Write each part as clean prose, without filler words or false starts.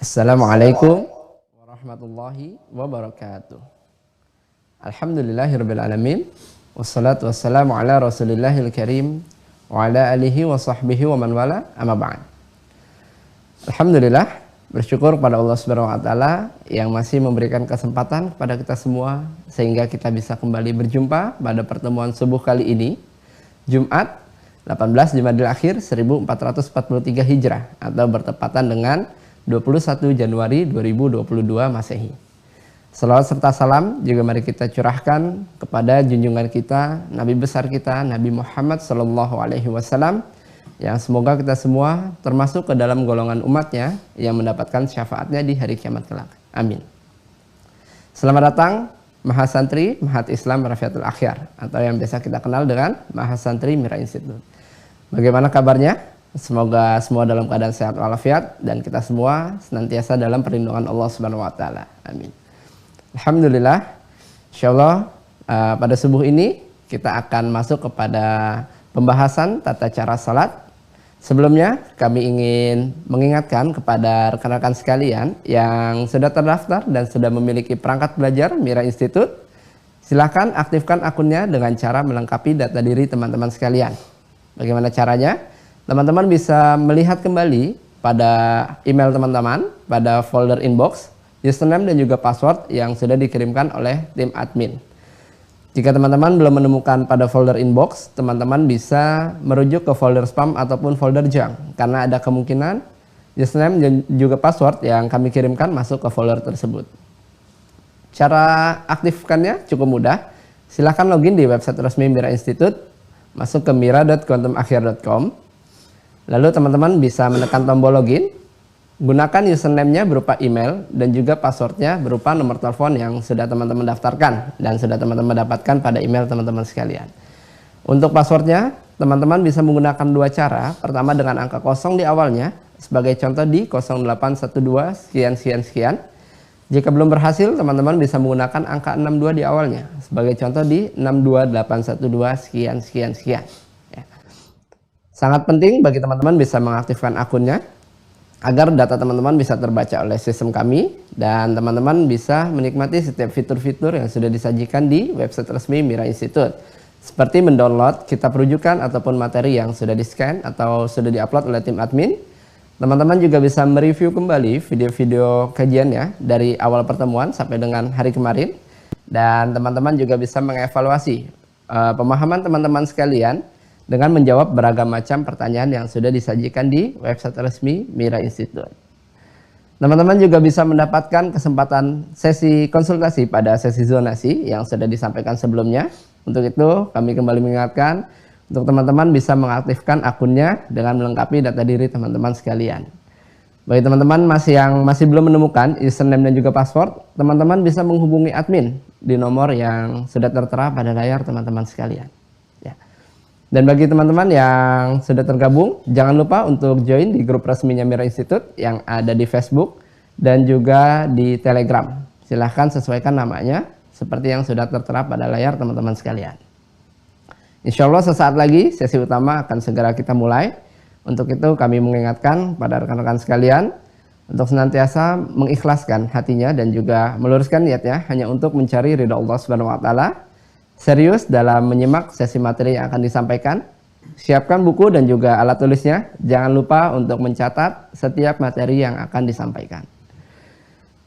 Assalamualaikum warahmatullahi wabarakatuh. Alhamdulillahirabbil alamin. Wassalatu wassalamu ala Rasulillahil karim wa ala alihi wa sahbihi wa man wala, amma ba'd. Alhamdulillah, bersyukur pada Allah Subhanahu wa taala yang masih memberikan kesempatan kepada kita semua sehingga kita bisa kembali berjumpa pada pertemuan subuh kali ini, Jumat 18 Jumadil Akhir 1443 Hijrah atau bertepatan dengan 21 Januari 2022 Masehi. Salawat serta salam juga mari kita curahkan kepada junjungan kita, Nabi besar kita, Nabi Muhammad Sallallahu Alaihi Wasallam, yang semoga kita semua termasuk ke dalam golongan umatnya yang mendapatkan syafaatnya di hari kiamat kelak. Amin. Selamat datang Mahasantri Mahat Islam Rafiatul Akhyar atau yang biasa kita kenal dengan Mahasantri Mira Institute. Bagaimana kabarnya? Semoga semua dalam keadaan sehat walafiat dan kita semua senantiasa dalam perlindungan Allah Subhanahu wa taala. Amin. Alhamdulillah. Insyaallah pada subuh ini kita akan masuk kepada pembahasan tata cara salat. Sebelumnya kami ingin mengingatkan kepada rekan-rekan sekalian yang sudah terdaftar dan sudah memiliki perangkat belajar Mira Institute, silakan aktifkan akunnya dengan cara melengkapi data diri teman-teman sekalian. Bagaimana caranya? Teman-teman bisa melihat kembali pada email teman-teman, pada folder inbox, username dan juga password yang sudah dikirimkan oleh tim admin. Jika teman-teman belum menemukan pada folder inbox, teman-teman bisa merujuk ke folder spam ataupun folder junk, karena ada kemungkinan username dan juga password yang kami kirimkan masuk ke folder tersebut. Cara aktifkannya cukup mudah. Silahkan login di website resmi Mira Institute, masuk ke mira.quantumakhir.com. Lalu teman-teman bisa menekan tombol login, gunakan username-nya berupa email dan juga password-nya berupa nomor telepon yang sudah teman-teman daftarkan dan sudah teman-teman dapatkan pada email teman-teman sekalian. Untuk password-nya, teman-teman bisa menggunakan dua cara. Pertama dengan angka 0 di awalnya, sebagai contoh di 0812 sekian. Jika belum berhasil, teman-teman bisa menggunakan angka 62 di awalnya, sebagai contoh di 62812 sekian. Sangat penting bagi teman-teman bisa mengaktifkan akunnya agar data teman-teman bisa terbaca oleh sistem kami dan teman-teman bisa menikmati setiap fitur-fitur yang sudah disajikan di website resmi Mira Institute, seperti mendownload kitab rujukan ataupun materi yang sudah di-scan atau sudah di-upload oleh tim admin. Teman-teman juga bisa mereview kembali video-video kajiannya dari awal pertemuan sampai dengan hari kemarin, dan teman-teman juga bisa mengevaluasi pemahaman teman-teman sekalian dengan menjawab beragam macam pertanyaan yang sudah disajikan di website resmi Mira Institute. Teman-teman juga bisa mendapatkan kesempatan sesi konsultasi pada sesi zonasi yang sudah disampaikan sebelumnya. Untuk itu kami kembali mengingatkan untuk teman-teman bisa mengaktifkan akunnya dengan melengkapi data diri teman-teman sekalian. Bagi teman-teman yang masih belum menemukan username dan juga password, teman-teman bisa menghubungi admin di nomor yang sudah tertera pada layar teman-teman sekalian. Dan bagi teman-teman yang sudah tergabung, jangan lupa untuk join di grup resminya Mira Institute yang ada di Facebook dan juga di Telegram. Silahkan sesuaikan namanya seperti yang sudah tertera pada layar teman-teman sekalian. Insya Allah sesaat lagi sesi utama akan segera kita mulai. Untuk itu kami mengingatkan pada rekan-rekan sekalian untuk senantiasa mengikhlaskan hatinya dan juga meluruskan niatnya hanya untuk mencari ridha Allah Subhanahu wa taala. Serius dalam menyimak sesi materi yang akan disampaikan. Siapkan buku dan juga alat tulisnya. Jangan lupa untuk mencatat setiap materi yang akan disampaikan.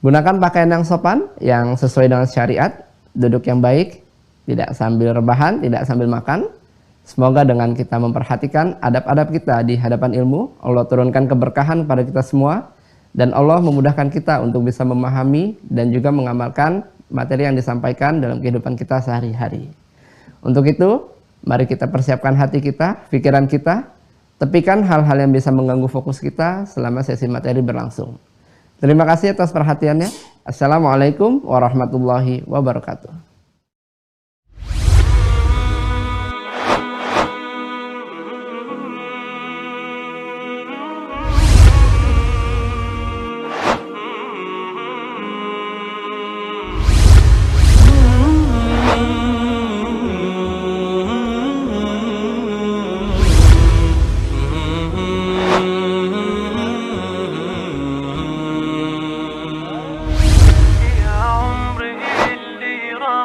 Gunakan pakaian yang sopan, yang sesuai dengan syariat. Duduk yang baik, tidak sambil rebahan, tidak sambil makan. Semoga dengan kita memperhatikan adab-adab kita di hadapan ilmu, Allah turunkan keberkahan pada kita semua. Dan Allah memudahkan kita untuk bisa memahami dan juga mengamalkan materi yang disampaikan dalam kehidupan kita sehari-hari. Untuk itu, mari kita persiapkan hati kita, pikiran kita, tepikan hal-hal yang bisa mengganggu fokus kita selama sesi materi berlangsung. Terima kasih atas perhatiannya. Assalamualaikum warahmatullahi wabarakatuh.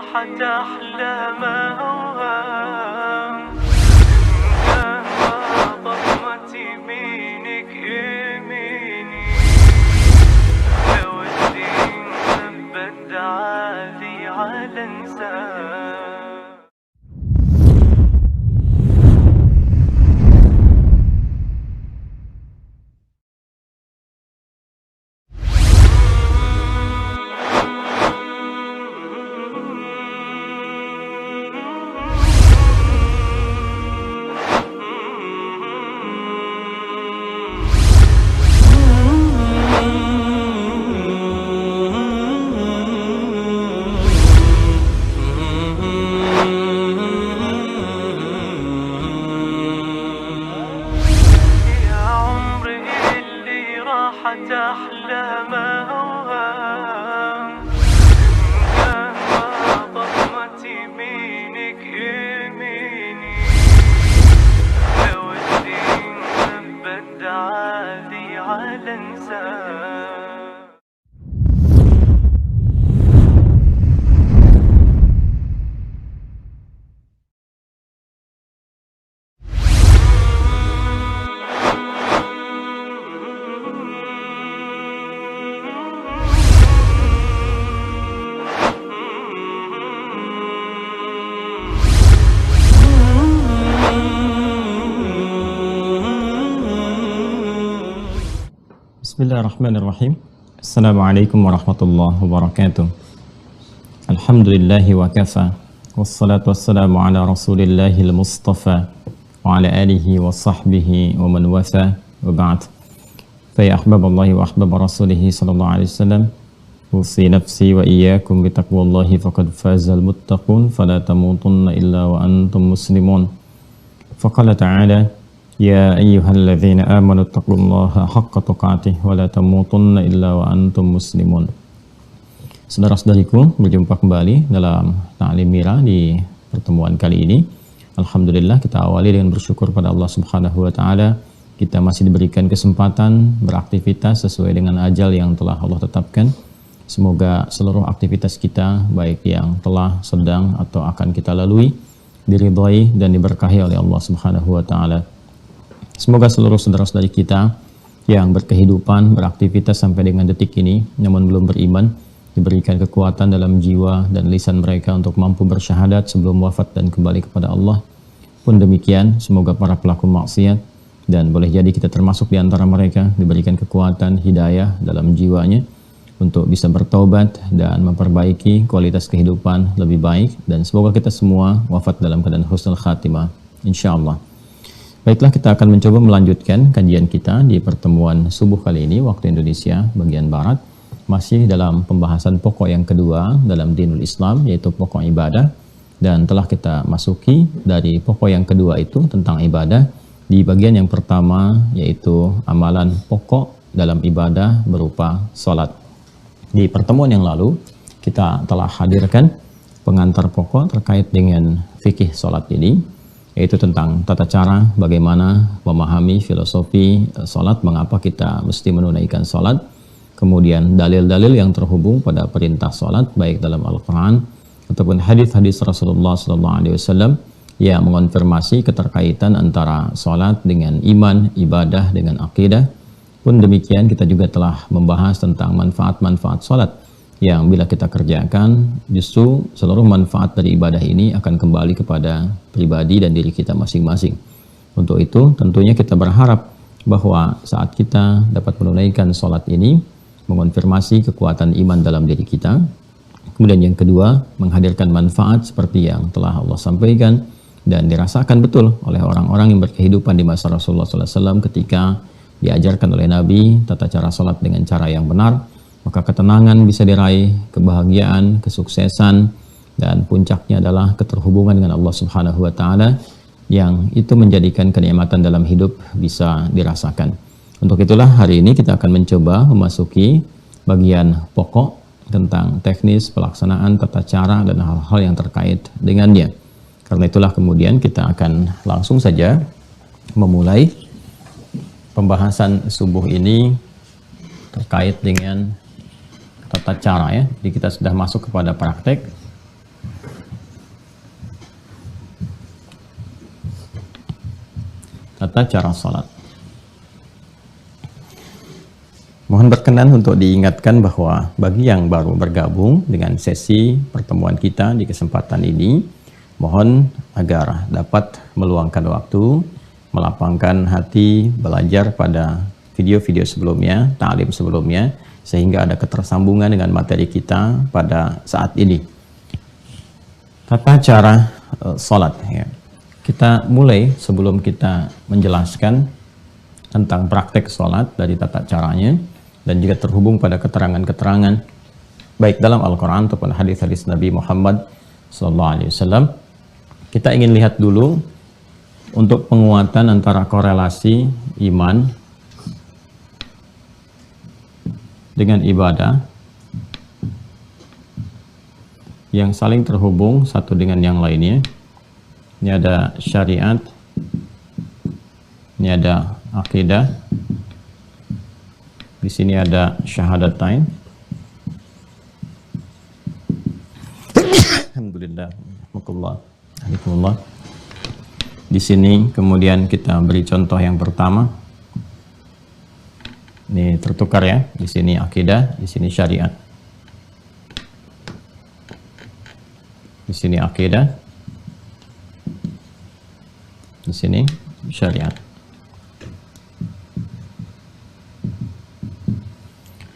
راحت أحلام أوهام ضمت يمينك يميني لو الدين ثبت عالي على انسان. راحت أحلام أوهام ضمت يمينك يميني لو الدين ثبت عالي على انسان. Bismillahirrahmanirrahim. Assalamualaikum warahmatullahi wabarakatuh. Alhamdulillahi wa kafa. Wassalatu wassalamu ala rasulillahil mustafa wa ala alihi wa sahbihi wa man wafa wa ba'd. Fa ya ahbaballahi wa ahbab rasulihi sallallahu alaihi wasallam. Usi nafsi wa iyyakum bi taqwallahi faqad fazal muttaqun fala tamutunna illa wa antum muslimun. Faqala ta'ala Ya ayyuhalladzina amanu taqullaha haqqa tuqatih wa la tamutunna illa wa antum muslimun. Saudara-saudariku, berjumpa kembali dalam Ta'lim Mira di pertemuan kali ini. Alhamdulillah kita awali dengan bersyukur pada Allah Subhanahu wa taala. Kita masih diberikan kesempatan beraktivitas sesuai dengan ajal yang telah Allah tetapkan. Semoga seluruh aktivitas kita baik yang telah, sedang atau akan kita lalui diridhai dan diberkahi oleh Allah Subhanahu wa taala. Semoga seluruh saudara-saudari kita yang berkehidupan, beraktivitas sampai dengan detik ini, namun belum beriman, diberikan kekuatan dalam jiwa dan lisan mereka untuk mampu bersyahadat sebelum wafat dan kembali kepada Allah. Pun demikian, semoga para pelaku maksiat, dan boleh jadi kita termasuk di antara mereka, diberikan kekuatan, hidayah dalam jiwanya, untuk bisa bertaubat dan memperbaiki kualitas kehidupan lebih baik, dan semoga kita semua wafat dalam keadaan husnul khatimah, insyaAllah. Baiklah, kita akan mencoba melanjutkan kajian kita di pertemuan subuh kali ini waktu Indonesia bagian Barat, masih dalam pembahasan pokok yang kedua dalam dinul Islam, yaitu pokok ibadah, dan telah kita masuki dari pokok yang kedua itu tentang ibadah di bagian yang pertama, yaitu amalan pokok dalam ibadah berupa sholat. Di pertemuan yang lalu kita telah hadirkan pengantar pokok terkait dengan fikih sholat ini, yaitu tentang tata cara bagaimana memahami filosofi sholat, mengapa kita mesti menunaikan sholat, kemudian dalil-dalil yang terhubung pada perintah sholat baik dalam Al-Quran ataupun hadis-hadis Rasulullah SAW yang mengonfirmasi keterkaitan antara sholat dengan iman, ibadah dengan akidah. Pun demikian kita juga telah membahas tentang manfaat-manfaat sholat yang bila kita kerjakan, justru seluruh manfaat dari ibadah ini akan kembali kepada pribadi dan diri kita masing-masing. Untuk itu, tentunya kita berharap bahwa saat kita dapat menunaikan sholat ini, mengonfirmasi kekuatan iman dalam diri kita. Kemudian yang kedua, menghadirkan manfaat seperti yang telah Allah sampaikan dan dirasakan betul oleh orang-orang yang berkehidupan di masa Rasulullah SAW ketika diajarkan oleh Nabi tata cara sholat dengan cara yang benar. Maka ketenangan bisa diraih, kebahagiaan, kesuksesan, dan puncaknya adalah keterhubungan dengan Allah Subhanahu wa taala yang itu menjadikan kenikmatan dalam hidup bisa dirasakan. Untuk itulah hari ini kita akan mencoba memasuki bagian pokok tentang teknis pelaksanaan tata cara dan hal-hal yang terkait dengannya. Karena itulah kemudian kita akan langsung saja memulai pembahasan subuh ini terkait dengan tata cara ya. Jadi kita sudah masuk kepada praktek tata cara sholat. Mohon berkenan untuk diingatkan bahwa bagi yang baru bergabung dengan sesi pertemuan kita di kesempatan ini, mohon agar dapat meluangkan waktu, melapangkan hati, belajar pada video-video sebelumnya, ta'lim sebelumnya, sehingga ada ketersambungan dengan materi kita pada saat ini. Tata cara sholat. Ya. Kita mulai sebelum kita menjelaskan tentang praktek sholat dari tata caranya, dan juga terhubung pada keterangan-keterangan baik dalam Al-Quran ataupun hadis-hadis Nabi Muhammad SAW. Kita ingin lihat dulu untuk penguatan antara korelasi iman dengan ibadah yang saling terhubung satu dengan yang lainnya. Ini ada syariat, ini ada akidah, di sini ada syahadatain. Alhamdulillah. Alhamdulillah. Di sini kemudian kita beri contoh yang pertama. Ini tertukar ya. Di sini akidah, di sini syariat. Di sini akidah. Di sini syariat.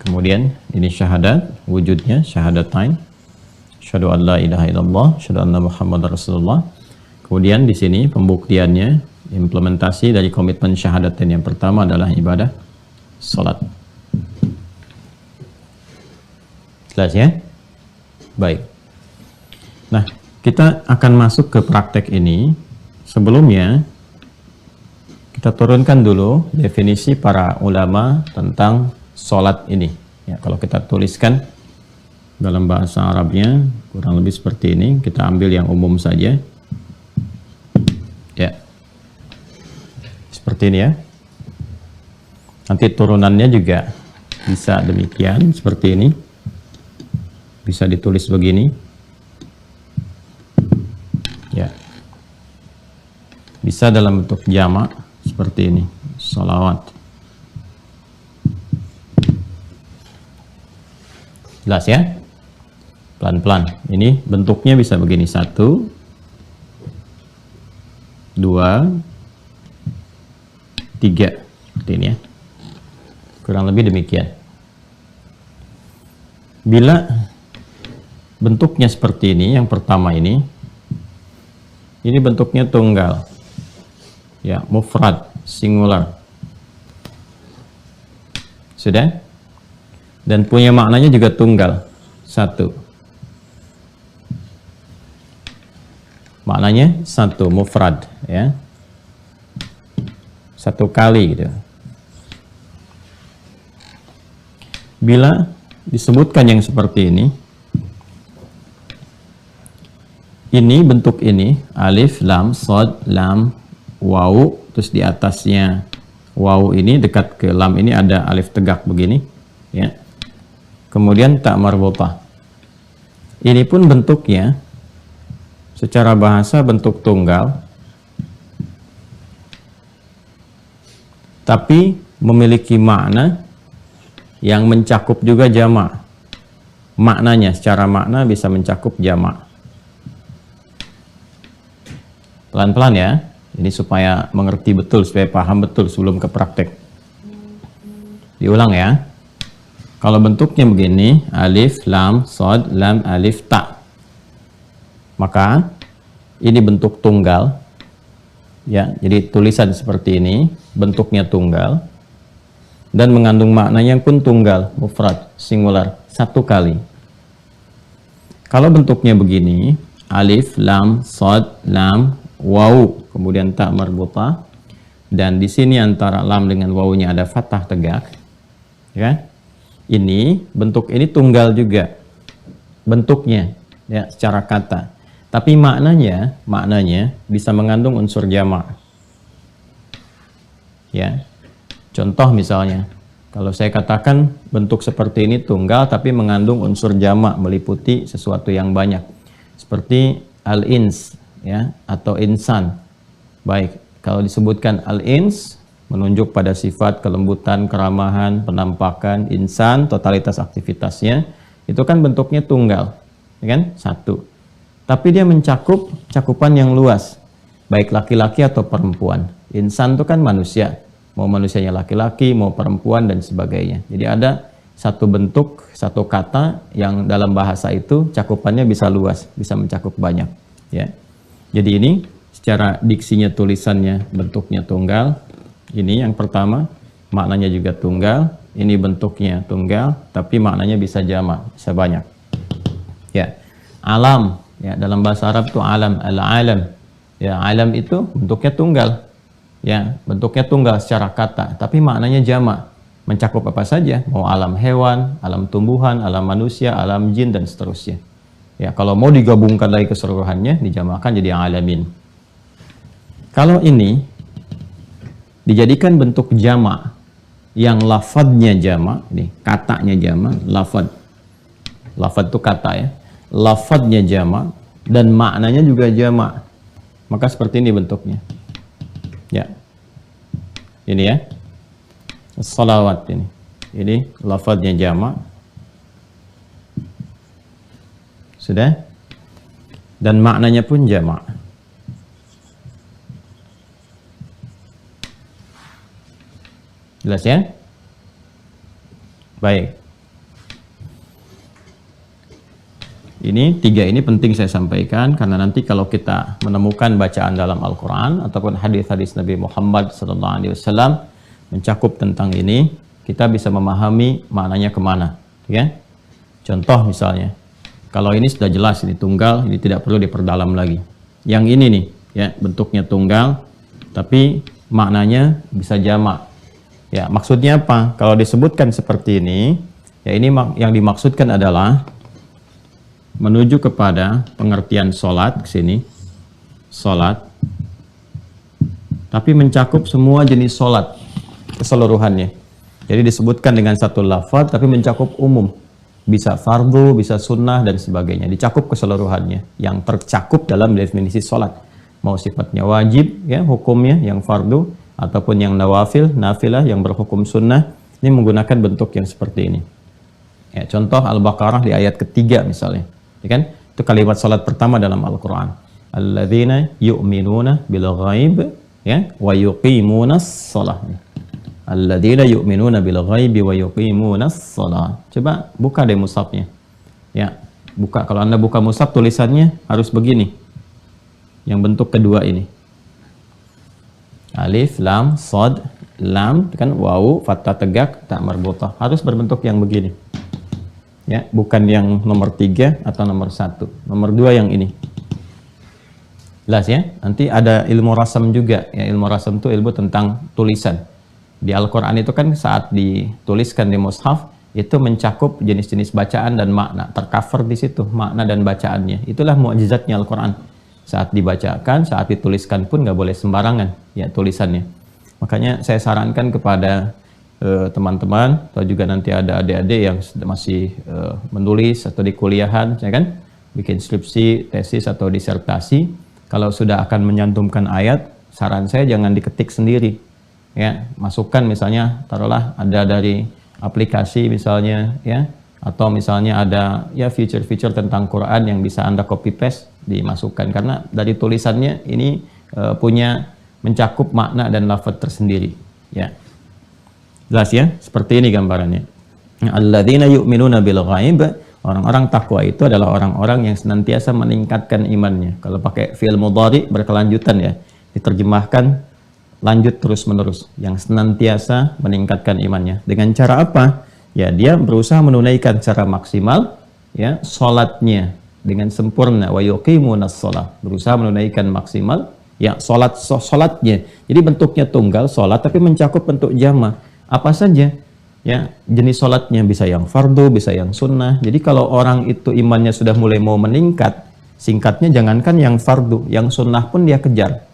Kemudian ini syahadat, wujudnya syahadatain. Asyhadu an la ilaha illallah, asyhadu anna Muhammadar Rasulullah. Kemudian di sini pembuktiannya, implementasi dari komitmen syahadatain yang pertama adalah ibadah salat. Jelas ya? Baik. Nah, kita akan masuk ke praktek ini. Sebelumnya kita turunkan dulu definisi para ulama tentang salat ini. Ya, kalau kita tuliskan dalam bahasa Arabnya kurang lebih seperti ini. Kita ambil yang umum saja. Ya. Seperti ini ya. Nanti turunannya juga bisa demikian seperti ini. Bisa ditulis begini. Ya. Bisa dalam bentuk jamak seperti ini. Sholawat. Jelas ya? Pelan-pelan. Ini bentuknya bisa begini. 1, 2, 3. Seperti ini ya. Kurang lebih demikian. Bila bentuknya seperti ini, yang pertama ini bentuknya tunggal. Ya, mufrad, singular. Sudah? Dan punya maknanya juga tunggal, 1. Maknanya 1, mufrad, ya. 1 kali gitu. Bila disebutkan yang seperti ini bentuk ini, alif, lam, shad, lam, waw, terus di atasnya waw ini dekat ke lam ini ada alif tegak begini, ya. Kemudian tak marbutah. Ini pun bentuknya secara bahasa bentuk tunggal, tapi memiliki makna yang mencakup juga jamak. Maknanya secara makna bisa mencakup jamak. Pelan-pelan ya. Ini supaya mengerti betul, supaya paham betul sebelum ke praktek. Diulang ya. Kalau bentuknya begini, alif, lam, shad, lam, alif, ta. Maka ini bentuk tunggal. Ya, jadi tulisan seperti ini, bentuknya tunggal. Dan mengandung maknanya pun tunggal, mufrad, singular, 1 kali. Kalau bentuknya begini, alif, lam, shad, lam, waw, kemudian ta marbutah. Dan di sini antara lam dengan wawnya ada fathah tegak. Ya. Ini bentuk ini tunggal juga bentuknya ya secara kata, tapi maknanya bisa mengandung unsur jamak ya. Contoh misalnya, kalau saya katakan bentuk seperti ini tunggal tapi mengandung unsur jamak, meliputi sesuatu yang banyak, seperti al-ins ya atau insan. Baik, Kalau disebutkan al-ins menunjuk pada sifat kelembutan, keramahan, penampakan, insan, totalitas aktivitasnya, itu kan bentuknya tunggal, ya kan? Satu. Tapi dia mencakup cakupan yang luas, baik laki-laki atau perempuan. Insan itu kan manusia, mau manusianya laki-laki, mau perempuan dan sebagainya. Jadi ada satu bentuk, satu kata yang dalam bahasa itu cakupannya bisa luas, bisa mencakup banyak, ya. Jadi ini secara diksinya, tulisannya bentuknya tunggal. Ini yang pertama, maknanya juga tunggal. Ini bentuknya tunggal, tapi maknanya bisa jamak, bisa banyak. Ya, alam. Ya, dalam bahasa Arab itu alam, al-alam. Ya, alam itu bentuknya tunggal. Ya, bentuknya tunggal secara kata, tapi maknanya jamak. Mencakup apa saja? Mau alam hewan, alam tumbuhan, alam manusia, alam jin dan seterusnya. Ya, kalau mau digabungkan lagi keseluruhannya, dijamakkan jadi alamin. Kalau ini dijadikan bentuk jamak yang lafadznya jamak, nih katanya jamak, lafadz itu kata ya, lafadznya jamak dan maknanya juga jamak, maka seperti ini bentuknya, ya, ini ya, salawat ini lafadznya jamak, sudah, dan maknanya pun jamak. Jelas ya? Baik. Ini tiga ini penting saya sampaikan karena nanti kalau kita menemukan bacaan dalam Al-Quran ataupun hadis-hadis Nabi Muhammad SAW mencakup tentang ini, kita bisa memahami maknanya kemana. Ya? Contoh misalnya, kalau ini sudah jelas, ini tunggal, ini tidak perlu diperdalam lagi. Yang ini nih, ya bentuknya tunggal, tapi maknanya bisa jamak. Ya, maksudnya apa? Kalau disebutkan seperti ini, ya ini yang dimaksudkan adalah menuju kepada pengertian sholat ke sini, sholat, tapi mencakup semua jenis sholat keseluruhannya. Jadi disebutkan dengan satu lafaz, tapi mencakup umum, bisa fardu, bisa sunnah dan sebagainya, dicakup keseluruhannya. Yang tercakup dalam definisi sholat, mau sifatnya wajib, ya hukumnya yang fardu, ataupun yang nawafil, nafilah yang berhukum sunnah, ini menggunakan bentuk yang seperti ini. Ya, contoh Al-Baqarah di ayat ketiga misalnya, ya kan? Itu kalimat salat pertama dalam Al-Quran. Alladzina yu'minuna bil ghaib, ya, wa yuqimunas shalah. Alladzina yu'minuna bil ghaibi wa yuqimunas shalah. Coba buka deh mushafnya. Ya, buka. Kalau Anda buka mushaf, tulisannya harus begini. Yang bentuk kedua ini. Alif, lam, sod, lam, kan wawu, fathah tegak, tak marbutah. Harus berbentuk yang begini. Ya, bukan yang nomor 3 atau nomor 1. Nomor 2 yang ini. Jelas ya? Nanti ada ilmu rasam juga. Ya, ilmu rasam itu ilmu tentang tulisan. Di Al-Quran itu kan saat dituliskan di mushaf, itu mencakup jenis-jenis bacaan dan makna. Tercover di situ, makna dan bacaannya. Itulah mukjizatnya Al-Quran. Saat dibacakan, saat dituliskan pun nggak boleh sembarangan ya tulisannya. Makanya saya sarankan kepada teman-teman atau juga nanti ada adik-adik yang masih menulis atau di kuliahan, ya kan, bikin skripsi, tesis atau disertasi, kalau sudah akan menyantumkan ayat, saran saya jangan diketik sendiri, ya, masukkan misalnya, taruhlah ada dari aplikasi misalnya, ya, atau misalnya ada ya feature-feature tentang Quran yang bisa Anda copy paste dimasukkan, karena dari tulisannya ini punya mencakup makna dan lafaz tersendiri, ya. Jelas ya, seperti ini gambarannya. Alladzina yu'minuna bil ghaib, orang-orang takwa itu adalah orang-orang yang senantiasa meningkatkan imannya. Kalau pakai fi'il mudhari berkelanjutan ya, diterjemahkan lanjut terus-menerus, yang senantiasa meningkatkan imannya. Dengan cara apa? Ya, dia berusaha menunaikan secara maksimal ya salatnya dengan sempurna, wa yuqimunas shalah, berusaha menunaikan maksimal ya salatnya. Jadi bentuknya tunggal salat tapi mencakup bentuk jamaah. Apa saja ya jenis salatnya, bisa yang fardu, bisa yang sunnah. Jadi kalau orang itu imannya sudah mulai mau meningkat, singkatnya jangankan yang fardu, yang sunnah pun dia kejar.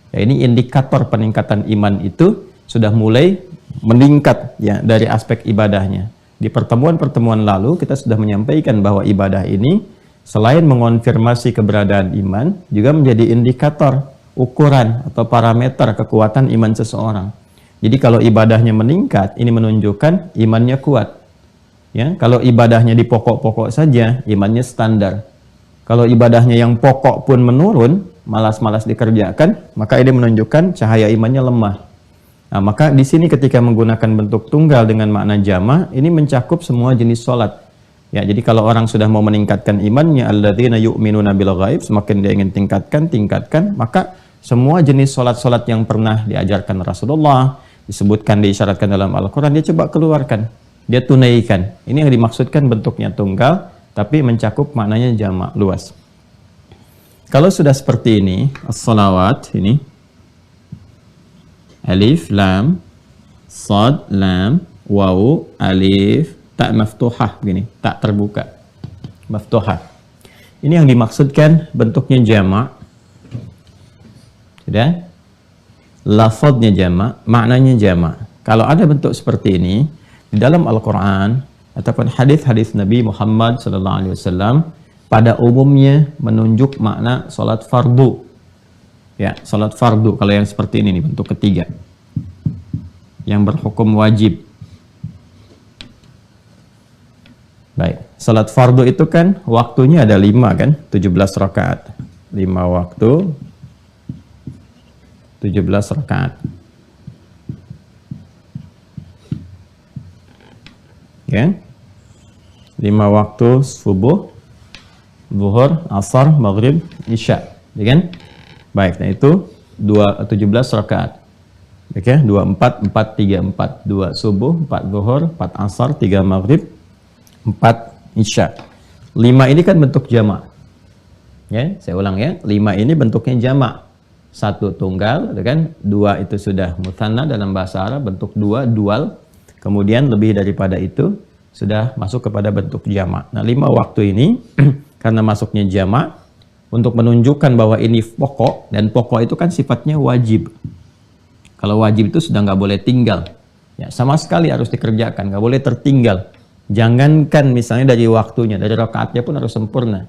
Ya, ini indikator peningkatan iman itu sudah mulai meningkat ya dari aspek ibadahnya. Di pertemuan-pertemuan lalu kita sudah menyampaikan bahwa ibadah ini selain mengonfirmasi keberadaan iman juga menjadi indikator ukuran atau parameter kekuatan iman seseorang. Jadi kalau ibadahnya meningkat, ini menunjukkan imannya kuat. Ya, kalau ibadahnya di pokok-pokok saja, imannya standar. Kalau ibadahnya yang pokok pun menurun, malas-malas dikerjakan, maka ini menunjukkan cahaya imannya lemah. Nah, maka di sini ketika menggunakan bentuk tunggal dengan makna jama, ini mencakup semua jenis sholat. Ya, jadi kalau orang sudah mau meningkatkan imannya, alladzina yu'minuna bil ghaib, semakin dia ingin tingkatkan, maka semua jenis sholat-sholat yang pernah diajarkan Rasulullah, disebutkan, diisyaratkan dalam Al-Quran, dia coba keluarkan, dia tunaikan. Ini yang dimaksudkan bentuknya tunggal, tapi mencakup maknanya jamak luas. Kalau sudah seperti ini, as-salawat ini, alif, lam, sad, lam, waw, alif, tak maftuhah, begini, tak terbuka, maftuhah. Ini yang dimaksudkan bentuknya jamak. Sudah? Lafadznya jamak, maknanya jamak. Kalau ada bentuk seperti ini di dalam Al-Quran ataupun hadis-hadis Nabi Muhammad SAW, pada umumnya menunjuk makna salat fardu. Ya, salat fardu. Kalau yang seperti ini nih, bentuk ketiga, yang berhukum wajib. Baik, salat fardu itu kan waktunya ada 5 kan, 17 rakaat. 5 waktu, 17 rakaat. Ya. 5 waktu subuh, zuhur, asar, maghrib, isya, ya kan? Baik, nah itu 17 rakaat. Oke, 24 4 3 4, 2 subuh, 4 zuhur, 4 asar, 3 maghrib, 4 isya. 5 ini kan bentuk jamak. Ya, saya ulang ya. 5 ini bentuknya jamak. 1 tunggal, kan? 2 itu sudah mutsanna dalam bahasa Arab, bentuk 2 dual. Kemudian lebih daripada itu sudah masuk kepada bentuk jamak. Nah, 5 waktu ini karena masuknya jamak, untuk menunjukkan bahwa ini pokok, dan pokok itu kan sifatnya wajib. Kalau wajib itu sudah nggak boleh tinggal. Ya, sama sekali harus dikerjakan, nggak boleh tertinggal. Jangankan misalnya dari waktunya, dari rakaatnya pun harus sempurna.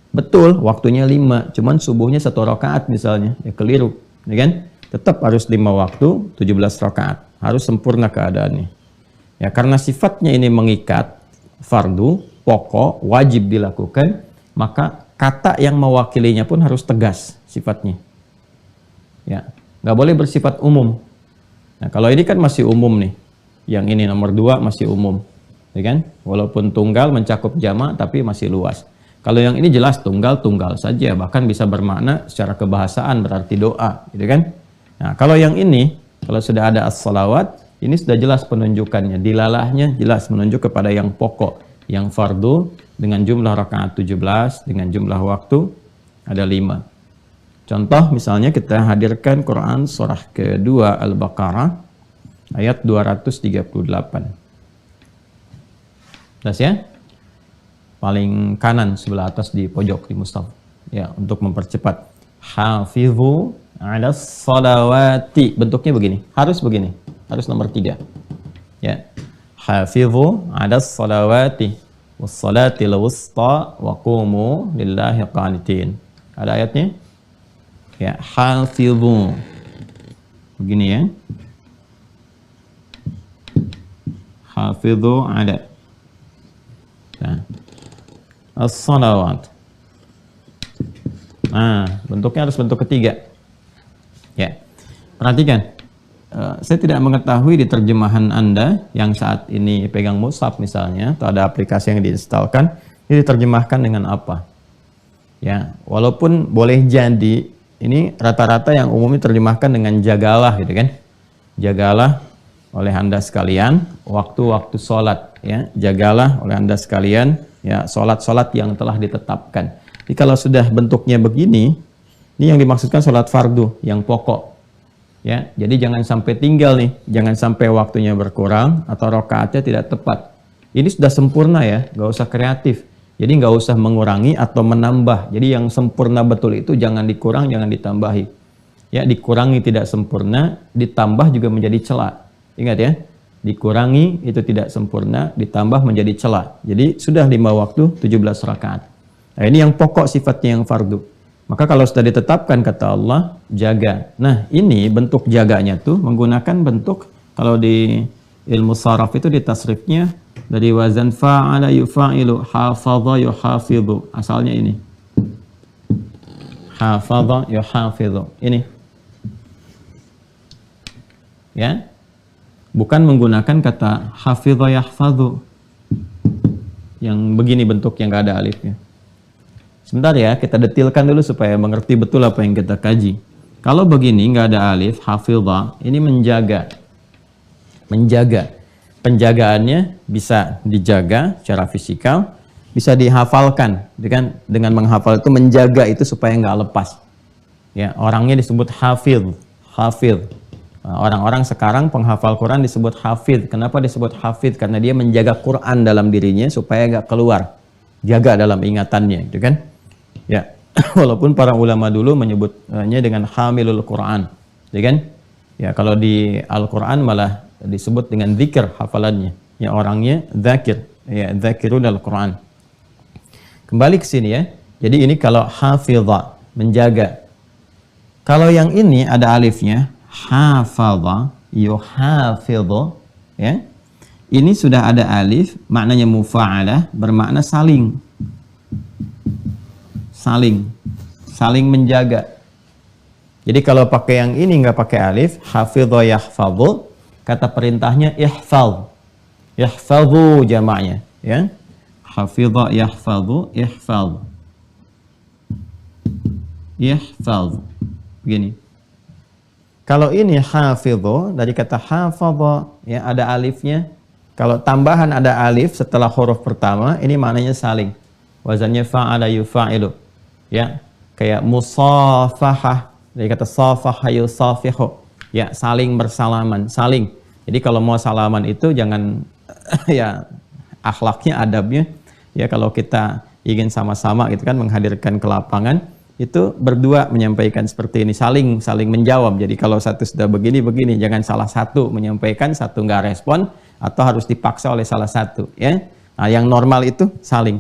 Betul, waktunya 5, cuman subuhnya 1 rakaat misalnya, ya keliru, ya kan? Tetap harus 5 waktu, 17 rakaat, harus sempurna keadaannya. Ya, karena sifatnya ini mengikat, fardu, pokok, wajib dilakukan, maka kata yang mewakilinya pun harus tegas sifatnya. Ya, nggak boleh bersifat umum. Nah, kalau ini kan masih umum nih, yang ini nomor 2 masih umum, ya kan? Walaupun tunggal mencakup jamak, tapi masih luas. Kalau yang ini jelas tunggal saja, bahkan bisa bermakna secara kebahasaan berarti doa, gitu kan? Nah, kalau yang ini, kalau sudah ada as-salawat, ini sudah jelas penunjukannya, dilalahnya jelas menunjuk kepada yang pokok, yang fardu, dengan jumlah rakaat 17, dengan jumlah waktu ada 5. Contoh misalnya kita hadirkan Quran surah kedua Al-Baqarah ayat 238. Jelas ya? Paling kanan sebelah atas di pojok di mushaf. Ya, untuk mempercepat. Hafizu 'alas salawati. Bentuknya begini, harus begini. Harus nomor 3. Ya. Hafizu 'alas salawati was-salatil wusta wa qumu lillahi qanitin. Ada ayatnya? Ya, hafizu. Begini ya. Hafizu 'ala. Nah, as-salawat. Nah, bentuknya harus bentuk ketiga. Ya, perhatikan. Saya tidak mengetahui di terjemahan Anda yang saat ini pegang mushaf misalnya, atau ada aplikasi yang diinstalkan, ini diterjemahkan dengan apa. Ya, walaupun boleh jadi ini rata-rata yang umumnya terjemahkan dengan jagalah, gitu kan? Jagalah oleh Anda sekalian waktu-waktu sholat, ya. Jagalah oleh Anda sekalian, ya, sholat-sholat yang telah ditetapkan. Jadi kalau sudah bentuknya begini, ini yang dimaksudkan sholat fardu yang pokok. Ya, jadi jangan sampai tinggal nih, jangan sampai waktunya berkurang atau rakaatnya tidak tepat. Ini sudah sempurna ya, nggak usah kreatif. Jadi nggak usah mengurangi atau menambah. Jadi yang sempurna betul itu jangan dikurang, jangan ditambahi. Ya, dikurangi tidak sempurna, ditambah juga menjadi celah. Ingat ya, dikurangi itu tidak sempurna, ditambah menjadi celah. Jadi sudah 5 waktu, 17 rakaat. Nah, ini yang pokok sifatnya yang fardu. Maka kalau sudah ditetapkan kata Allah, jaga. Nah, ini bentuk jaganya tuh menggunakan bentuk, kalau di ilmu saraf itu di tasrifnya dari wazan fa'ala yufa'ilu, hafadha yuhafidhu. Asalnya ini. Hafadha yuhafidhu. Ini. Ya. Bukan menggunakan kata hafidha yahfadhu. Yang begini bentuknya, nggak ada alifnya. Sebentar ya, kita detilkan dulu supaya mengerti betul apa yang kita kaji. Kalau begini, nggak ada alif, hafidha, ini menjaga. Menjaga. Penjagaannya bisa dijaga secara fisikal, bisa dihafalkan. Dengan menghafal itu, menjaga itu supaya nggak lepas. Ya, orangnya disebut hafidh. Hafidh. Orang-orang sekarang penghafal Quran disebut hafidh. Kenapa disebut hafidh? Karena dia menjaga Quran dalam dirinya supaya nggak keluar. Jaga dalam ingatannya, gitu kan? Ya, walaupun para ulama dulu menyebutnya dengan hamilul Quran, ya kan? Ya, kalau di Al-Quran malah disebut dengan zikir hafalannya. Ya, orangnya zakir, ya, zakirun Al-Quran. Kembali ke sini ya. Jadi ini kalau hafidha, menjaga. Kalau yang ini ada alifnya, hafadha, yuhafidhu, ya. Ini sudah ada alif, maknanya mufa'alah, bermakna saling. Saling menjaga. Jadi kalau pakai yang ini nggak pakai alif, hafidha yahfadhu, kata perintahnya ihfadh. Yahfadhu jamaknya, ya. Hafidha yahfadhu, ihfadh. Ihfadh. Begini. Kalau ini hafidhu, dari kata hafadha, ya, ada alifnya. Kalau tambahan ada alif setelah huruf pertama, ini maknanya saling. Wazannya fa'ala yufa'ilu. Ya, kayak musafahah, dari kata safaha yusafihu. Ya, saling bersalaman, saling. Jadi kalau mau salaman itu jangan ya akhlaknya, adabnya, ya kalau kita ingin sama-sama gitu kan menghadirkan ke lapangan, itu berdua menyampaikan seperti ini, saling menjawab. Jadi kalau satu sudah begini, jangan salah satu menyampaikan, satu nggak respon, atau harus dipaksa oleh salah satu, ya. Nah, yang normal itu saling.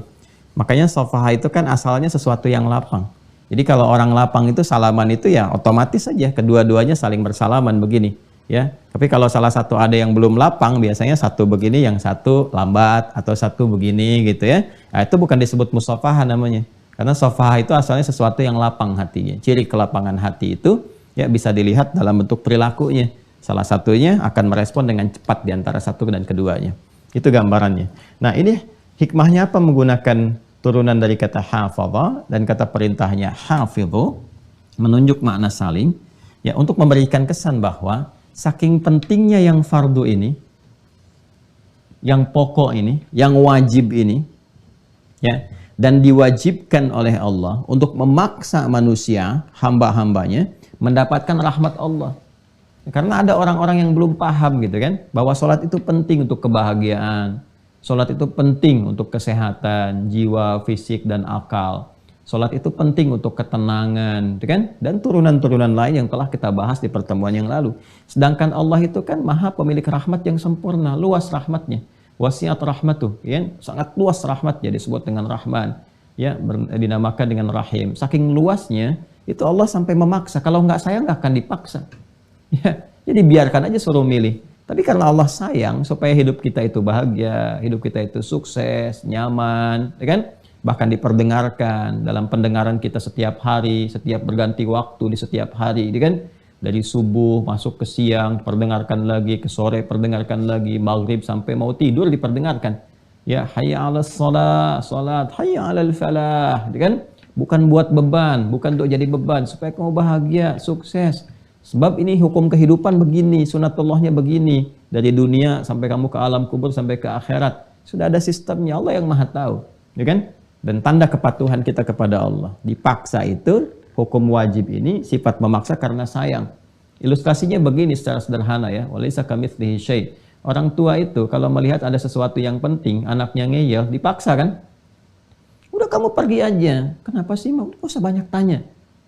Makanya sofaha itu kan asalnya sesuatu yang lapang. Jadi kalau orang lapang itu salaman itu ya otomatis saja kedua-duanya saling bersalaman begini, ya. Tapi kalau salah satu ada yang belum lapang, biasanya satu begini, yang satu lambat, atau satu begini gitu ya. Nah, itu bukan disebut musafaha namanya. Karena sofaha itu asalnya sesuatu yang lapang hatinya. Ciri kelapangan hati itu ya bisa dilihat dalam bentuk perilakunya. Salah satunya akan merespon dengan cepat di antara satu dan keduanya. Itu gambarannya. Nah, ini hikmahnya apa menggunakan turunan dari kata hafadha dan kata perintahnya hafidhu, menunjuk makna saling, ya, untuk memberikan kesan bahwa saking pentingnya yang fardu ini, yang pokok ini, yang wajib ini, ya, dan diwajibkan oleh Allah untuk memaksa manusia, hamba-hambanya, mendapatkan rahmat Allah. Karena ada orang-orang yang belum paham gitu kan, bahwa sholat itu penting untuk kebahagiaan, sholat itu penting untuk kesehatan, jiwa, fisik, dan akal. Sholat itu penting untuk ketenangan, gitu kan? Dan turunan-turunan lain yang telah kita bahas di pertemuan yang lalu. Sedangkan Allah itu kan maha pemilik rahmat yang sempurna, luas rahmatnya. Wasiat rahmatuh, ya, sangat luas rahmatnya, disebut dengan Rahman, ya, dinamakan dengan Rahim. Saking luasnya, itu Allah sampai memaksa. Kalau nggak sayang, nggak akan dipaksa. Ya, jadi biarkan aja suruh milih. Tapi karena Allah sayang, supaya hidup kita itu bahagia, hidup kita itu sukses, nyaman, ya kan? Bahkan diperdengarkan dalam pendengaran kita setiap hari, setiap berganti waktu di setiap hari, ya kan? Dari subuh masuk ke siang, perdengarkan lagi, ke sore perdengarkan lagi, maghrib sampai mau tidur diperdengarkan. Ya, hayya 'alas shalah, salat, hayya 'alal falah, gitu kan? Bukan buat beban, bukan untuk jadi beban, supaya kamu bahagia, sukses. Sebab ini hukum kehidupan begini, sunatullahnya begini, dari dunia sampai kamu ke alam kubur sampai ke akhirat. Sudah ada sistemnya, Allah yang Maha tahu, ya kan? Dan tanda kepatuhan kita kepada Allah. Dipaksa itu hukum wajib ini sifat memaksa karena sayang. Ilustrasinya begini secara sederhana ya. Walaysa kamitslihi syai'. Orang tua itu kalau melihat ada sesuatu yang penting, anaknya ngeyel, dipaksa kan? Udah kamu pergi aja. Kenapa sih? Nggak usah banyak tanya.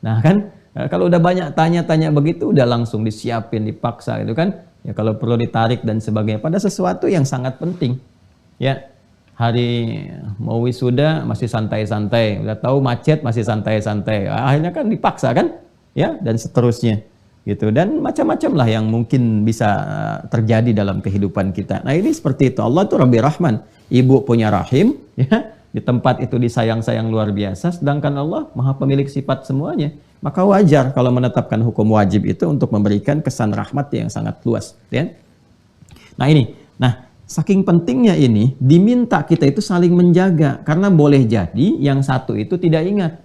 Nah kan, kalau udah banyak tanya-tanya begitu, udah langsung disiapin, dipaksa gitu kan? Ya kalau perlu ditarik dan sebagainya. Pada sesuatu yang sangat penting. Ya, hari mau wisuda masih santai-santai, udah tahu macet masih santai-santai, akhirnya kan dipaksa kan, ya, dan seterusnya gitu, dan macam-macam lah yang mungkin bisa terjadi dalam kehidupan kita. Nah ini seperti itu, Allah itu Rabbi Rahman, ibu punya rahim, ya, di tempat itu disayang-sayang luar biasa, sedangkan Allah maha pemilik sifat semuanya, maka wajar kalau menetapkan hukum wajib itu untuk memberikan kesan rahmat yang sangat luas, ya. Nah ini, saking pentingnya ini, diminta kita itu saling menjaga. Karena boleh jadi yang satu itu tidak ingat.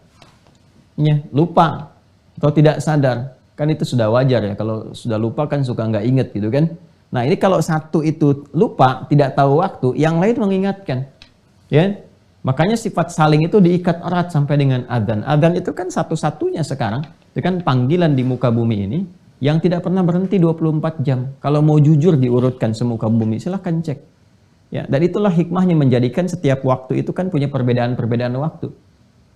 Ya, lupa. Atau tidak sadar. Kan itu sudah wajar ya. Kalau sudah lupa kan suka nggak ingat gitu kan. Nah ini kalau satu itu lupa, tidak tahu waktu, yang lain mengingatkan. Ya, makanya sifat saling itu diikat erat sampai dengan adzan. Adzan itu kan satu-satunya sekarang. Itu kan panggilan di muka bumi ini yang tidak pernah berhenti 24 jam. Kalau mau jujur diurutkan semuka bumi, silahkan cek. Ya, dan itulah hikmahnya menjadikan setiap waktu itu kan punya perbedaan-perbedaan waktu.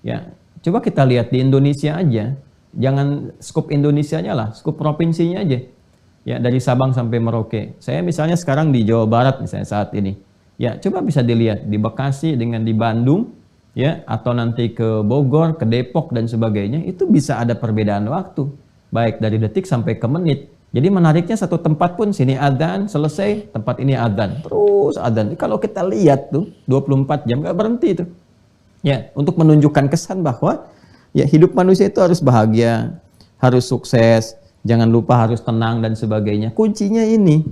Ya, coba kita lihat di Indonesia aja. Jangan skup Indonesianya lah, skup provinsinya aja. Ya, dari Sabang sampai Merauke. Saya misalnya sekarang di Jawa Barat misalnya saat ini. Ya, coba bisa dilihat di Bekasi dengan di Bandung, ya, atau nanti ke Bogor, ke Depok dan sebagainya, itu bisa ada perbedaan waktu. Baik dari detik sampai ke menit. Jadi menariknya satu tempat pun sini adzan, selesai, tempat ini adzan, terus adzan. Kalau kita lihat tuh 24 jam nggak berhenti tuh. Ya, untuk menunjukkan kesan bahwa ya hidup manusia itu harus bahagia, harus sukses, jangan lupa harus tenang dan sebagainya. Kuncinya ini.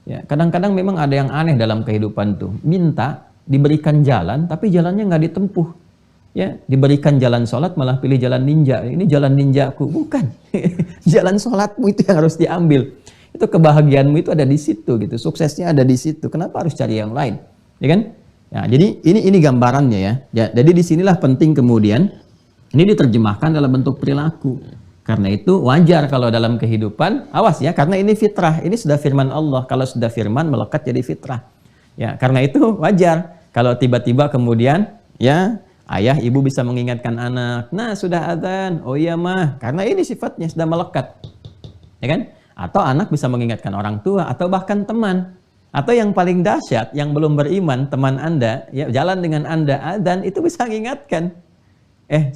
Ya, kadang-kadang memang ada yang aneh dalam kehidupan tuh. Minta diberikan jalan tapi jalannya nggak ditempuh. Ya, diberikan jalan sholat malah pilih jalan ninja. Ini jalan ninjaku, bukan. Jalan sholatmu itu yang harus diambil. Itu kebahagiaanmu itu ada di situ gitu. Suksesnya ada di situ. Kenapa harus cari yang lain? Ya kan? Nah, jadi ini gambarannya ya. Jadi disinilah penting kemudian ini diterjemahkan dalam bentuk perilaku. Karena itu wajar kalau dalam kehidupan, awas ya, karena ini fitrah. Ini sudah firman Allah. Kalau sudah firman melekat jadi fitrah. Ya, karena itu wajar kalau tiba-tiba kemudian ya ayah, ibu bisa mengingatkan anak, nah sudah adzan, oh iya mah, karena ini sifatnya sudah melekat, ya kan? Atau anak bisa mengingatkan orang tua, atau bahkan teman, atau yang paling dahsyat, yang belum beriman, teman anda, ya jalan dengan anda, adzan itu bisa mengingatkan,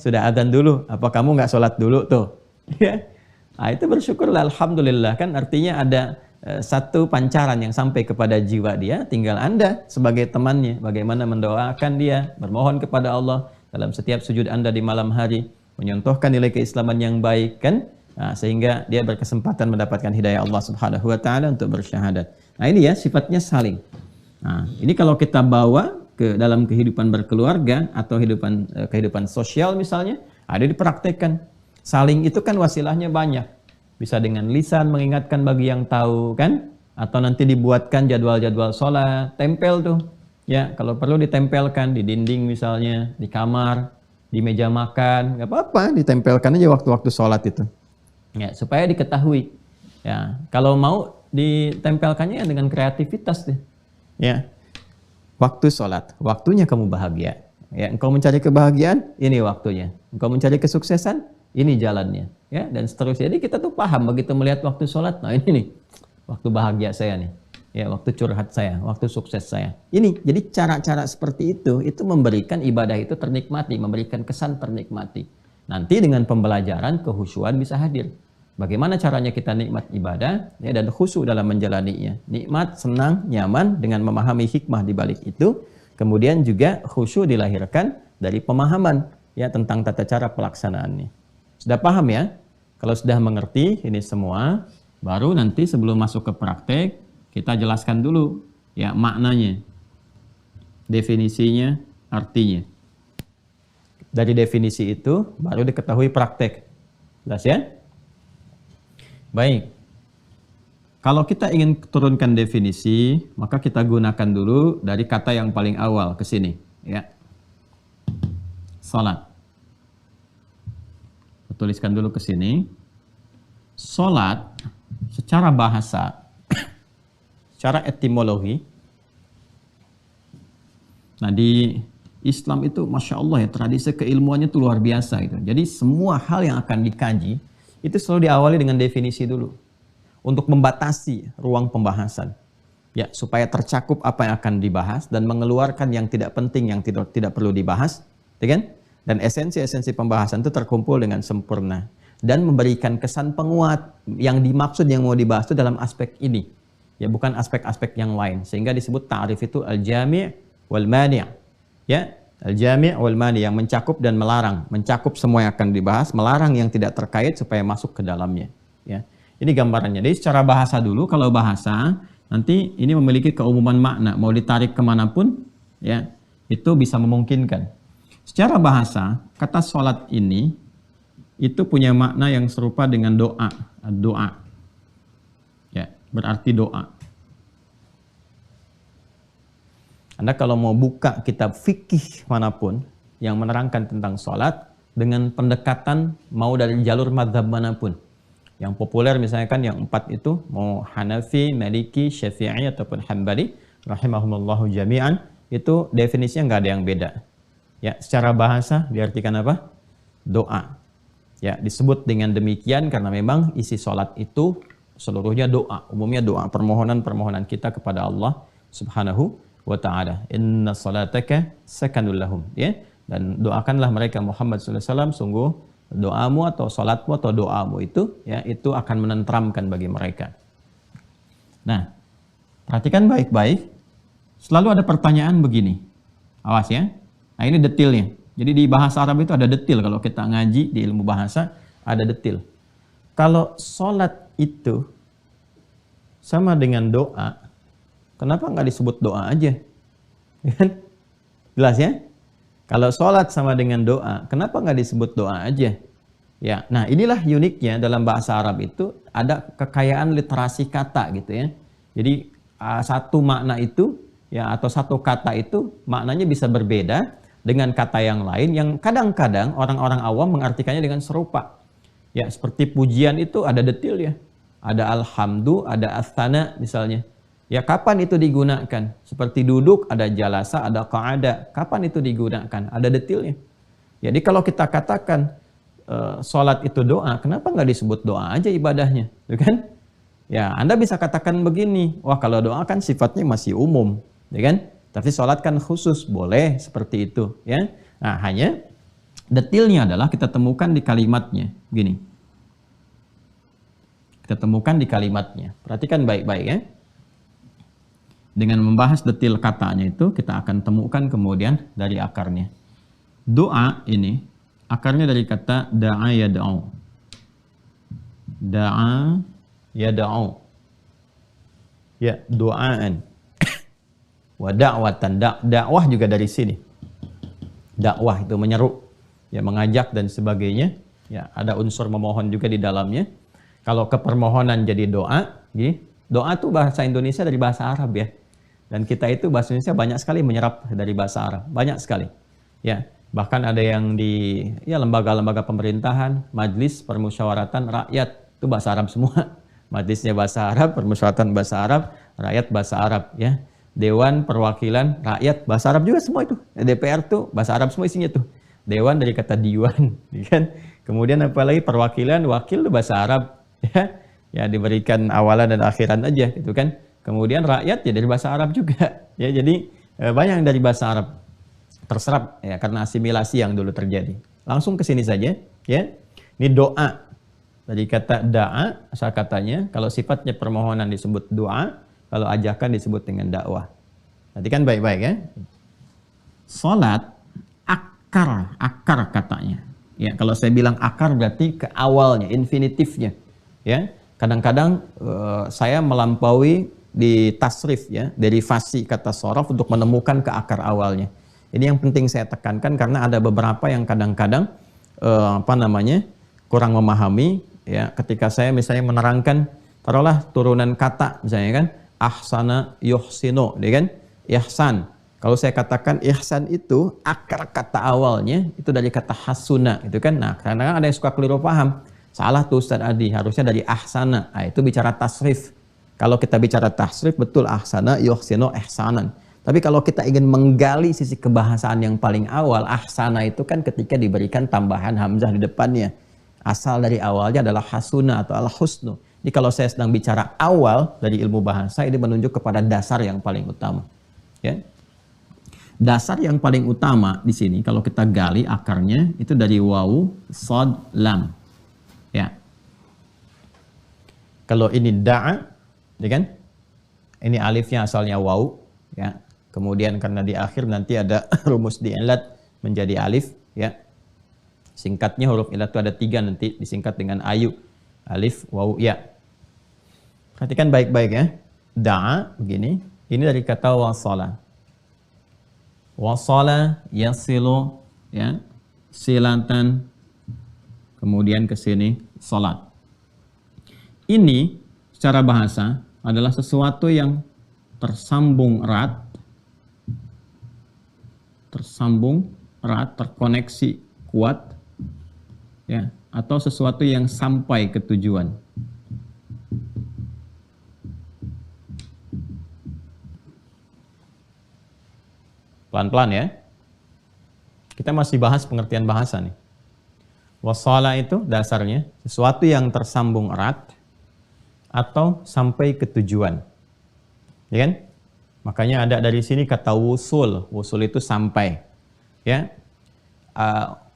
sudah adzan dulu, apa kamu nggak sholat dulu tuh? Ya, nah, itu bersyukurlah, alhamdulillah, kan artinya ada satu pancaran yang sampai kepada jiwa dia, tinggal anda sebagai temannya bagaimana mendoakan dia, bermohon kepada Allah dalam setiap sujud anda di malam hari, menyontohkan nilai keislaman yang baik kan, nah, sehingga dia berkesempatan mendapatkan hidayah Allah Subhanahu wa taala untuk bersyahadat. Nah ini ya sifatnya saling. Nah ini kalau kita bawa ke dalam kehidupan berkeluarga atau kehidupan sosial misalnya, ada dipraktekkan. Saling itu kan wasilahnya banyak. Bisa dengan lisan mengingatkan bagi yang tahu kan, atau nanti dibuatkan jadwal-jadwal sholat, tempel tuh ya, kalau perlu ditempelkan di dinding misalnya, di kamar, di meja makan, nggak apa-apa, ditempelkan aja waktu-waktu sholat itu ya, supaya diketahui ya. Kalau mau ditempelkannya dengan kreativitas deh ya, waktu sholat, waktunya kamu bahagia ya, engkau mencari kebahagiaan, ini waktunya, engkau mencari kesuksesan, ini jalannya ya, dan seterusnya. Jadi kita tuh paham begitu melihat waktu sholat, nah ini nih waktu bahagia saya nih ya, waktu curhat saya, waktu sukses saya ini. Jadi cara-cara seperti itu memberikan ibadah itu ternikmati, memberikan kesan ternikmati. Nanti dengan pembelajaran kehusyuan bisa hadir. Bagaimana caranya kita nikmat ibadah ya, dan khusyuk dalam menjalaninya, nikmat, senang, nyaman dengan memahami hikmah di balik itu. Kemudian juga khusyuk dilahirkan dari pemahaman ya tentang tata cara pelaksanaannya. Sudah paham ya? Kalau sudah mengerti ini semua, baru nanti sebelum masuk ke praktek, kita jelaskan dulu ya maknanya, definisinya, artinya. Dari definisi itu baru diketahui praktek. Jelas ya? Baik. Kalau kita ingin turunkan definisi, maka kita gunakan dulu dari kata yang paling awal ke sini ya. Salat. Tuliskan dulu ke sini. Salat secara bahasa, secara etimologi. Nah di Islam itu Masya Allah ya, tradisi keilmuannya itu luar biasa gitu. Jadi semua hal yang akan dikaji itu selalu diawali dengan definisi dulu, untuk membatasi ruang pembahasan. ya, supaya tercakup apa yang akan dibahas dan mengeluarkan yang tidak penting, yang tidak perlu dibahas, ya kan? Dan esensi-esensi pembahasan itu terkumpul dengan sempurna dan memberikan kesan penguat yang dimaksud yang mau dibahas itu dalam aspek ini, ya, bukan aspek-aspek yang lain, sehingga disebut ta'rif itu al-jami' wal mani', ya, al-jami' wal mani', yang mencakup dan melarang, mencakup semua yang akan dibahas, melarang yang tidak terkait supaya masuk ke dalamnya, ya. Ini gambarannya. Jadi secara bahasa dulu, kalau bahasa nanti ini memiliki keumuman makna, mau ditarik kemanapun, ya, itu bisa memungkinkan. Secara bahasa, kata sholat ini itu punya makna yang serupa dengan doa, doa, ya, berarti doa. Anda kalau mau buka kitab fikih manapun yang menerangkan tentang sholat dengan pendekatan mau dari jalur madhab manapun, yang populer misalnya kan yang 4 itu, mau Hanafi, Maliki, Syafi'i ataupun Hambali rahimahumullahu jami'an, itu definisinya nggak ada yang beda. Ya, secara bahasa diartikan apa? Doa. Ya, disebut dengan demikian karena memang isi sholat itu seluruhnya doa, umumnya doa, permohonan-permohonan kita kepada Allah Subhanahu wa ta'ala. Inna salataka sakanul lahum, ya. Dan doakanlah mereka Muhammad sallallahu alaihi wasallam, sungguh doamu atau sholatmu atau doamu itu, ya, itu akan menenteramkan bagi mereka. Nah, perhatikan baik-baik. Selalu ada pertanyaan begini. Awas ya. Nah, ini detilnya. Jadi di bahasa Arab itu ada detil. Kalau kita ngaji di ilmu bahasa, ada detil. Kalau sholat itu sama dengan doa, kenapa nggak disebut doa aja? Jelas ya? Kalau sholat sama dengan doa, kenapa nggak disebut doa aja? Ya, nah inilah uniknya dalam bahasa Arab itu ada kekayaan literasi kata gitu ya. Jadi satu makna itu, ya, atau satu kata itu maknanya bisa berbeda dengan kata yang lain yang kadang-kadang orang-orang awam mengartikannya dengan serupa. Ya, seperti pujian itu ada detil ya. Ada alhamdu, ada asthana misalnya. Ya, kapan itu digunakan? Seperti duduk, ada jalasa, ada qa'ada. Kapan itu digunakan? Ada detilnya. Jadi kalau kita katakan sholat itu doa, kenapa nggak disebut doa aja ibadahnya? Gitu kan? Ya, Anda bisa katakan begini, wah kalau doa kan sifatnya masih umum, ya kan? Tapi sholat kan khusus, boleh seperti itu, ya. Nah, hanya detilnya adalah kita temukan di kalimatnya, gini. Kita temukan di kalimatnya. Perhatikan baik-baik ya. Dengan membahas detil katanya itu, kita akan temukan kemudian dari akarnya. Doa ini, akarnya dari kata da'a yada'u. Da'a yada'u. Ya, doaan. Wa da'watan, dakwah juga dari sini. Dakwah itu menyeru, ya, mengajak dan sebagainya. Ya, ada unsur memohon juga di dalamnya. Kalau kepermohonan jadi doa, doa itu bahasa Indonesia dari bahasa Arab ya. Dan kita itu bahasa Indonesia banyak sekali menyerap dari bahasa Arab, banyak sekali. Ya, bahkan ada yang di lembaga-lembaga pemerintahan, majlis permusyawaratan rakyat itu bahasa Arab semua. Majlisnya bahasa Arab, permusyawaratan bahasa Arab, rakyat bahasa Arab ya. Dewan Perwakilan Rakyat bahasa Arab juga semua itu. DPR tuh bahasa Arab semua isinya tuh. Dewan dari kata diwan, kan? Kemudian apalagi perwakilan, wakil itu bahasa Arab, ya. Ya, diberikan awalan dan akhiran aja gitu kan. Kemudian rakyat ya dari bahasa Arab juga. Ya, jadi banyak dari bahasa Arab terserap ya karena asimilasi yang dulu terjadi. Langsung ke sini saja, ya. Ini doa. Dari kata da'a asal katanya, kalau sifatnya permohonan disebut doa, kalau ajakan disebut dengan dakwah. Perhatikan baik-baik ya. Salat akar katanya. Ya, kalau saya bilang akar berarti ke awalnya, infinitifnya. Ya, kadang-kadang saya melampaui di tasrif ya, derivasi kata sorof untuk menemukan ke akar awalnya. Ini yang penting saya tekankan karena ada beberapa yang kadang-kadang kurang memahami ya. Ketika saya misalnya menerangkan, taruhlah turunan kata misalnya kan, ahsana yuhsinu, ya kan? Ihsan. Kalau saya katakan ihsan itu akar kata awalnya itu dari kata hasuna, gitu kan? Nah, karena ada yang suka keliru paham. Salah tuh Ustaz Adi, harusnya dari ahsana. Nah, itu bicara tasrif. Kalau kita bicara tasrif betul ahsana yuhsinu ihsanan. Tapi kalau kita ingin menggali sisi kebahasaan yang paling awal, ahsana itu kan ketika diberikan tambahan hamzah di depannya. Asal dari awalnya adalah hasuna atau al-husnu. Jadi kalau saya sedang bicara awal dari ilmu bahasa, ini menunjuk kepada dasar yang paling utama. Ya. Dasar yang paling utama di sini, kalau kita gali akarnya, itu dari wawu, sod, lam. Ya. Kalau ini da'a, ya kan? Ini alifnya asalnya wawu, ya. Kemudian karena di akhir nanti ada rumus di'ilat menjadi alif, ya. Singkatnya huruf ilat itu ada 3 nanti disingkat dengan ayu. Alif, wawu, ya. Perhatikan baik-baik ya. Da'a begini. Ini dari kata wasala. Wasala yasilu, ya. Silatan. Kemudian ke sini salat. Ini secara bahasa adalah sesuatu yang tersambung erat. Tersambung erat, terkoneksi kuat. Ya, atau sesuatu yang sampai ke tujuan. Pelan-pelan ya. Kita masih bahas pengertian bahasa nih. Wasala itu dasarnya sesuatu yang tersambung erat atau sampai ke tujuan. Ya kan? Makanya ada dari sini kata wusul. Wusul itu sampai. Ya.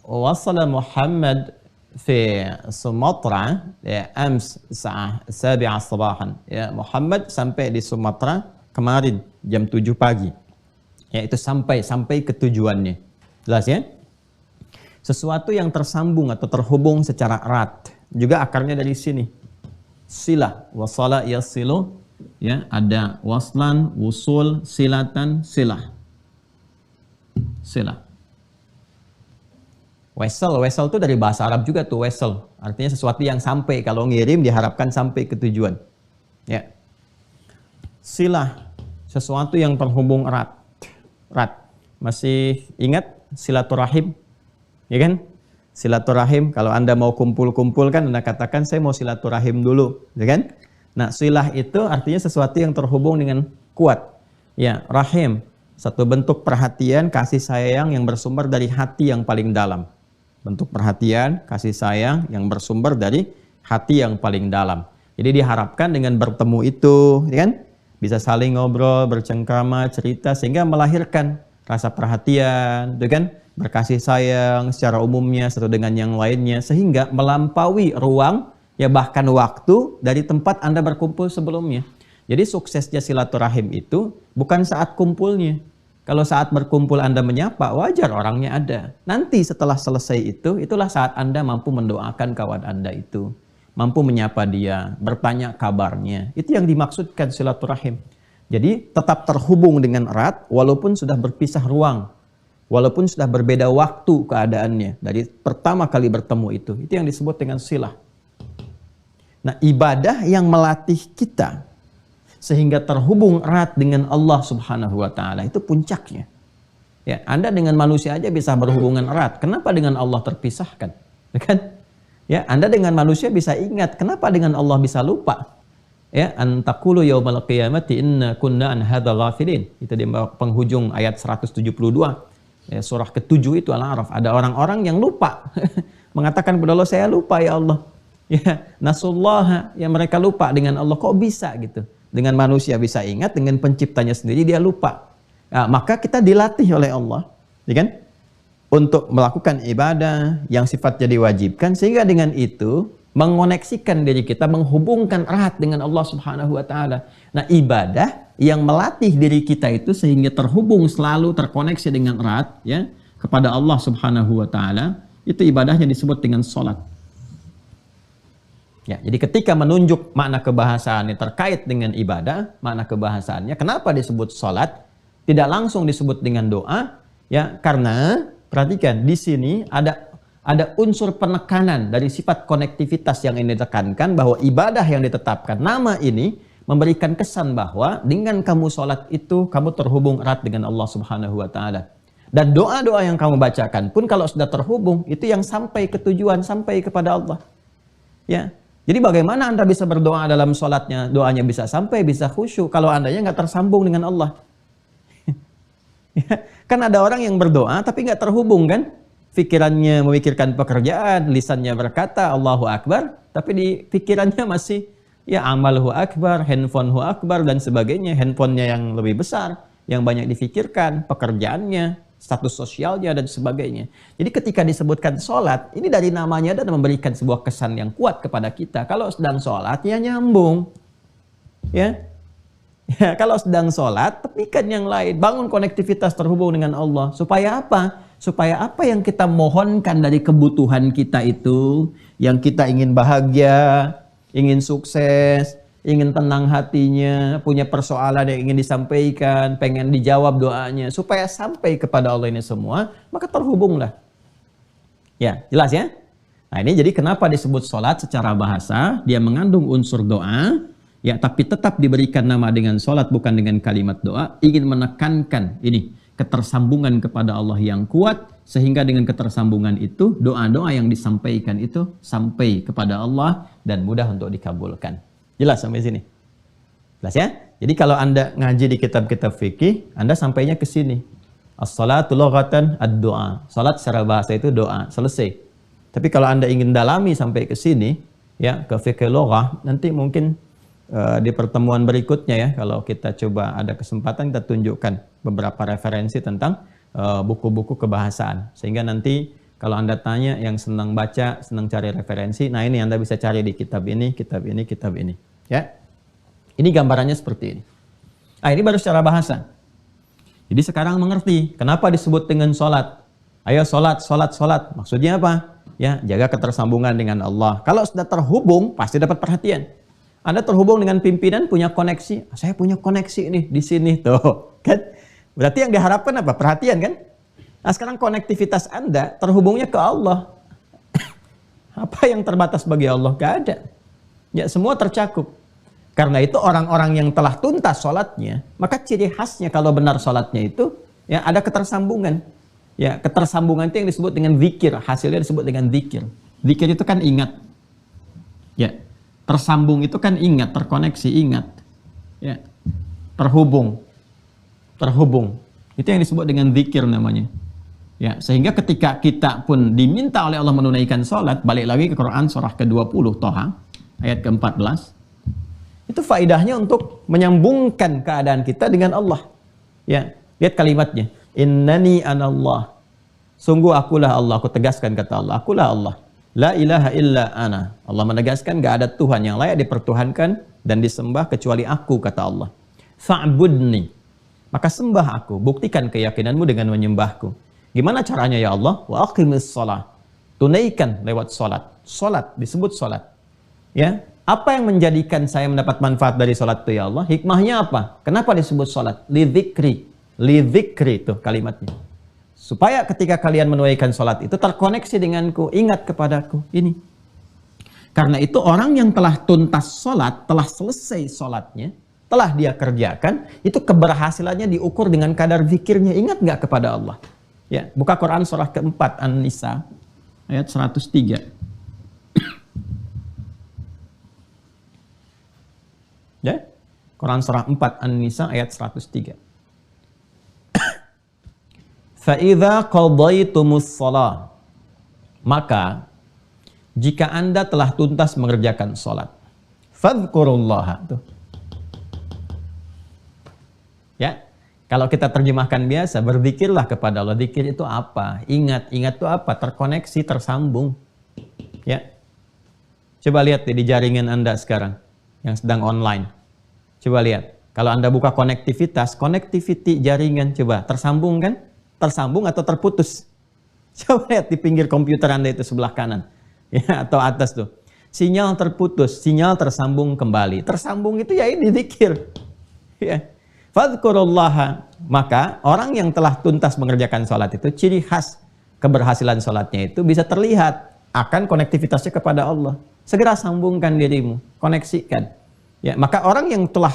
Wasala Muhammad fi Sumatra ya, ams sa'ah sabi'ah sabahan. Ya, Muhammad sampai di Sumatera kemarin jam 7 pagi. Ya, itu sampai ke tujuannya. Jelas ya? Sesuatu yang tersambung atau terhubung secara erat. Juga akarnya dari sini. Silah, wasala yasilu, ya, ada waslan, wusul, silatan, silah. Silah. Wesel itu dari bahasa Arab juga tuh, wesel. Artinya sesuatu yang sampai, kalau ngirim diharapkan sampai ke tujuan. Ya. Silah, sesuatu yang terhubung erat. Masih ingat silaturahim? Ya kan? Silaturahim, kalau Anda mau kumpul-kumpul kan Anda katakan saya mau silaturahim dulu, ya kan? Nah, silah itu artinya sesuatu yang terhubung dengan kuat. Ya, rahim, satu bentuk perhatian, kasih sayang yang bersumber dari hati yang paling dalam. Bentuk perhatian, kasih sayang yang bersumber dari hati yang paling dalam. Jadi diharapkan dengan bertemu itu, ya kan? Bisa saling ngobrol, bercengkrama, cerita, sehingga melahirkan rasa perhatian, ya kan? Berkasih sayang secara umumnya satu dengan yang lainnya, sehingga melampaui ruang, ya bahkan waktu dari tempat Anda berkumpul sebelumnya. Jadi suksesnya silaturahim itu bukan saat kumpulnya. Kalau saat berkumpul Anda menyapa, wajar orangnya ada. Nanti setelah selesai itu, itulah saat Anda mampu mendoakan kawan Anda itu. Mampu menyapa dia, bertanya kabarnya. Itu yang dimaksudkan silaturahim. Jadi tetap terhubung dengan erat walaupun sudah berpisah ruang. Walaupun sudah berbeda waktu keadaannya. Dari pertama kali bertemu itu. Itu yang disebut dengan silah. Nah, ibadah yang melatih kita sehingga terhubung erat dengan Allah Subhanahu wa taala itu puncaknya. Ya, Anda dengan manusia aja bisa berhubungan erat. Kenapa dengan Allah terpisahkan? Ya kan? Ya, Anda dengan manusia bisa ingat, kenapa dengan Allah bisa lupa? Ya, antaqulu yaumal qiyamati inna kunna an hadza ghafilin. Itu di penghujung ayat 172. Ya, surah ke-7 itu Al-A'raf. Ada orang-orang yang lupa. Mengatakan kepada Allah, saya lupa ya Allah. Ya, nasullaha, ya mereka lupa dengan Allah. Kok bisa gitu? Dengan manusia bisa ingat, dengan penciptanya sendiri dia lupa. Nah, maka kita dilatih oleh Allah, ya kan? Untuk melakukan ibadah yang sifatnya diwajibkan, sehingga dengan itu mengoneksikan diri kita, menghubungkan erat dengan Allah Subhanahu wa taala. Nah, ibadah yang melatih diri kita itu sehingga terhubung selalu terkoneksi dengan erat ya kepada Allah Subhanahu wa taala, itu ibadahnya disebut dengan salat. Ya, jadi ketika menunjuk makna kebahasaannya terkait dengan ibadah, makna kebahasaannya kenapa disebut salat? Tidak langsung disebut dengan doa, ya, karena perhatikan di sini ada unsur penekanan dari sifat konektivitas yang ini ditekankan, bahwa ibadah yang ditetapkan nama ini memberikan kesan bahwa dengan kamu sholat itu kamu terhubung erat dengan Allah Subhanahu wa taala. Dan doa-doa yang kamu bacakan pun kalau sudah terhubung itu yang sampai ke tujuan, sampai kepada Allah. Ya. Jadi bagaimana Anda bisa berdoa dalam sholatnya, doanya bisa sampai, bisa khusyuk kalau Andanya nggak tersambung dengan Allah. Ya. Kan ada orang yang berdoa tapi nggak terhubung kan? Pikirannya memikirkan pekerjaan, lisannya berkata Allahu Akbar, tapi di pikirannya masih ya amalhu akbar, handphonehu akbar, dan sebagainya. Handphonenya yang lebih besar, yang banyak difikirkan, pekerjaannya, status sosialnya, dan sebagainya. Jadi ketika disebutkan sholat, ini dari namanya dan memberikan sebuah kesan yang kuat kepada kita. Kalau sedang sholat, ya nyambung. Ya, kalau sedang sholat, tepikan yang lain. Bangun konektivitas terhubung dengan Allah. Supaya apa? Supaya apa yang kita mohonkan dari kebutuhan kita itu, yang kita ingin bahagia, ingin sukses, ingin tenang hatinya, punya persoalan yang ingin disampaikan, pengen dijawab doanya, supaya sampai kepada Allah ini semua, maka terhubunglah. Ya, jelas ya? Nah ini jadi kenapa disebut sholat secara bahasa, dia mengandung unsur doa, ya, tapi tetap diberikan nama dengan sholat, bukan dengan kalimat doa, ingin menekankan ini, ketersambungan kepada Allah yang kuat, sehingga dengan ketersambungan itu, doa-doa yang disampaikan itu sampai kepada Allah, dan mudah untuk dikabulkan. Jelas sampai sini? Jelas ya? Jadi kalau Anda ngaji di kitab-kitab fikih, Anda sampainya ke sini. As-salatu lughatan ad-doa. Salat secara bahasa itu doa, selesai. Tapi kalau Anda ingin dalami sampai ke sini, ya, ke fikih lughah, nanti mungkin di pertemuan berikutnya ya, kalau kita coba ada kesempatan, kita tunjukkan beberapa referensi tentang buku-buku kebahasaan. Sehingga nanti kalau Anda tanya yang senang baca, senang cari referensi, nah ini Anda bisa cari di kitab ini, kitab ini, kitab ini. Ya, ini gambarannya seperti ini. Nah ini baru secara bahasa. Jadi sekarang mengerti kenapa disebut dengan sholat. Ayo sholat, sholat, sholat. Maksudnya apa? Ya, jaga ketersambungan dengan Allah. Kalau sudah terhubung, pasti dapat perhatian. Anda terhubung dengan pimpinan, punya koneksi. Saya punya koneksi nih di sini tuh, kan? Berarti yang diharapkan apa? Perhatian kan? Nah sekarang konektivitas Anda terhubungnya ke Allah. Apa yang terbatas bagi Allah? Gak ada. Ya semua tercakup. Karena itu orang-orang yang telah tuntas sholatnya, maka ciri khasnya kalau benar sholatnya itu, ya ada ketersambungan. Ya ketersambungan itu yang disebut dengan zikir. Hasilnya disebut dengan zikir. Zikir itu kan ingat. Ya. Tersambung itu kan ingat, terkoneksi, ingat. Ya. Terhubung. Terhubung. Itu yang disebut dengan zikir namanya. Ya, sehingga ketika kita pun diminta oleh Allah menunaikan sholat, balik lagi ke Quran surah ke-20, Toha, ayat ke-14. Itu faidahnya untuk menyambungkan keadaan kita dengan Allah. Ya, lihat kalimatnya. Innani anallah. Sungguh akulah Allah, aku tegaskan kata Allah, akulah Allah. La ilaha illa ana. Allah menegaskan gak ada Tuhan yang layak dipertuhankan dan disembah kecuali aku, kata Allah. Fa'budni. Maka sembah aku, buktikan keyakinanmu dengan menyembahku. Gimana caranya ya Allah? Wa aqimis shalah. Tunaikan lewat salat. Salat disebut salat. Ya, apa yang menjadikan saya mendapat manfaat dari salat itu ya Allah? Hikmahnya apa? Kenapa disebut salat? Lidzikri. Lidzikri itu kalimatnya. Supaya ketika kalian menunaikan sholat itu terkoneksi denganku, ingat kepadaku. Ini. Karena itu orang yang telah tuntas sholat, telah selesai sholatnya, telah dia kerjakan, itu keberhasilannya diukur dengan kadar zikirnya. Ingat nggak kepada Allah? Ya, buka Quran surah ke-4 An-Nisa ayat 103. Ya, Quran surah 4 An-Nisa ayat 103. فَإِذَا قَضَيْتُمُ الصَّلَاةِ. Maka jika Anda telah tuntas mengerjakan sholat, fadhkurullaha. Ya, kalau kita terjemahkan biasa, berzikirlah kepada Allah. Zikir itu apa? Ingat, ingat itu apa? Terkoneksi, tersambung. Ya, coba lihat di jaringan Anda sekarang yang sedang online. Coba lihat, kalau Anda buka konektivitas, connectivity jaringan, coba tersambung kan? Tersambung atau terputus? Coba lihat di pinggir komputer Anda itu sebelah kanan, ya, atau atas tuh. Sinyal terputus, sinyal tersambung kembali. Tersambung itu ya ini zikir. Ya. Fadhkurullaha. Maka orang yang telah tuntas mengerjakan sholat itu, ciri khas keberhasilan sholatnya itu bisa terlihat akan konektivitasnya kepada Allah. Segera sambungkan dirimu, koneksikan. Ya, maka orang yang telah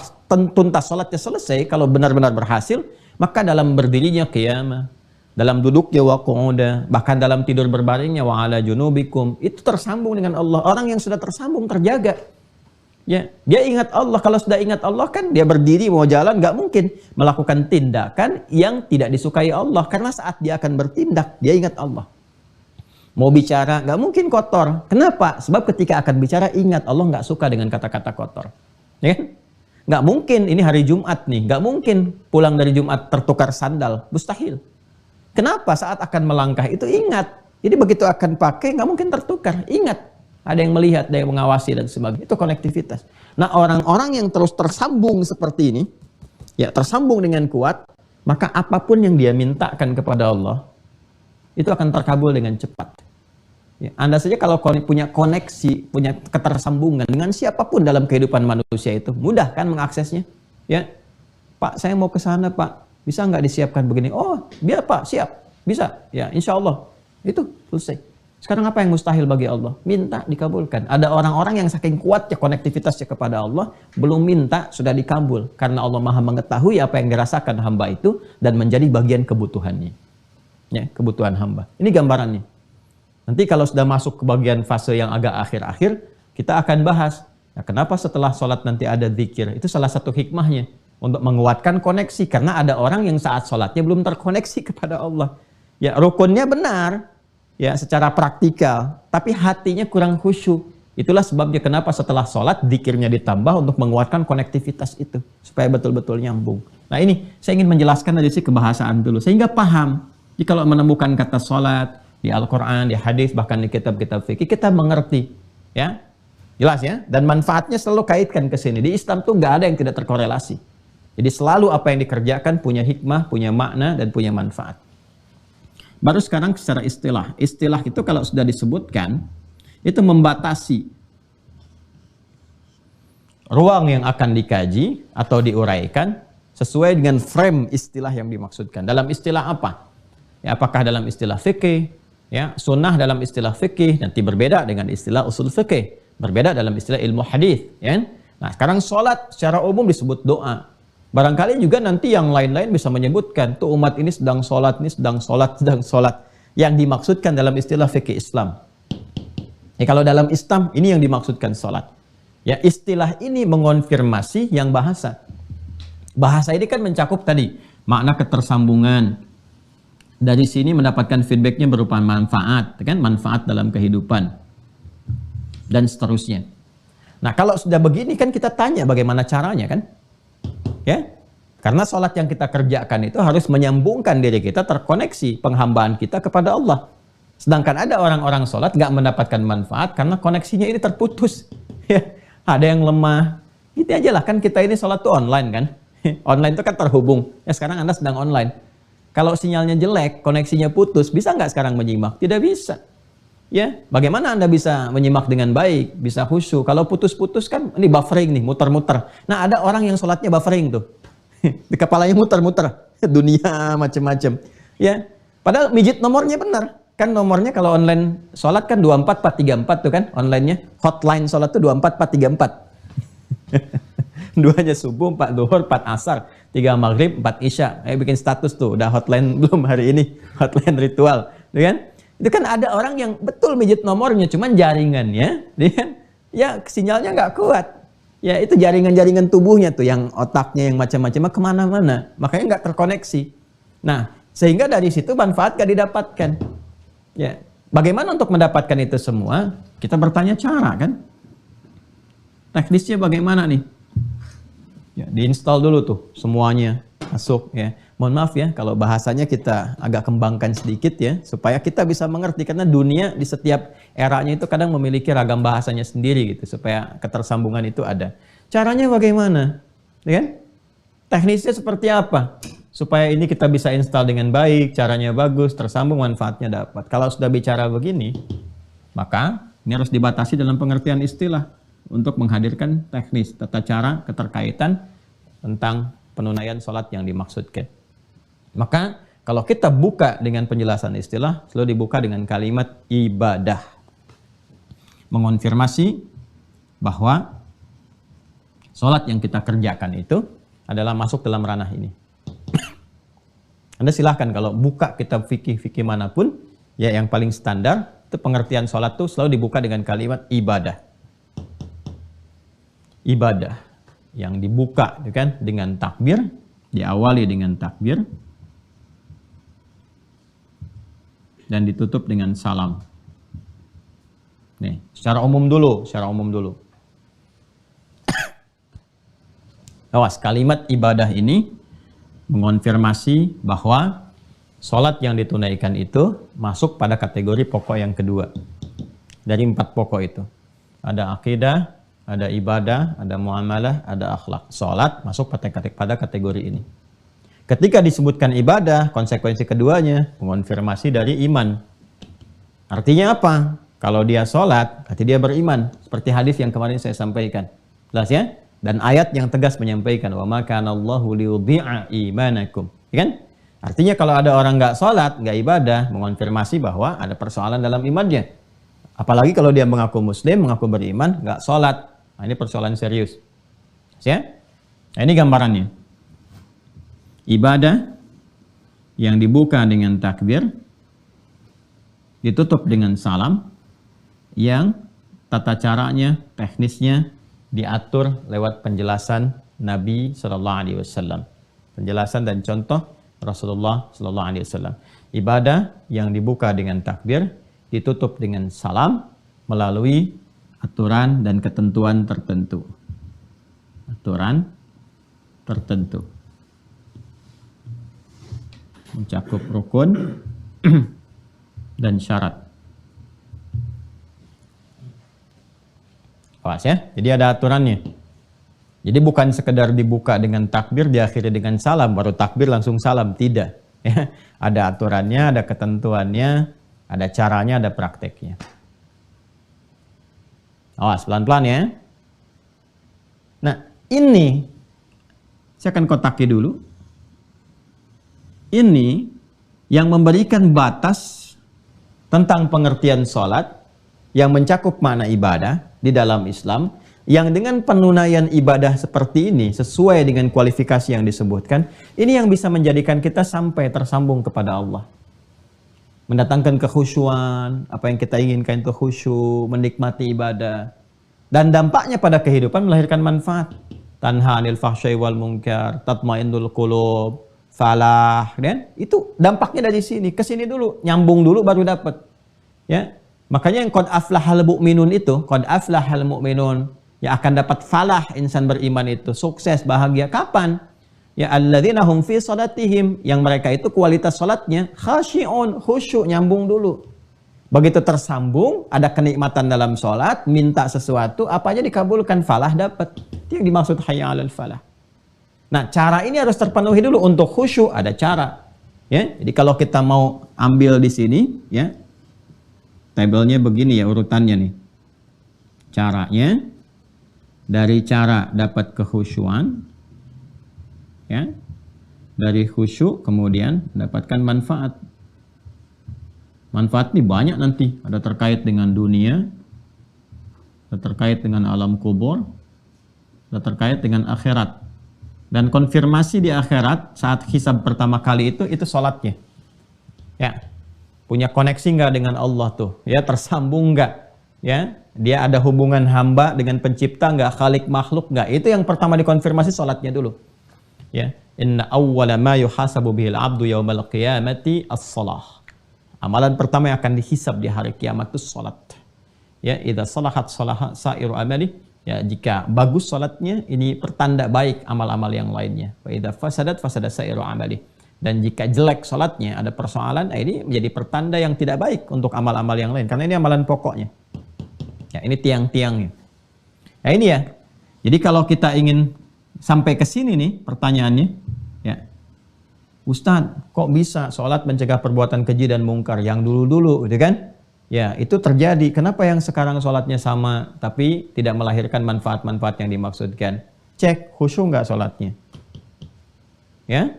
tuntas sholatnya selesai, kalau benar-benar berhasil, maka dalam berdirinya qiyamah, dalam duduknya wa qu'uda, bahkan dalam tidur berbaringnya wa ala junubikum, itu tersambung dengan Allah. Orang yang sudah tersambung terjaga. Ya, dia ingat Allah. Kalau sudah ingat Allah kan dia berdiri mau jalan, nggak mungkin melakukan tindakan yang tidak disukai Allah, karena saat dia akan bertindak dia ingat Allah. Mau bicara, nggak mungkin kotor. Kenapa? Sebab ketika akan bicara, ingat Allah nggak suka dengan kata-kata kotor. Ya kan? Nggak mungkin, ini hari Jumat nih, nggak mungkin pulang dari Jumat tertukar sandal. Mustahil. Kenapa? Saat akan melangkah itu ingat. Jadi begitu akan pakai, nggak mungkin tertukar. Ingat, ada yang melihat, ada yang mengawasi, dan sebagainya. Itu konektivitas. Nah, orang-orang yang terus tersambung seperti ini, ya tersambung dengan kuat, maka apapun yang dia mintakan kepada Allah, itu akan terkabul dengan cepat. Ya, Anda saja kalau punya koneksi, punya ketersambungan dengan siapapun dalam kehidupan manusia itu, mudah kan mengaksesnya? Ya, Pak, saya mau ke sana, Pak. Bisa nggak disiapkan begini? Oh, biar Pak, siap. Bisa. Ya, insya Allah. Itu selesai. Sekarang apa yang mustahil bagi Allah? Minta, dikabulkan. Ada orang-orang yang saking kuatnya konektivitasnya kepada Allah, belum minta, sudah dikabul. Karena Allah Maha mengetahui apa yang dirasakan hamba itu, dan menjadi bagian kebutuhannya. Ya, kebutuhan hamba. Ini gambarannya. Nanti kalau sudah masuk ke bagian fase yang agak akhir-akhir, kita akan bahas. Nah, kenapa setelah sholat nanti ada zikir? Itu salah satu hikmahnya. Untuk menguatkan koneksi. Karena ada orang yang saat sholatnya belum terkoneksi kepada Allah. Ya, rukunnya benar. Ya, secara praktikal. Tapi hatinya kurang khusyuk. Itulah sebabnya kenapa setelah sholat, zikirnya ditambah untuk menguatkan konektivitas itu. Supaya betul-betul nyambung. Nah ini, saya ingin menjelaskan dari sisi kebahasaan dulu. Sehingga paham. Jadi kalau menemukan kata sholat, di Al-Quran, di hadis, bahkan di kitab-kitab fikih, kita mengerti, ya, jelas ya, dan manfaatnya selalu kaitkan ke sini. Di Islam tuh nggak ada yang tidak terkorelasi. Jadi selalu apa yang dikerjakan punya hikmah, punya makna, dan punya manfaat. Baru sekarang secara istilah. Istilah itu kalau sudah disebutkan, itu membatasi ruang yang akan dikaji atau diuraikan sesuai dengan frame istilah yang dimaksudkan. Dalam istilah apa? Ya, apakah dalam istilah fikih? Ya, sunnah dalam istilah fikih nanti berbeda dengan istilah usul fikih, berbeda dalam istilah ilmu hadis, ya. Nah, sekarang sholat secara umum disebut doa. Barangkali juga nanti yang lain-lain bisa menyebutkan tuh umat ini sedang sholat, ini sedang sholat, sedang sholat. Yang dimaksudkan dalam istilah fikih Islam. Ya, kalau dalam Islam ini yang dimaksudkan sholat. Ya, istilah ini mengonfirmasi yang bahasa. Bahasa ini kan mencakup tadi makna ketersambungan. Dari sini mendapatkan feedbacknya berupa manfaat, kan? Manfaat dalam kehidupan dan seterusnya. Nah, kalau sudah begini kan kita tanya bagaimana caranya kan? Ya, karena sholat yang kita kerjakan itu harus menyambungkan diri kita, terkoneksi penghambaan kita kepada Allah. Sedangkan ada orang-orang sholat nggak mendapatkan manfaat karena koneksinya ini terputus. Ya, ada yang lemah. Gitu aja lah kan kita ini sholat tuh online kan? Online itu kan terhubung. Ya sekarang Anda sedang online. Kalau sinyalnya jelek, koneksinya putus, bisa nggak sekarang menyimak? Tidak bisa. Ya, bagaimana Anda bisa menyimak dengan baik, bisa khusyuk? Kalau putus-putus kan, ini buffering nih, muter-muter. Nah, ada orang yang sholatnya buffering tuh. Di kepalanya muter-muter. Dunia macam-macam. Ya, padahal mijit nomornya benar. Kan nomornya kalau online sholat kan 24434 tuh kan, online-nya. Hotline sholat tuh 24434. Duanya subuh, 4 duhur, 4 asar, 3 maghrib, 4 isya. Bikin status tuh, udah hotline belum hari ini, hotline ritual, kan? Itu kan ada orang yang betul mijit nomornya, cuman jaringannya, ya sinyalnya nggak kuat. Ya itu jaringan-jaringan tubuhnya tuh, yang otaknya yang macam-macam kemana-mana, makanya nggak terkoneksi. Nah, sehingga dari situ manfaat gak didapatkan. Ya, bagaimana untuk mendapatkan itu semua? Kita bertanya cara kan? Teknisnya bagaimana nih? Ya, diinstal dulu tuh semuanya masuk ya. Mohon maaf ya kalau bahasanya kita agak kembangkan sedikit ya supaya kita bisa mengerti karena dunia di setiap eranya itu kadang memiliki ragam bahasanya sendiri gitu supaya ketersambungan itu ada. Caranya bagaimana? Ya kan? Teknisnya seperti apa? Supaya ini kita bisa install dengan baik, caranya bagus, tersambung, manfaatnya dapat. Kalau sudah bicara begini, maka ini harus dibatasi dalam pengertian istilah. Untuk menghadirkan teknis, tata cara, keterkaitan tentang penunaian sholat yang dimaksudkan. Maka kalau kita buka dengan penjelasan istilah, selalu dibuka dengan kalimat ibadah. Mengonfirmasi bahwa sholat yang kita kerjakan itu adalah masuk dalam ranah ini. Anda silahkan kalau buka kitab fikih manapun, ya yang paling standar, itu pengertian sholat itu selalu dibuka dengan kalimat ibadah. Ibadah yang dibuka kan dengan takbir, diawali dengan takbir dan ditutup dengan salam. Nih, secara umum dulu. Awas, kalimat ibadah ini mengonfirmasi bahwa sholat yang ditunaikan itu masuk pada kategori pokok yang kedua. Dari 4 pokok itu. Ada akidah, ada ibadah, ada muamalah, ada akhlak. Sholat masuk pada kategori ini. Ketika disebutkan ibadah, konsekuensi keduanya mengonfirmasi dari iman. Artinya apa? Kalau dia sholat, berarti dia beriman. Seperti hadis yang kemarin saya sampaikan. Jelas ya? Dan ayat yang tegas menyampaikan, wa ma kana Allahu liyudhi'a imanakum. Ya kan? Artinya kalau ada orang nggak sholat, nggak ibadah, mengonfirmasi bahwa ada persoalan dalam imannya. Apalagi kalau dia mengaku muslim, mengaku beriman, nggak sholat. Nah, ini persoalan serius. Ya? Nah, ini gambarannya. Ibadah yang dibuka dengan takbir, ditutup dengan salam, yang tata caranya, teknisnya diatur lewat penjelasan Nabi SAW. Penjelasan dan contoh Rasulullah SAW. Ibadah yang dibuka dengan takbir, ditutup dengan salam melalui aturan dan ketentuan tertentu. Aturan tertentu. Mencakup rukun dan syarat. Awas ya, jadi ada aturannya. Jadi bukan sekedar dibuka dengan takbir, diakhiri dengan salam, baru takbir langsung salam. Tidak. Ya. Ada aturannya, ada ketentuannya, ada caranya, ada prakteknya. Awas, pelan-pelan ya. Nah, ini, saya akan kotaki dulu. Ini yang memberikan batas tentang pengertian sholat, yang mencakup makna ibadah di dalam Islam, yang dengan penunaian ibadah seperti ini, sesuai dengan kualifikasi yang disebutkan, ini yang bisa menjadikan kita sampai tersambung kepada Allah. Mendatangkan kekhusyuan, apa yang kita inginkan itu khusyuk, menikmati ibadah. Dan dampaknya pada kehidupan melahirkan manfaat. Tanha anil fahsyai wal munkar, tatmainnul qulub, falah. Dan itu dampaknya dari sini, ke sini dulu, nyambung dulu baru dapat. Ya. Makanya yang qad aflahal mu'minun itu, qad aflahal mu'minun, yang akan dapat falah insan beriman itu, sukses, bahagia. Kapan? Ya alladzina hum fi salatihim, yang mereka itu kualitas salatnya khasyi'un, khusyuk, nyambung dulu. Begitu tersambung, ada kenikmatan dalam salat, minta sesuatu, apa aja dikabulkan, falah dapat. Itu yang dimaksud hayya 'alal falah. Nah, cara ini harus terpenuhi dulu. Untuk khusyuk ada cara. Ya, jadi kalau kita mau ambil di sini, ya. Tabelnya begini ya urutannya nih. Caranya dari cara dapat kekhusyuan, ya. Dari khusyuk kemudian mendapatkan manfaat. Manfaat ini banyak nanti. Ada terkait dengan dunia, ada terkait dengan alam kubur, ada terkait dengan akhirat. Dan konfirmasi di akhirat saat hisab pertama kali itu sholatnya. Ya. Punya koneksi nggak dengan Allah tuh? Ya, tersambung nggak? Ya, dia ada hubungan hamba dengan pencipta nggak? Khalik makhluk nggak? Itu yang pertama dikonfirmasi sholatnya dulu. Ya, inna awwala ma yuhasabu bihil abdu yaumal qiyamati as-shalah. Amalan pertama yang akan dihisab di hari kiamat itu sholat. Ya, idza salahat salaha sairu amali. Ya, jika bagus sholatnya, ini pertanda baik amal-amal yang lainnya. Wa idza fasadat fasada sairu amali. Dan jika jelek sholatnya, ada persoalan, ini menjadi pertanda yang tidak baik untuk amal-amal yang lain. Karena ini amalan pokoknya. Ya, ini tiang-tiangnya. Nah ini ya. Jadi kalau kita ingin sampai ke sini nih, pertanyaannya, ya, Ustadz, kok bisa sholat mencegah perbuatan keji dan mungkar? Yang dulu-dulu, gitu kan? Ya, itu terjadi. Kenapa yang sekarang sholatnya sama, tapi tidak melahirkan manfaat-manfaat yang dimaksudkan? Cek, khusyuk nggak sholatnya? Ya?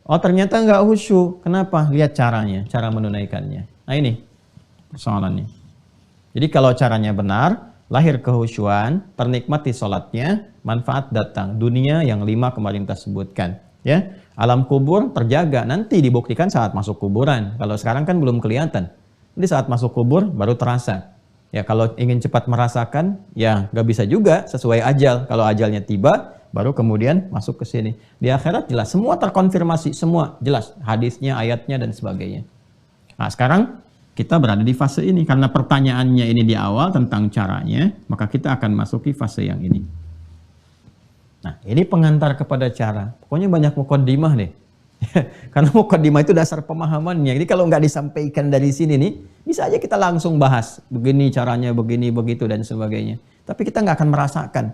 Oh ternyata nggak khusyuk. Kenapa? Lihat caranya, cara menunaikannya. Nah ini persoalannya. Jadi kalau caranya benar, lahir kehusyuan, ternikmati sholatnya, manfaat datang. Dunia yang 5 kemarin kita sebutkan. Ya, alam kubur terjaga. Nanti dibuktikan saat masuk kuburan. Kalau sekarang kan belum kelihatan. Jadi saat masuk kubur baru terasa. Ya kalau ingin cepat merasakan, ya nggak bisa juga sesuai ajal. Kalau ajalnya tiba, baru kemudian masuk ke sini. Di akhirat jelas, semua terkonfirmasi, semua jelas. Hadisnya, ayatnya, dan sebagainya. Nah sekarang kita berada di fase ini. Karena pertanyaannya ini di awal tentang caranya, maka kita akan masuki fase yang ini. Nah, ini pengantar kepada cara. Pokoknya banyak mukaddimah deh. Karena mukaddimah itu dasar pemahamannya. Jadi kalau nggak disampaikan dari sini nih, bisa aja kita langsung bahas. Begini caranya, begini, begitu, dan sebagainya. Tapi kita nggak akan merasakan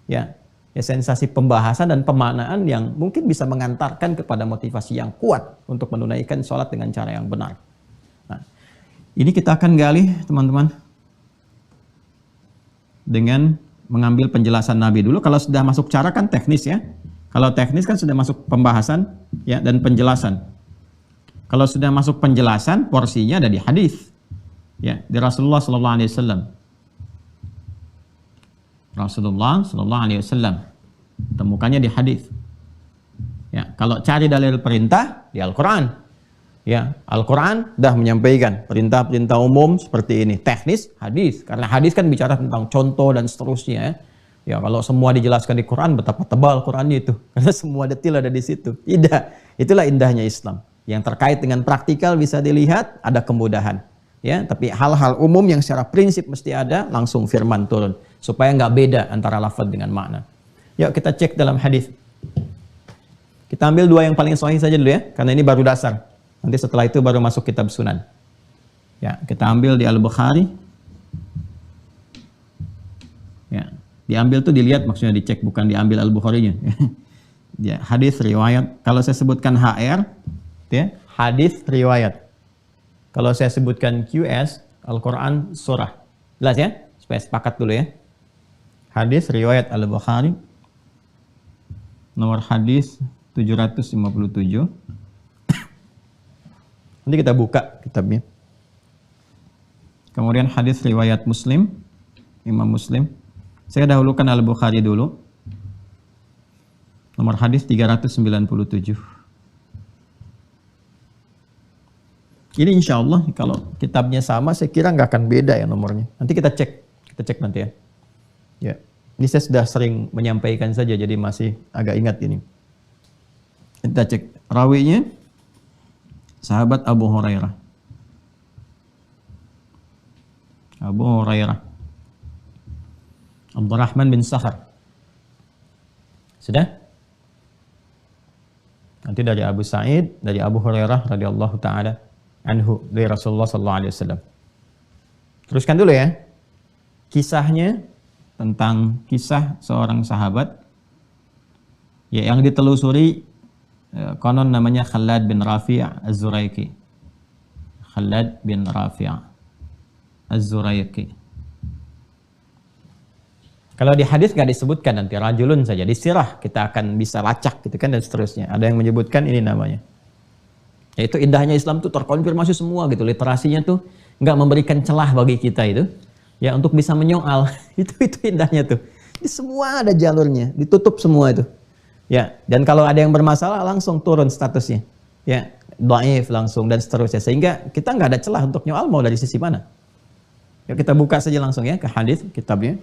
ya sensasi pembahasan dan pemaknaan yang mungkin bisa mengantarkan kepada motivasi yang kuat untuk menunaikan sholat dengan cara yang benar. Nah, ini kita akan gali, teman-teman, dengan mengambil penjelasan Nabi dulu. Kalau sudah masuk cara kan teknis ya. Kalau teknis kan sudah masuk pembahasan ya dan penjelasan. Kalau sudah masuk penjelasan, porsinya ada di hadis. Ya, di Rasulullah sallallahu alaihi wasallam. Rasulullah sallallahu alaihi wasallam. Temukannya di hadis. Ya, kalau cari dalil perintah di Al-Qur'an. Ya, Al-Qur'an dah menyampaikan perintah-perintah umum seperti ini. Teknis hadis, karena hadis kan bicara tentang contoh dan seterusnya ya. Ya, kalau semua dijelaskan di Quran, betapa tebal Qurannya itu. Karena semua detail ada di situ. Tidak. Itulah indahnya Islam. Yang terkait dengan praktikal bisa dilihat, ada kemudahan. Ya, tapi hal-hal umum yang secara prinsip mesti ada, langsung firman turun. Supaya nggak beda antara lafaz dengan makna. Yuk kita cek dalam hadis. Kita ambil dua yang paling sahih saja dulu ya. Karena ini baru dasar. Nanti setelah itu baru masuk kitab sunan. Ya, kita ambil di Al-Bukhari. Ya. Diambil tuh dilihat, maksudnya dicek, bukan diambil Al-Bukhari-nya. Ya, hadis riwayat. Kalau saya sebutkan HR, ya, hadis riwayat. Kalau saya sebutkan QS, Al-Quran surah. Jelas ya? Supaya sepakat dulu ya. Hadis riwayat Al-Bukhari. Nomor hadis 757. Nanti kita buka kitabnya. Kemudian hadis riwayat Muslim, Imam Muslim. Saya dahulukan Al-Bukhari dulu. Nomor hadis 397. Ini insya Allah kalau kitabnya sama, saya kira nggak akan beda ya nomornya. Nanti kita cek nanti ya. Ya, ini saya sudah sering menyampaikan saja, jadi masih agak ingat ini. Kita cek rawinya, sahabat Abu Hurairah. Abu Hurairah. Abdurrahman bin Sakhar. Sudah? Nanti dari Abu Sa'id, dari Abu Hurairah radhiyallahu taala anhu, dari Rasulullah sallallahu alaihi wasallam. Teruskan dulu ya. Kisahnya tentang kisah seorang sahabat ya yang ditelusuri, konon namanya Khalad bin Rafi' Az-Zuraiki. Khalad bin Rafi' Az-Zuraiki. Kalau di hadis nggak disebutkan, nanti rajulun saja, di sirah kita akan bisa lacak gitu kan, dan seterusnya. Ada yang menyebutkan ini namanya. Yaitu indahnya Islam tuh terkonfirmasi semua gitu, literasinya tuh nggak memberikan celah bagi kita itu ya untuk bisa menyoal. itu indahnya tuh. Di semua ada jalurnya, ditutup semua itu. Ya, dan kalau ada yang bermasalah langsung turun statusnya. Ya, dhaif langsung dan seterusnya, sehingga kita nggak ada celah untuk nyoal mau dari sisi mana. Ya, kita buka saja langsung ya ke hadis kitabnya.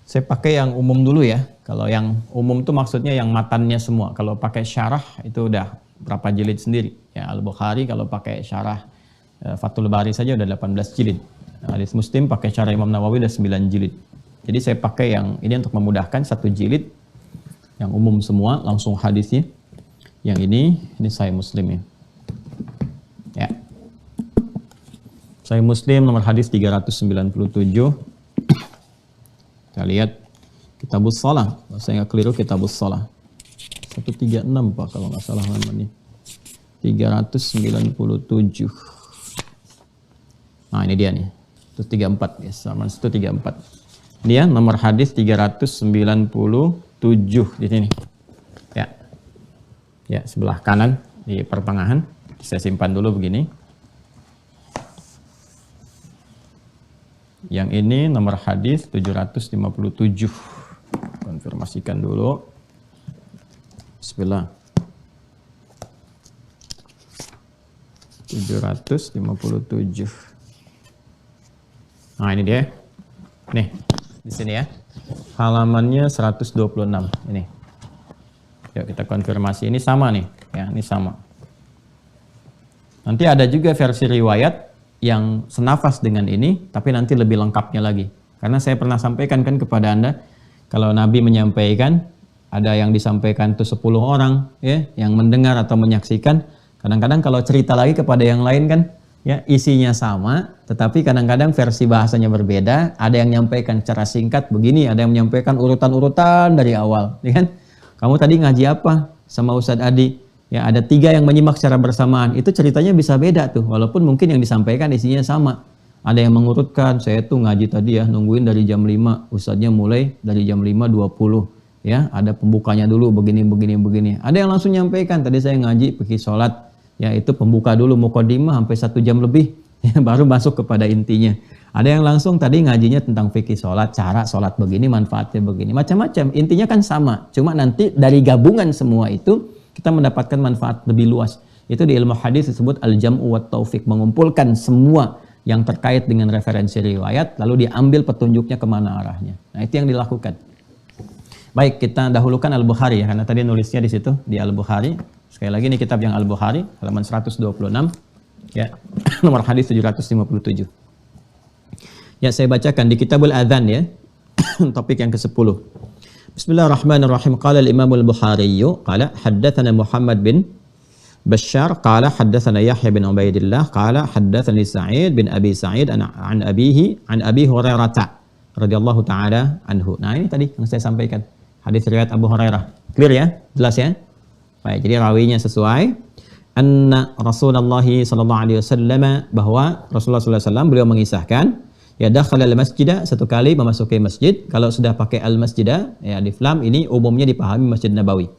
Saya pakai yang umum dulu ya. Kalau yang umum tuh maksudnya yang matannya semua. Kalau pakai syarah itu udah berapa jilid sendiri. Ya, Al-Bukhari kalau pakai syarah Fathul Bari saja udah 18 jilid. Hadis Muslim pakai syarah Imam Nawawi udah 9 jilid. Jadi saya pakai yang ini untuk memudahkan, 1 jilid. Yang umum semua, langsung hadisnya. Yang ini Sahih Muslim ya. Ya. Sahih Muslim nomor hadis 397. Kita lihat Kitabus Shalah. Saya nggak keliru, Kitabus Shalah. 136 Pak kalau nggak salah namanya. 397. Nah ini dia nih. 134 ya, sama 134. Ini ya nomor hadis 397 di sini. Ya. Ya, sebelah kanan di pertengahan. Saya simpan dulu begini. Yang ini nomor hadis 757. Konfirmasikan dulu. Bismillah. 757. Nah, ini dia. Nih, di sini ya. Halamannya 126 ini. Yuk kita konfirmasi. Ini sama nih, ya, ini sama. Nanti ada juga versi riwayat yang senafas dengan ini, tapi nanti lebih lengkapnya lagi. Karena saya pernah sampaikan kan kepada Anda, kalau Nabi menyampaikan, ada yang disampaikan itu 10 orang, ya, yang mendengar atau menyaksikan. Kadang-kadang kalau cerita lagi kepada yang lain kan, ya, isinya sama, tetapi kadang-kadang versi bahasanya berbeda. Ada yang menyampaikan secara singkat begini, ada yang menyampaikan urutan-urutan dari awal, ya kan? Kamu tadi ngaji apa sama Ustadz Adi? Ya, ada 3 yang menyimak secara bersamaan. Itu ceritanya bisa beda tuh, walaupun mungkin yang disampaikan isinya sama. Ada yang mengurutkan, saya tuh ngaji tadi ya, nungguin dari jam 5, Ustadznya mulai dari jam 5.20. Ya, ada pembukanya dulu begini. Ada yang langsung nyampaikan, tadi saya ngaji pergi sholat, ya itu pembuka dulu mukadimah sampai 1 jam lebih, ya, baru masuk kepada intinya. Ada yang langsung tadi ngajinya tentang fikih sholat, cara sholat begini, manfaatnya begini, macam-macam. Intinya kan sama, cuma nanti dari gabungan semua itu kita mendapatkan manfaat lebih luas. Itu di ilmu hadis disebut al-jam'u wat taufiq, mengumpulkan semua yang terkait dengan referensi riwayat, lalu diambil petunjuknya kemana arahnya. Nah, itu yang dilakukan. Baik, kita dahulukan Al-Bukhari ya, karena tadi nulisnya di situ di Al-Bukhari. Sekali lagi ini kitab yang Al-Bukhari, halaman 126, ya, nomor hadis 757. Ya, saya bacakan di Kitabul Adzan ya, topik yang ke-10. Bismillahirrahmanirrahim. Qala al-Imam al-Bukhari qala haddatsana Muhammad bin Bashar qala haddatsana Yahya bin Ubaidillah qala haddatsani Sa'id bin Abi Sa'id an abihi an Abi Hurairah radhiyallahu taala anhu. Nah, ini tadi yang saya sampaikan. Hadis riwayat Abu Hurairah. Clear ya? Jelas ya? Baik, jadi rawinya sesuai. Anna Rasulullah sallallahu alaihi wasallam, bahwa Rasulullah sallallahu alaihi wasallam beliau mengisahkan, ya, dakhala al-masjidah, satu kali memasuki masjid. Kalau sudah pakai al-masjidah, ya, alif lam ini umumnya dipahami Masjid Nabawi.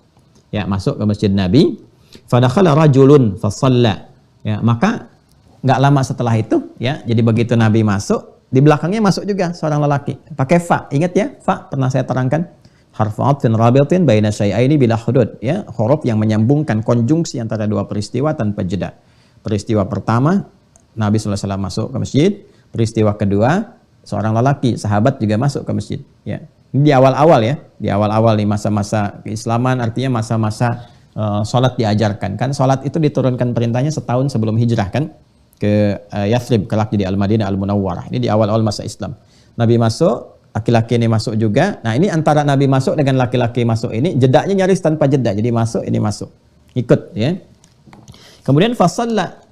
Ya, masuk ke Masjid Nabi. Fadakhala rajulun fasalla. Ya, maka nggak lama setelah itu, ya, jadi begitu Nabi masuk, di belakangnya masuk juga seorang lelaki. Pakai fa, ingat ya, fa pernah saya terangkan. Harfu atfin rabitin baina syai'aini bila hudud, ya, huruf yang menyambungkan konjungsi antara dua peristiwa tanpa jeda. Peristiwa pertama, Nabi sallallahu alaihi wasallam masuk ke masjid. Peristiwa kedua, seorang lelaki sahabat juga masuk ke masjid, ya. Ini di awal-awal ya, di awal-awal nih masa-masa keislaman, artinya masa-masa sholat diajarkan. Kan sholat itu diturunkan perintahnya setahun sebelum hijrah kan ke Yathrib, kelak jadi Al-Madinah Al-Munawwarah. Ini di awal-awal masa Islam. Nabi masuk, laki-laki ini masuk juga. Nah, ini antara Nabi masuk dengan laki-laki masuk ini jedanya nyaris tanpa jeda. Jadi masuk, ini masuk, ikut ya. Kemudian fasalla,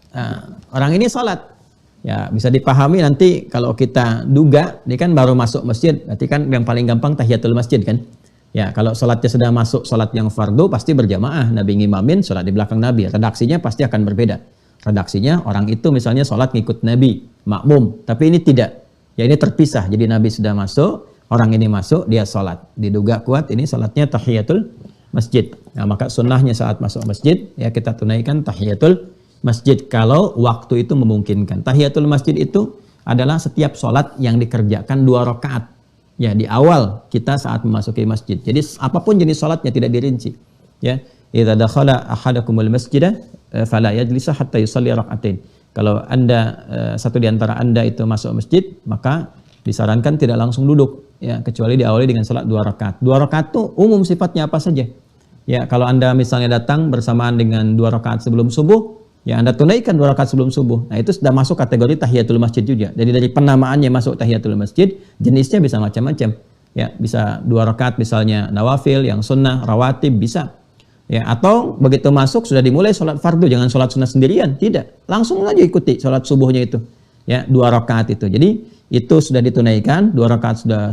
orang ini sholat. Ya, bisa dipahami nanti kalau kita duga, dia kan baru masuk masjid, berarti kan yang paling gampang tahiyatul masjid kan. Ya, kalau sholatnya sudah masuk sholat yang fardu, pasti berjamaah, Nabi ngimamin, sholat di belakang Nabi. Redaksinya pasti akan berbeda. Redaksinya orang itu misalnya sholat ngikut Nabi, makmum, tapi ini tidak. Ya, ini terpisah, jadi Nabi sudah masuk, orang ini masuk, dia sholat. Diduga kuat, ini sholatnya tahiyatul masjid. Nah, maka sunnahnya saat masuk masjid, ya kita tunaikan tahiyatul masjid kalau waktu itu memungkinkan. Tahiyatul masjid itu adalah setiap sholat yang dikerjakan 2 rakaat. Ya, di awal kita saat memasuki masjid. Jadi apapun jenis sholatnya tidak dirinci. Ya, idza dakhala ahadakumul masjidah fala yajlisa hatta yusalli rak'atain. Kalau Anda satu di antara Anda itu masuk masjid, maka disarankan tidak langsung duduk, ya, kecuali diawali dengan sholat 2 rakaat. 2 rakaat itu umum sifatnya apa saja. Ya, kalau Anda misalnya datang bersamaan dengan 2 rakaat sebelum subuh, ya Anda tunaikan 2 rakaat sebelum subuh. Nah, itu sudah masuk kategori tahiyatul masjid juga. Jadi dari penamaannya masuk tahiyatul masjid, jenisnya bisa macam-macam. Ya, bisa 2 rakaat misalnya nawafil, yang sunnah, rawatib bisa. Ya, atau begitu masuk sudah dimulai sholat fardu, jangan sholat sunnah sendirian, tidak. Langsung aja ikuti sholat subuhnya itu. Ya, 2 rakaat itu. Jadi itu sudah ditunaikan, 2 rakaat sudah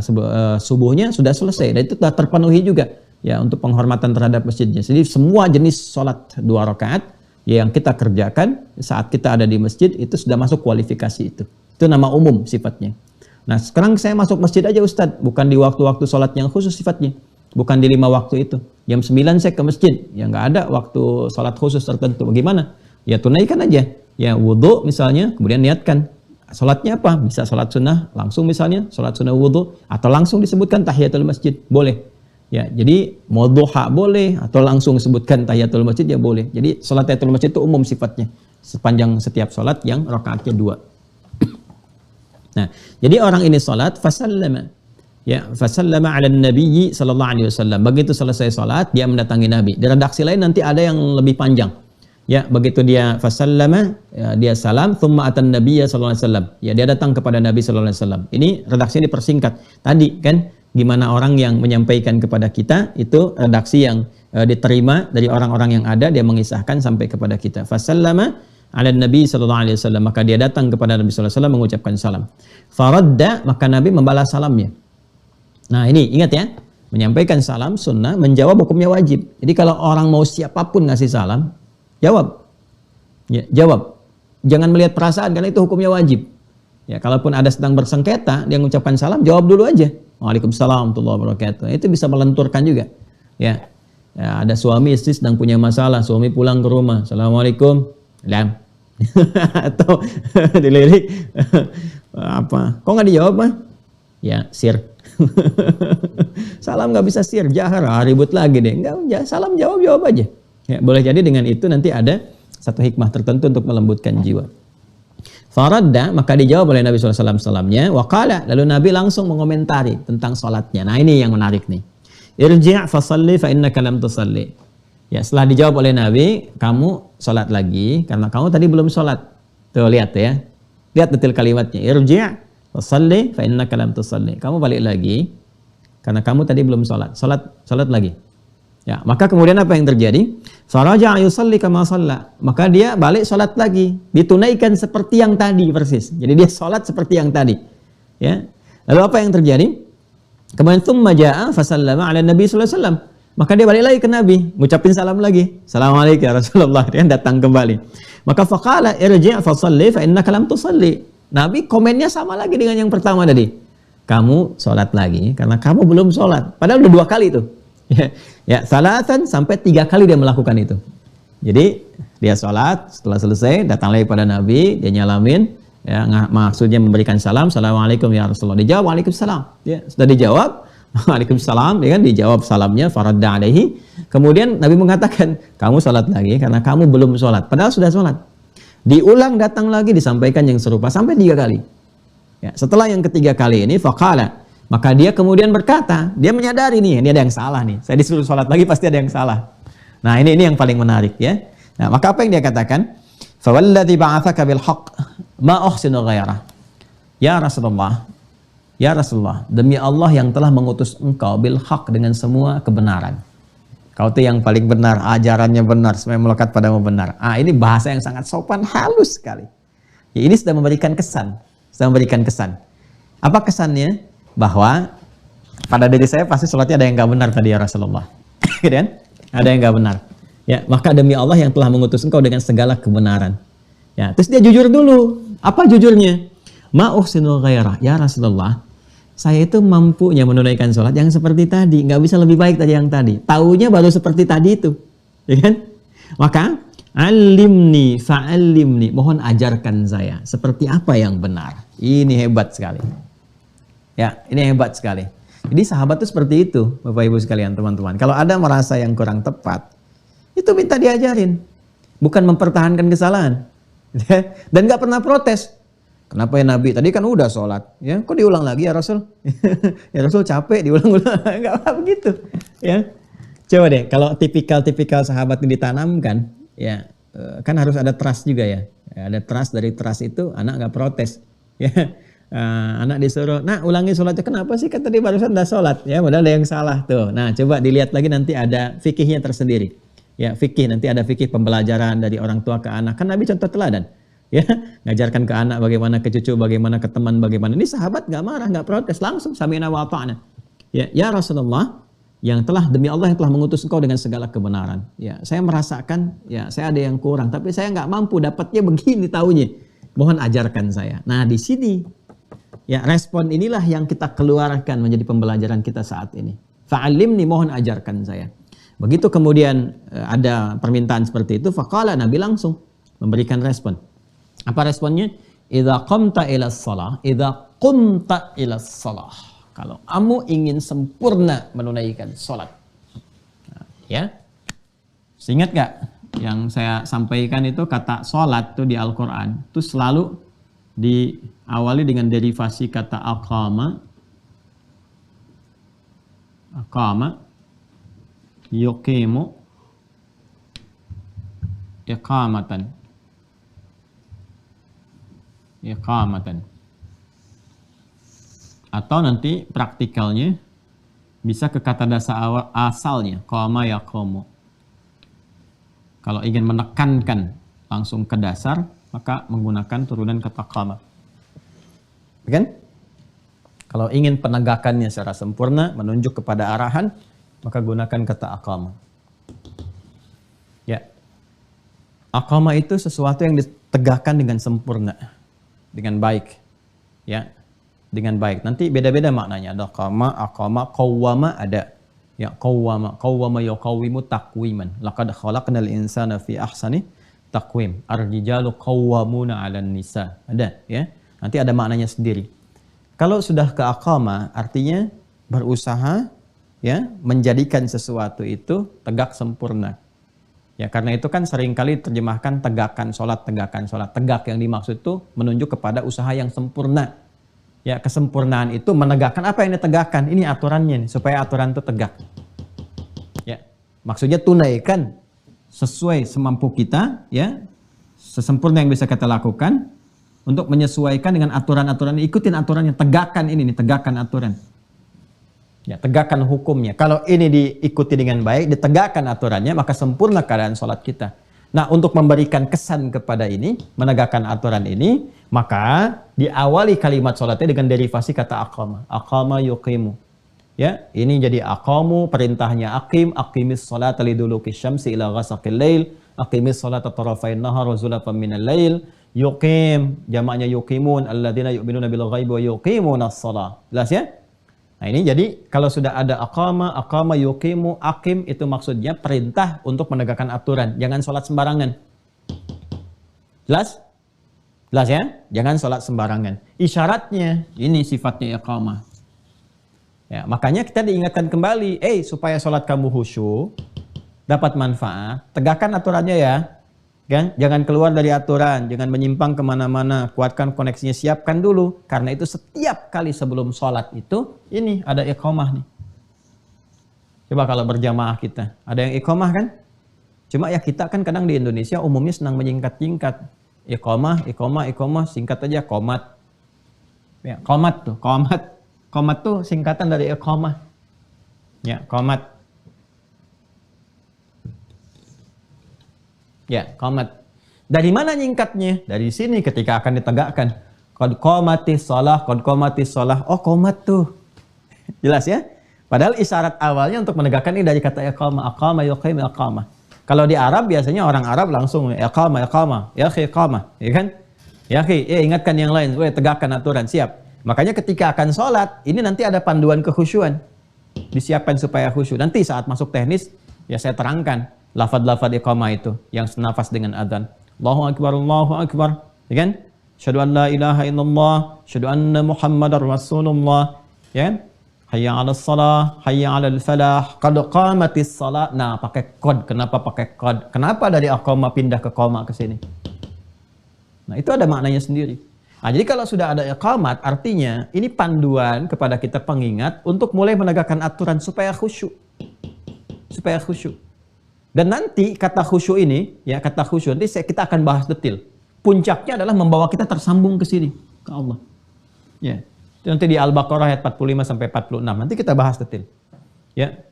subuhnya sudah selesai. Dan itu sudah terpenuhi juga, ya, untuk penghormatan terhadap masjidnya. Jadi semua jenis sholat 2 rakaat yang kita kerjakan saat kita ada di masjid itu sudah masuk kualifikasi itu. Itu nama umum sifatnya. Nah, sekarang saya masuk masjid aja Ustadz, bukan di waktu-waktu sholat yang khusus sifatnya. Bukan di 5 waktu itu. Jam 9 saya ke masjid, ya nggak ada waktu sholat khusus tertentu. Bagaimana? Ya tunaikan aja. Ya wudhu misalnya, kemudian niatkan. Sholatnya apa? Bisa sholat sunnah langsung misalnya, sholat sunnah wudhu, atau langsung disebutkan tahiyatul masjid, boleh. Ya, jadi mau duha boleh, atau langsung sebutkan tahiyatul masjid ya boleh. Jadi sholat tahiyatul masjid itu umum sifatnya, sepanjang setiap sholat yang rakaatnya 2. Nah, jadi orang ini sholat, fasallama. Ya, fasallama ala nabiyyi sallallahu alaihi wasallam. Begitu selesai sholat, dia mendatangi Nabi. Di redaksi lain nanti ada yang lebih panjang. Ya, begitu dia fasallama, ya, dia salam, thumma atan nabiyya sallallahu alaihi wasallam. Ya, dia datang kepada Nabi sallallahu alaihi wasallam. Ini redaksinya dipersingkat. Tadi kan gimana orang yang menyampaikan kepada kita itu redaksi yang diterima dari orang-orang yang ada, dia mengisahkan sampai kepada kita. Fasallama ala nabi sallallahu alaihi wasallam, maka dia datang kepada Nabi sallallahu alaihi wasallam mengucapkan salam. Faradda, maka Nabi membalas salamnya. Nah, ini ingat ya, menyampaikan salam sunnah, menjawab hukumnya wajib. Jadi kalau orang mau siapapun ngasih salam, jawab. Ya, jawab. Jangan melihat perasaan karena itu hukumnya wajib. Ya, kalaupun ada sedang bersengketa, dia mengucapkan salam, jawab dulu aja. Waalaikumsalam warahmatullahi wabarakatuh. Itu bisa melenturkan juga. Ya. Ya, ada suami istri sedang punya masalah, suami pulang ke rumah, Assalamualaikum. Lam. Atau dilirik apa? Kok nggak dijawab, mah? Ya, sir. Salam nggak bisa sir, jahar, ribut lagi deh. Enggak, salam jawab aja. Ya, boleh jadi dengan itu nanti ada satu hikmah tertentu untuk melembutkan jiwa. Faradda, maka dijawab oleh Nabi SAW salamnya. Waqala, lalu Nabi langsung mengomentari tentang salatnya. Nah, ini yang menarik nih. Irji' fasalli fa innaka lam tusalli. Ya, setelah dijawab oleh Nabi, kamu salat lagi karena kamu tadi belum salat. Tuh, lihat ya. Lihat detail kalimatnya. Irji' fasalli fa innaka lam tusalli. Kamu balik lagi karena kamu tadi belum salat. Salat lagi. Ya, maka kemudian apa yang terjadi? Faraja'a yusalli kama shalla. Maka dia balik salat lagi, ditunaikan seperti yang tadi persis. Jadi dia salat seperti yang tadi. Ya. Lalu apa yang terjadi? Kemudian tsumma ja'a fa sallama 'ala Nabi sallallahu alaihi wasallam. Maka dia balik lagi ke Nabi, ngucapin salam lagi. Assalamualaikum ya Rasulullah. Dia datang kembali. Maka faqala irji' fa shalli fa innaka lam tusalli. Nabi komennya sama lagi dengan yang pertama tadi. Kamu salat lagi karena kamu belum salat. Padahal udah 2 kali itu. Ya, salatan sampai 3 kali dia melakukan itu. Jadi dia sholat, setelah selesai datang lagi pada Nabi, dia nyalamin, ya, maksudnya memberikan salam, Assalamualaikum ya Rasulullah. Dijawab Waalaikumsalam. Ya, sudah dijawab Waalaikumsalam, ya kan, dijawab salamnya, faradda alaihi. Kemudian Nabi mengatakan, kamu sholat lagi karena kamu belum sholat. Padahal sudah sholat. Diulang, datang lagi, disampaikan yang serupa sampai 3 kali. Ya, setelah yang ketiga kali ini, faqala, maka dia kemudian berkata, dia menyadari nih, ini ada yang salah nih. Saya disuruh sholat lagi pasti ada yang salah. Nah, ini yang paling menarik ya. Nah, maka apa yang dia katakan? Fawalladzi ba'atsaka bil haqq ma uhsinu ghairah. Ya Rasulullah, demi Allah yang telah mengutus engkau bil haqq dengan semua kebenaran. Kau itu yang paling benar, ajarannya benar, semua yang melekat padamu benar. Ini bahasa yang sangat sopan, halus sekali. Ya, ini sudah memberikan kesan. Apa kesannya? Bahwa pada diri saya pasti sholatnya ada yang nggak benar tadi ya Rasulullah. Kan? Ada yang nggak benar. Ya, maka demi Allah yang telah mengutus engkau dengan segala kebenaran. Ya, terus dia jujur dulu. Apa jujurnya? Ma uhsinu ghairah. Ya Rasulullah, saya itu mampunya menunaikan sholat yang seperti tadi, nggak bisa lebih baik dari yang tadi. Taunya baru seperti tadi itu, ya kan? Maka alimni fa'alimni, mohon ajarkan saya seperti apa yang benar. Ini hebat sekali. Ya, ini hebat sekali. Jadi sahabat itu seperti itu, Bapak Ibu sekalian, teman-teman. Kalau ada merasa yang kurang tepat, itu minta diajarin, bukan mempertahankan kesalahan. Dan nggak pernah protes. Kenapa ya Nabi? Tadi kan udah sholat, ya? Kok diulang lagi ya Rasul? Ya Rasul capek diulang-ulang, nggak apa begitu. Ya, coba deh, kalau tipikal sahabat ini ditanamkan, ya kan harus ada trust juga ya. Ada trust, dari trust itu anak nggak protes. Ya, anak disuruh, nah ulangi sholatnya, kenapa sih? Kan tadi barusan udah sholat, ya padahal ada yang salah tuh. Nah coba dilihat lagi, nanti ada fikihnya tersendiri. Ya, fikih, nanti ada fikih pembelajaran dari orang tua ke anak. Kan Nabi contoh teladan. Ya, ngajarkan ke anak bagaimana, ke cucu bagaimana, ke teman bagaimana. Ini sahabat nggak marah, nggak protes, langsung sami'na wa ata'na. Ya Rasulullah, yang telah, demi Allah yang telah mengutus engkau dengan segala kebenaran. Ya, saya merasakan, ya saya ada yang kurang, tapi saya nggak mampu, dapatnya begini taunya. Mohon ajarkan saya. Nah, di sini, ya respon inilah yang kita keluarkan menjadi pembelajaran kita saat ini. Fa'alimni, mohon ajarkan saya. Begitu kemudian ada permintaan seperti itu, faqala, Nabi langsung memberikan respon. Apa responnya? Idza qumta ila shalah, kalau kamu ingin sempurna menunaikan salat. Nah, ya. Ingat gak yang saya sampaikan itu, kata salat itu di Al-Qur'an itu selalu diawali dengan derivasi kata aqama, yuqimu, Iqamatan. Iqamatan. Atau nanti praktikalnya bisa ke kata dasar asalnya, qama yaqumu. Kalau ingin menekankan langsung ke dasar, maka menggunakan turunan kata qama. Kan? Kalau ingin penegakannya secara sempurna, menunjuk kepada arahan, maka gunakan kata aqama. Ya. Aqama itu sesuatu yang ditegakkan dengan sempurna, dengan baik. Ya. Dengan baik. Nanti beda-beda maknanya. Ada qama, aqama, qawwama ada. Ya, qawwama. Qawwama yuqawwimu taqwiman. Laqad khalaqnal insana fi ahsani taqwim. Ar-rijalu qawwamuna 'alan nisa. Ada, ya. Nanti ada maknanya sendiri. Kalau sudah ke aqama, artinya berusaha, ya, menjadikan sesuatu itu tegak sempurna. Ya, karena itu kan seringkali terjemahkan tegakkan sholat, tegakkan sholat. Tegak yang dimaksud itu menunjuk kepada usaha yang sempurna. Ya, kesempurnaan itu menegakkan apa yang ditegakkan. Ini aturannya nih, supaya aturan itu tegak. Ya, maksudnya tunaikan sesuai semampu kita, ya, sesempurna yang bisa kita lakukan untuk menyesuaikan dengan aturan-aturan. Ikutin aturannya, tegakkan ini nih, tegakkan aturan. Ya, tegakkan hukumnya. Kalau ini diikuti dengan baik, ditegakkan aturannya, maka sempurna keadaan sholat kita. Nah, untuk memberikan kesan kepada ini, menegakkan aturan ini, maka diawali kalimat sholatnya dengan derivasi kata aqama. Aqama yuqimu. Ya, ini jadi aqamu, perintahnya aqim, aqimis sholata liduluki syamsi ila ghasaqil lail, aqimis sholata tarafain nahar wa zulafan minal lail, yuqim, jamaknya yuqimun, alladzina yu'minuna bil ghaibi wa yuqimunas shalah. Jelas ya? Nah, ini jadi kalau sudah ada aqama yuqimu, aqim, itu maksudnya perintah untuk menegakkan aturan. Jangan sholat sembarangan. Jelas? Jelas ya? Jangan sholat sembarangan. Isyaratnya, ini sifatnya iqamah. Ya, makanya kita diingatkan kembali, supaya sholat kamu khusyuk, dapat manfaat, tegakkan aturannya ya. Kan? Jangan keluar dari aturan, jangan menyimpang kemana-mana, kuatkan koneksinya, siapkan dulu. Karena itu setiap kali sebelum sholat itu, ini ada iqamah nih. Coba kalau berjamaah kita, ada yang iqamah kan? Cuma ya kita kan kadang di Indonesia umumnya senang menyingkat-singkat. Iqamah, singkat aja, qomat. Ya, qomat tuh, qomat. Qomat tuh singkatan dari iqamah. Ya, qomat. Ya, qomat. Dari mana nyingkatnya? Dari sini ketika akan ditegakkan. Qad qomatis shalah, qad qomatis shalah. Oh, qomat tuh. Jelas ya? Padahal isyarat awalnya untuk menegakkan ini dari kata iqamah. Aqama yuqim iqamah. Kalau di Arab biasanya orang Arab langsung iqamah. Ya akhi iqamah, ya kan? Ya akhi, ingatkan yang lain, tegakkan aturan, siap. Makanya ketika akan sholat, ini nanti ada panduan kekhusyuan. Disiapkan supaya khusyuk. Nanti saat masuk teknis, ya saya terangkan lafad-lafad iqamah itu yang senafas dengan adzan. Allahu akbar, ya kan? Asyhadu an la ilaha illallah, asyhadu anna Muhammadar Rasulullah, ya kan? Hayya 'alas shalah, hayya 'alal falah, qad qamatis shalah. Nah, pakai qad. Kenapa pakai qad? Kenapa dari aqama pindah ke qama ke sini? Nah, itu ada maknanya sendiri. Nah, jadi kalau sudah ada iqamat, artinya ini panduan kepada kita pengingat untuk mulai menegakkan aturan supaya khusyuk. Supaya khusyuk. Dan nanti kata khusyuk ini, ya kata khusyuk nanti kita akan bahas detail. Puncaknya adalah membawa kita tersambung ke sini, ke Allah. Ya. Itu nanti di Al-Baqarah ayat 45 sampai 46. Nanti kita bahas detail. Ya.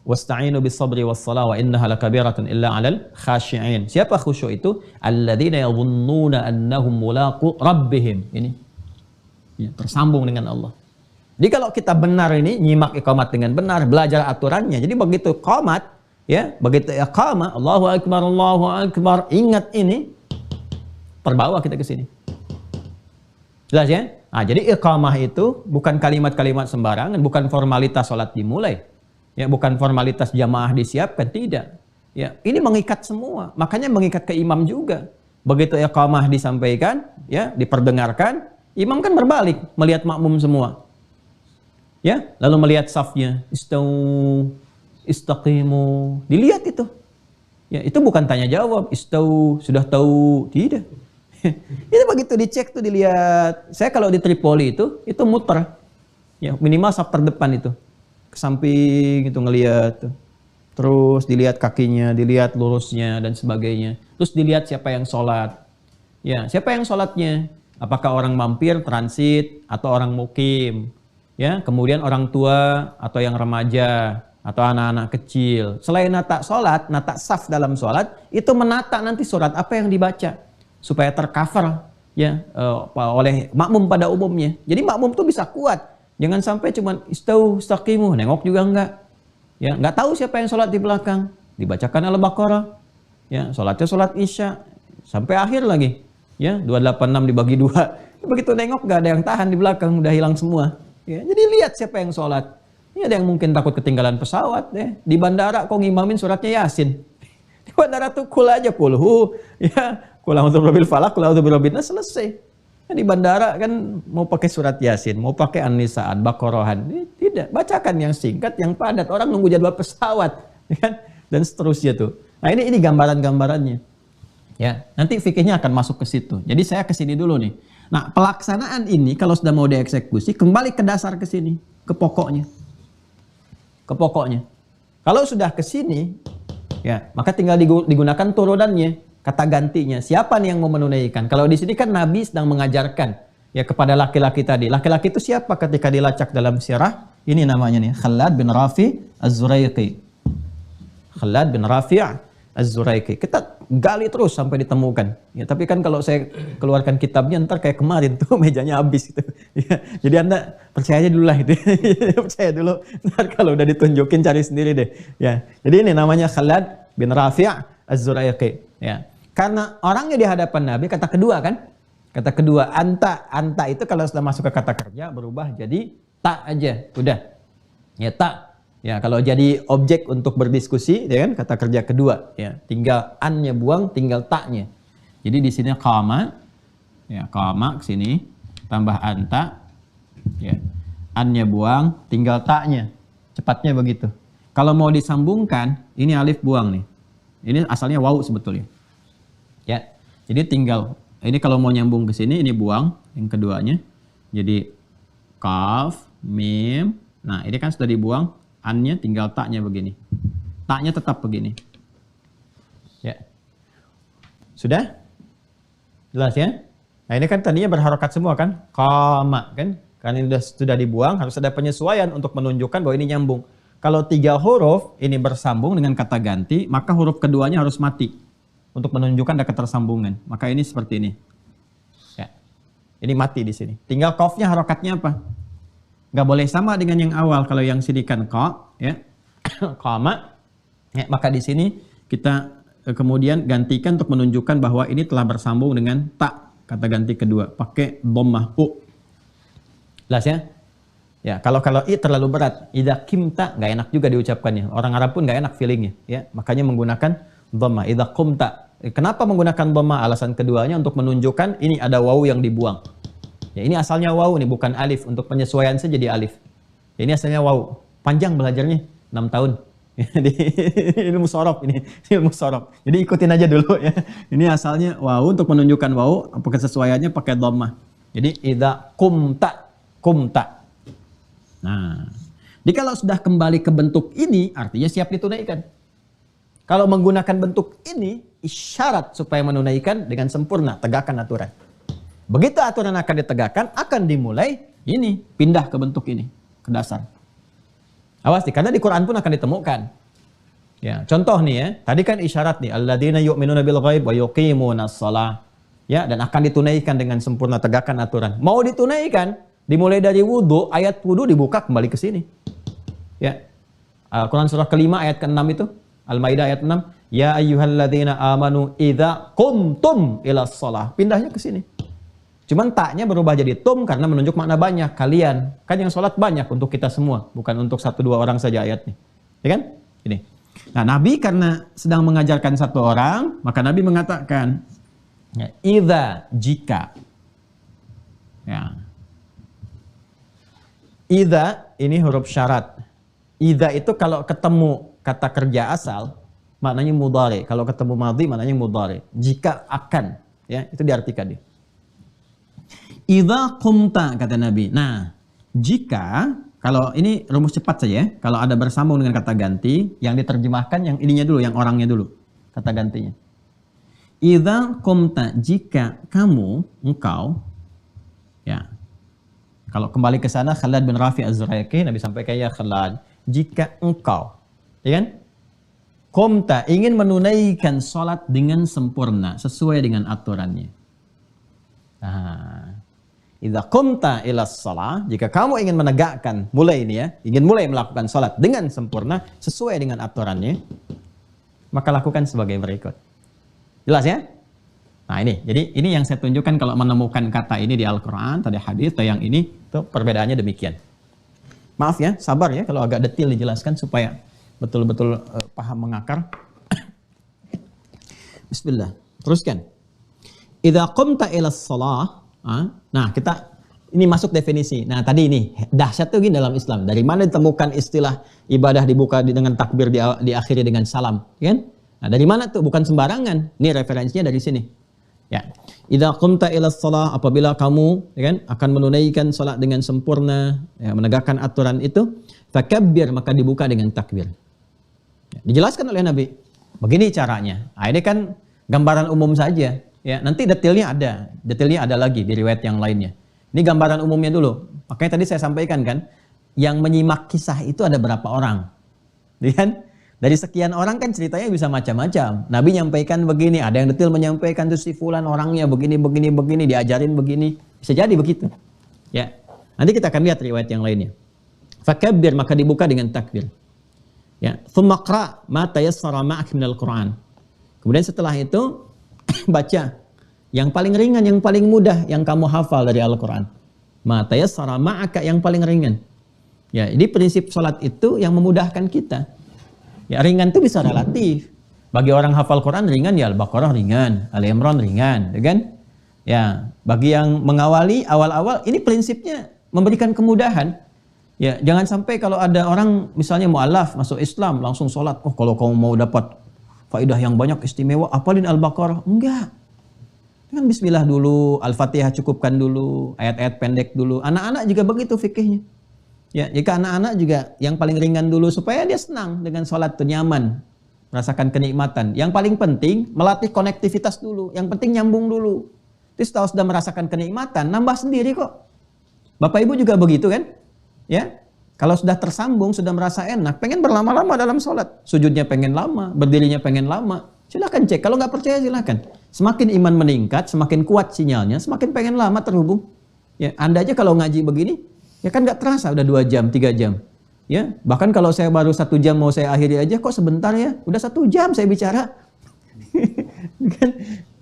Wasta'inu bis-sabri was-salah wa innaha lakabiratun illa 'alal khashi'in. Siapa khusyuk itu? Alladzina yadhunnuna annahum mulaqu rabbihim. Ini. Ya, tersambung dengan Allah. Jadi kalau kita benar ini, nyimak iqamat dengan benar, belajar aturannya. Jadi begitu qomat, ya, begitu iqamah, Allahu Akbar, ingat ini, terbawa kita ke sini. Jelas ya? Nah, jadi iqamah itu bukan kalimat-kalimat sembarangan, bukan formalitas sholat dimulai. Ya, bukan formalitas jamaah disiapkan, tidak. Ya, ini mengikat semua. Makanya mengikat ke imam juga. Begitu iqamah disampaikan, ya, diperdengarkan, imam kan berbalik melihat makmum semua. Ya, lalu melihat safnya, istau, istaqimu, dilihat itu. Ya, itu bukan tanya jawab, istau, sudah tahu, tidak. Itu begitu dicek tuh dilihat. Saya kalau di Tripoli itu muter. Ya, minimal saf terdepan itu. Ke samping itu ngelihat tuh. terus dilihat kakinya, dilihat lurusnya dan sebagainya. Terus dilihat siapa yang sholat. Ya, siapa yang sholatnya? Apakah orang mampir, transit, atau orang mukim? Ya, kemudian orang tua atau yang remaja atau anak-anak kecil. Selain nata sholat, nata saf dalam sholat, itu menata nanti surat apa yang dibaca supaya tercover ya oleh makmum pada umumnya. Jadi makmum tuh bisa kuat. Jangan sampai cuma istau istaqimu, nengok juga enggak. Ya, enggak tahu siapa yang sholat di belakang. Dibacakan Al-Baqarah. Ya, sholatnya sholat Isya sampai akhir lagi. Ya, 286 dibagi 2. Begitu nengok enggak ada yang tahan di belakang, udah hilang semua. Ya, jadi lihat siapa yang sholat. Ini ada yang mungkin takut ketinggalan pesawat deh. Di bandara kok ngimamin suratnya Yasin. Di bandara tuh kul aja kulhu. Ya, kul a'udzu birabbil falaq, kul a'udzu birabbin nas, selesai. Ya, di bandara kan mau pakai surat Yasin, mau pakai An-Nisa, Baqarahan. Tidak, bacakan yang singkat, yang padat. Orang nunggu jadwal pesawat, kan? Dan seterusnya tuh. Nah, ini gambaran-gambarannya. Ya, nanti fikihnya akan masuk ke situ. Jadi saya ke sini dulu nih. Nah, pelaksanaan ini kalau sudah mau dieksekusi, kembali ke dasar ke sini, ke pokoknya. Ke pokoknya. Kalau sudah ke sini, ya, maka tinggal digunakan turunannya, kata gantinya. Siapa nih yang mau menunaikan? Kalau di sini kan Nabi sedang mengajarkan ya kepada laki-laki tadi. Laki-laki itu siapa ketika dilacak dalam sirah? Ini namanya nih, Khalad bin Rafi Az-Zuraiqi. Khalad bin Rafi Az-Zuraiqi. Kita gali terus sampai ditemukan. Ya, tapi kan kalau saya keluarkan kitabnya ntar kayak kemarin tuh mejanya habis gitu. Ya, jadi Anda percaya aja dulu lah itu. Percaya dulu. Ntar kalau udah ditunjukin cari sendiri deh. Ya. Jadi ini namanya Khalad bin Rafi' Az-Zuraiqi. Ya. Karena orangnya di hadapan Nabi, kata kedua kan? Kata kedua anta. Anta itu kalau sudah masuk ke kata kerja berubah jadi tak aja. Udah. Ya tak. Ya, kalau jadi objek untuk berdiskusi, ya kan, kata kerja kedua, ya, tinggal an-nya buang, tinggal ta-nya. Jadi di sini qama, ya, qama ke sini, tambah anta, ya, an-nya buang, tinggal ta-nya. Cepatnya begitu. Kalau mau disambungkan, ini alif buang nih. Ini asalnya waw sebetulnya. Ya. Jadi tinggal ini kalau mau nyambung ke sini, ini buang yang keduanya. Jadi kaf, mim. Nah, ini kan sudah dibuang. An-nya tinggal taknya begini. Taknya tetap begini. Ya. Sudah? Jelas ya? Nah, ini kan tadinya berharokat semua kan? Qama kan? Karena ini sudah dibuang, harus ada penyesuaian untuk menunjukkan bahwa ini nyambung. Kalau 3 huruf ini bersambung dengan kata ganti, maka huruf keduanya harus mati untuk menunjukkan ada ketersambungan. Maka ini seperti ini. Ya. Ini mati di sini. Tinggal qafnya harokatnya apa? Nggak boleh sama dengan yang awal. Kalau yang sini kan qa, ya, qama, ya, maka di sini kita kemudian gantikan untuk menunjukkan bahwa ini telah bersambung dengan ta, kata ganti kedua, pakai dhammah u. Jelas ya? Ya, kalau i terlalu berat, idza qimta, nggak enak juga diucapkannya. Orang Arab pun nggak enak feelingnya, ya, makanya menggunakan dhammah. Idza qumta. Kenapa menggunakan dhammah? Alasan keduanya untuk menunjukkan ini ada wawu yang dibuang. Ya, ini asalnya waw nih, bukan alif. Untuk penyesuaian saja jadi alif. Ya, ini asalnya waw. Panjang belajarnya, 6 tahun. Ilmu sorof ini. Ilmu sorof. Jadi ikutin aja dulu ya. Ini asalnya waw, untuk menunjukkan waw, kesesuaiannya pakai dhammah. Jadi idza qumta, qumta. Nah, jadi kalau sudah kembali ke bentuk ini, artinya siap ditunaikan. Kalau menggunakan bentuk ini, isyarat supaya menunaikan dengan sempurna, tegakkan aturan. Begitu aturan akan ditegakkan, akan dimulai ini, pindah ke bentuk ini, ke dasar. Awas nih, karena di Quran pun akan ditemukan. Ya, contoh nih ya, tadi kan isyarat nih, alladzina yu'minuna bil ghaib wa yuqimunas shalah. Ya, dan akan ditunaikan dengan sempurna, tegakkan aturan. Mau ditunaikan, dimulai dari wudu, ayat wudu dibuka kembali ke sini. Ya. Quran surah kelima ayat ke-6 itu, Al-Maidah ayat 6, ya ayyuhalladzina amanu idza qumtum ilas shalah. Pindahnya ke sini. Cuman taknya berubah jadi tum karena menunjuk makna banyak. Kalian. Kan yang sholat banyak untuk kita semua. Bukan untuk 1-2 orang saja ayatnya. Ya kan? Ini. Nah, Nabi karena sedang mengajarkan 1 orang, maka Nabi mengatakan, ya, idza, jika. Ya. Idza, ini huruf syarat. Idza itu kalau ketemu kata kerja asal, maknanya mudhari. Kalau ketemu madhi, maknanya mudhari. Jika akan. Ya, itu diartikan dia. Idza qumta, kata Nabi. Nah, jika Kalau ini rumus cepat saja ya. Kalau ada bersambung dengan kata ganti, yang diterjemahkan yang ininya dulu, yang orangnya dulu. Kata gantinya. Idza qumta, jika kamu, engkau, ya. Kalau kembali ke sana, Khalad bin Rafi Az-Zuraiki, Nabi sampaikan, ya Khalad, jika engkau, ya kan? Qumta, ingin menunaikan sholat dengan sempurna, sesuai dengan aturannya. Nah, idza qumta ila shalah, jika kamu ingin menegakkan, mulai ini ya, ingin mulai melakukan sholat dengan sempurna, sesuai dengan aturannya, maka lakukan sebagai berikut. Jelas ya? Nah ini, jadi ini yang saya tunjukkan kalau menemukan kata ini di Al-Quran, tadi hadis, atau yang ini, itu perbedaannya demikian. Maaf ya, sabar ya, kalau agak detail dijelaskan supaya betul-betul paham mengakar. Bismillah, teruskan. Idza qumta ila shalah, nah kita ini masuk definisi. Nah tadi ini dahsyat tuh gini dalam Islam. Dari mana ditemukan istilah ibadah dibuka dengan takbir, diakhiri dengan salam, kan? Nah dari mana tuh? Bukan sembarangan. Ini referensinya dari sini. Ya, idza qumta ila shalah, apabila kamu ya kan akan menunaikan salat dengan sempurna, ya, menegakkan aturan itu, fakabbir, maka dibuka dengan takbir. Ya, dijelaskan oleh Nabi. Begini caranya. Nah, ini kan gambaran umum saja, ya. Nanti detailnya ada lagi di riwayat yang lainnya. Ini gambaran umumnya dulu. Makanya tadi saya sampaikan kan, yang menyimak kisah itu ada berapa orang. Ya kan? Dari sekian orang kan ceritanya bisa macam-macam. Nabi nyampaikan begini, ada yang detail menyampaikan tuh si fulan orangnya begini, diajarin begini. Bisa jadi begitu. Ya. Nanti kita akan lihat riwayat yang lainnya. Fakabbir, maka dibuka dengan takbir. Ya, tsumma qra ma tayassara ma'ak minal Qur'an. Kemudian setelah itu baca yang paling ringan, yang paling mudah yang kamu hafal dari Al-Qur'an. Ma tayassara ma'aka, yang paling ringan. Ya, ini prinsip salat itu yang memudahkan kita. Ya, ringan itu bisa relatif. Bagi orang hafal Quran ringan, ya Al-Baqarah ringan, Al-Imran ringan, ya kan? Ya, bagi yang mengawali awal-awal, ini prinsipnya memberikan kemudahan. Ya, jangan sampai kalau ada orang misalnya mu'alaf masuk Islam langsung sholat. Oh, kalau kamu mau dapat faidah yang banyak istimewa, apalin Al-Baqarah. Enggak. Dengan bismillah dulu, Al-Fatihah cukupkan dulu, ayat-ayat pendek dulu. Anak-anak juga begitu fikihnya. Ya, jika anak-anak juga yang paling ringan dulu supaya dia senang dengan sholat itu, nyaman, merasakan kenikmatan. Yang paling penting melatih konektivitas dulu. Yang penting nyambung dulu. Terus setelah sudah merasakan kenikmatan, nambah sendiri kok. Bapak Ibu juga begitu kan? Ya, kalau sudah tersambung, sudah merasa enak, pengen berlama-lama dalam sholat. Sujudnya pengen lama, berdirinya pengen lama. Silakan cek. Kalau nggak percaya silakan. Semakin iman meningkat, semakin kuat sinyalnya, semakin pengen lama terhubung. Ya, Anda aja kalau ngaji begini, ya kan nggak terasa udah 2 jam, 3 jam. Ya, bahkan kalau saya baru 1 jam mau saya akhiri aja, kok sebentar ya, udah 1 jam saya bicara. Kan,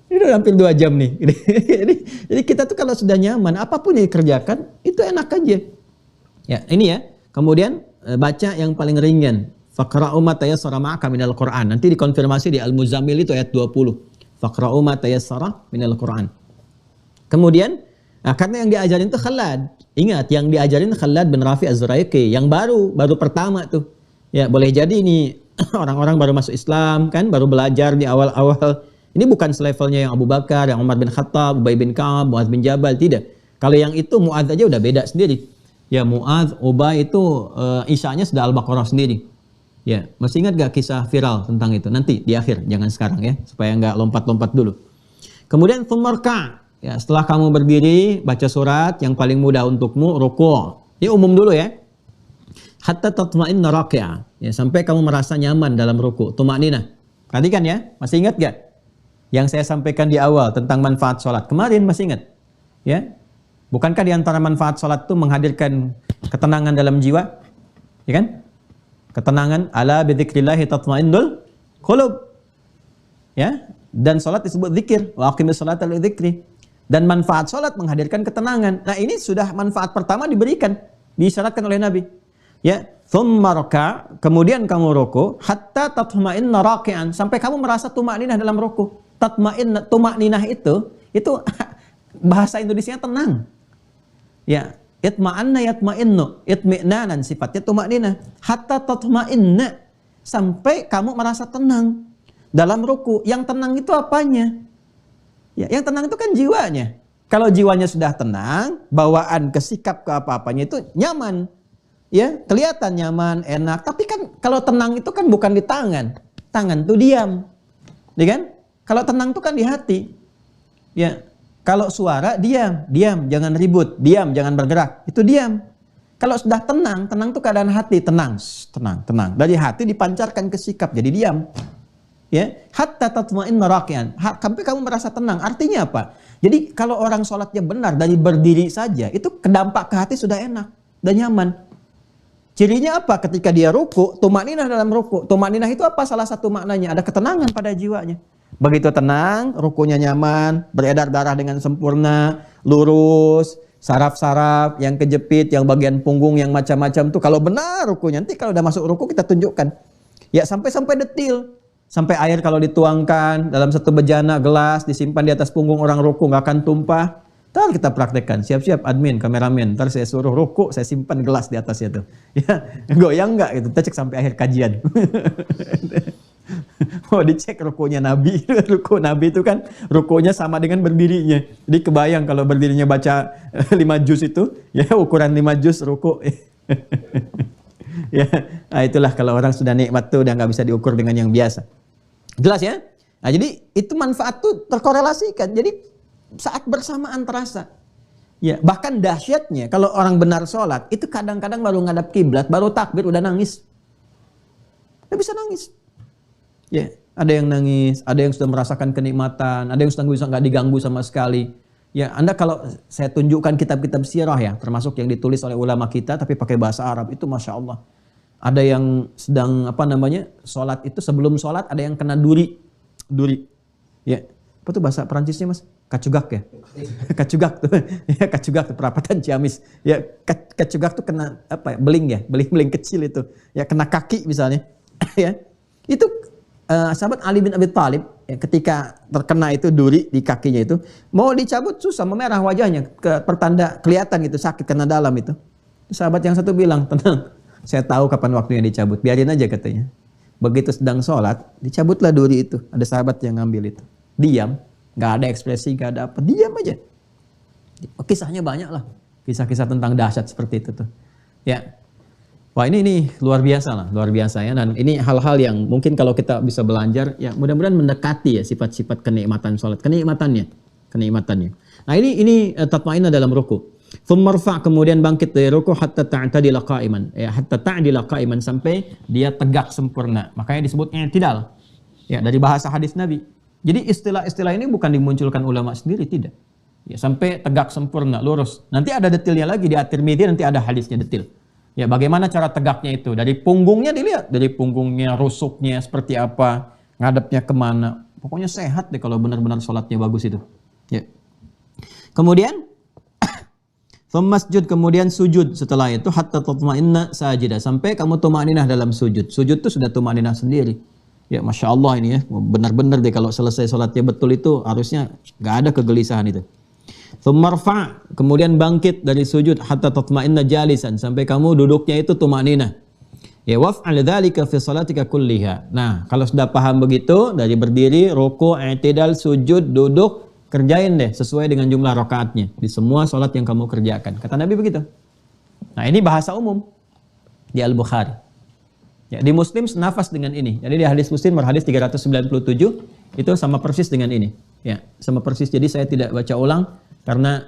ini udah hampir 2 jam nih. Jadi kita tuh kalau sudah nyaman, apapun yang dikerjakan, itu enak aja. Ya, ini ya. Kemudian baca yang paling ringan. Faqra'u ma tayassara ma'aka minal Qur'an. Nanti dikonfirmasi di Al-Muzammil itu ayat 20. Faqra'u ma tayassara minal Qur'an. Kemudian, nah, karena yang diajarin itu Khalad. Ingat, yang diajarin Khalad bin Rafi Az-Zuraiki, yang baru pertama tuh. Ya, boleh jadi ini orang-orang baru masuk Islam kan, baru belajar di awal-awal. Ini bukan selevelnya yang Abu Bakar, yang Umar bin Khattab, Ubay bin Ka'ab, Mu'adz bin Jabal, tidak. Kalau yang itu Mu'adz aja udah beda sendiri. Ya, Mu'adz, Ubay itu isya'nya sudah Al-Baqarah sendiri. Ya, masih ingat gak kisah viral tentang itu? Nanti di akhir, jangan sekarang ya, supaya nggak lompat-lompat dulu. Kemudian tsummarka. Ya, setelah kamu berdiri, baca surat yang paling mudah untukmu, ruku'. Ini umum dulu ya. Hatta tatma'inna raki'ah. Ya, sampai kamu merasa nyaman dalam ruku'. Tuma'ninah. Perhatikan ya, masih ingat gak? Yang saya sampaikan di awal tentang manfaat sholat. Kemarin masih ingat? Ya. Bukankah di antara manfaat sholat itu menghadirkan ketenangan dalam jiwa? Ya kan? Ketenangan. Ala bidzikrillahi tatma'innul qulub. Ya. Dan sholat disebut zikir. Wa aqimis sholata li dzikri. Dan manfaat sholat menghadirkan ketenangan. Nah, ini sudah manfaat pertama diberikan, disyaratkan oleh Nabi. Ya, tsumma raka', kemudian kamu ruku, hatta tatma'inna raki'an, sampai kamu merasa tuma'ninah dalam ruku. Tatma'inna, tuma'ninah itu bahasa Indonesianya tenang. Ya, itma'anna yatma'innu, itmi'nanan sifatnya tuma'ninah. Hatta tatma'inna, sampai kamu merasa tenang dalam ruku. Yang tenang itu apanya? Ya, yang tenang itu kan jiwanya. Kalau jiwanya sudah tenang, bawaan ke sikap ke apa-apanya itu nyaman. ya kelihatan nyaman, enak. Tapi kan kalau tenang itu kan bukan di tangan. Tangan tuh diam. Ya kan? Kalau tenang tuh kan di hati. Ya. Kalau suara diam, diam, jangan ribut, diam, jangan bergerak. Itu diam. Kalau sudah tenang, tenang tuh keadaan hati, tenang, tenang, tenang. Dari hati dipancarkan ke sikap, jadi diam. Ya, hatta tatma'inna raki'an. Sampai kamu merasa tenang. Artinya apa? Jadi kalau orang sholatnya benar dari berdiri saja, itu kedampak ke hati sudah enak dan nyaman. Cirinya apa? Ketika dia ruku, tumakninah dalam ruku. Tumakninah itu apa? Salah satu maknanya ada ketenangan pada jiwanya. Begitu tenang, rukunya nyaman, beredar darah dengan sempurna, lurus, saraf-saraf yang kejepit, yang bagian punggung yang macam-macam tuh kalau benar rukunya. Nanti kalau udah masuk ruku kita tunjukkan. Ya sampai detil. Sampai air kalau dituangkan dalam satu bejana gelas disimpan di atas punggung orang ruku nggak akan tumpah. Ntar kita praktekkan. Siap-siap admin, kameramen. Ntar saya suruh ruku, saya simpan gelas di atasnya tuh. Ya, goyang nggak gitu. Kita cek sampai akhir kajian. Oh dicek rukunya Nabi. Ruku Nabi itu kan rukunya sama dengan berdirinya. Jadi kebayang kalau berdirinya baca 5 juz itu, ya ukuran 5 juz ruku. Ya, nah itulah kalau orang sudah nikmat tuh udah nggak bisa diukur dengan yang biasa. Jelas ya? Nah jadi itu manfaat tuh terkorelasikan. Jadi saat bersamaan terasa. Ya, bahkan dahsyatnya kalau orang benar sholat itu kadang-kadang baru ngadap kiblat, baru takbir udah nangis. Udah bisa nangis. Ya, ada yang nangis, ada yang sudah merasakan kenikmatan, ada yang sudah bisa nggak diganggu sama sekali. Ya, Anda kalau saya tunjukkan kitab-kitab sirah ya, termasuk yang ditulis oleh ulama kita tapi pakai bahasa Arab itu masya Allah. Ada yang sedang sholat itu sebelum sholat ada yang kena duri. Ya, apa tuh bahasa Perancisnya mas? Kacugak ya, kacugak tuh, ya kacugak tuh perapatan Ciamis. Ya, kacugak tuh kena apa ya? Beling kecil itu. Ya kena kaki misalnya. Ya, itu. Sahabat Ali bin Abi Thalib ya, ketika terkena itu duri di kakinya itu mau dicabut susah, memerah wajahnya, pertanda kelihatan gitu sakit kena dalam itu. Sahabat yang satu bilang, tenang, saya tahu kapan waktunya dicabut, biarin aja katanya. Begitu sedang sholat, dicabutlah duri itu. Ada sahabat yang ngambil itu, diam, nggak ada ekspresi, nggak ada apa, diam aja. Kisahnya banyak lah, kisah-kisah tentang dahsyat seperti itu tuh. Ya. Wah ini luar biasa lah, luar biasa ya. Dan ini hal-hal yang mungkin kalau kita bisa belajar, ya mudah-mudahan mendekati ya sifat-sifat kenikmatan sholat, kenikmatannya. Nah ini tatma'inna dalam ruku. Thummarfa kemudian bangkit dari ruku hatta ta'tadila qa'iman, ya hatta ta'dila qa'iman sampai dia tegak sempurna. Makanya disebut i'tidal. Ya dari bahasa hadis Nabi. Jadi istilah-istilah ini bukan dimunculkan ulama sendiri, tidak. Ya sampai tegak sempurna, lurus. Nanti ada detailnya lagi di At-Tirmidzi, nanti ada hadisnya detail. Ya bagaimana cara tegaknya itu? Dari punggungnya dilihat, dari punggungnya, rusuknya seperti apa, ngadepnya kemana. Pokoknya sehat deh kalau benar-benar sholatnya bagus itu. Ya. Kemudian, masjud kemudian sujud setelah itu hatta tatma'inna sajidah, sampai kamu tumakninah dalam sujud. Sujud itu sudah tumakninah sendiri. Ya masya Allah ini ya, benar-benar deh kalau selesai sholatnya betul itu harusnya nggak ada kegelisahan itu. Tsummarfa kemudian bangkit dari sujud hatta tatma'inna jalisan, sampai kamu duduknya itu tumakninah. Ya waf'al dzalika fi salatika kulliha. Nah, kalau sudah paham begitu dari berdiri, ruku', i'tidal, sujud, duduk, kerjain deh sesuai dengan jumlah rakaatnya di semua salat yang kamu kerjakan. Kata Nabi begitu. Nah, ini bahasa umum di Al-Bukhari. Ya, di Muslim senafas dengan ini. Jadi di hadis Muslim berhadis 397 itu sama persis dengan ini. Ya, sama persis. Jadi saya tidak baca ulang karena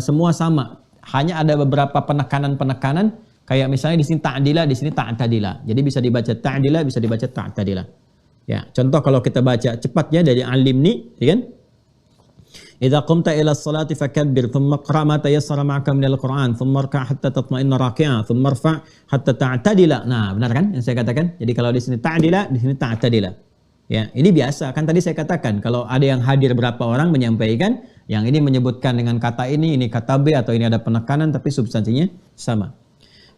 semua sama. Hanya ada beberapa penekanan-penekanan, kayak misalnya di sini ta'dila, di sini ta'tadila. Jadi bisa dibaca ta'dila, bisa dibaca ta'tadila. Ya, contoh kalau kita baca cepatnya dari alimni, ya kan? Idza qumta ila as-salati fakabbir, thumma qra' ma tayassara ma'aka min al-Qur'an, thumma rka' hatta tatma'inna raki'a, thumma rfa' hatta ta'tadila. Nah, benar kan yang saya katakan? Jadi kalau di sini ta'dila, di sini ta'tadila. Ya, ini biasa. Kan tadi saya katakan kalau ada yang hadir berapa orang menyampaikan, yang ini menyebutkan dengan kata ini kata B, atau ini ada penekanan tapi substansinya sama.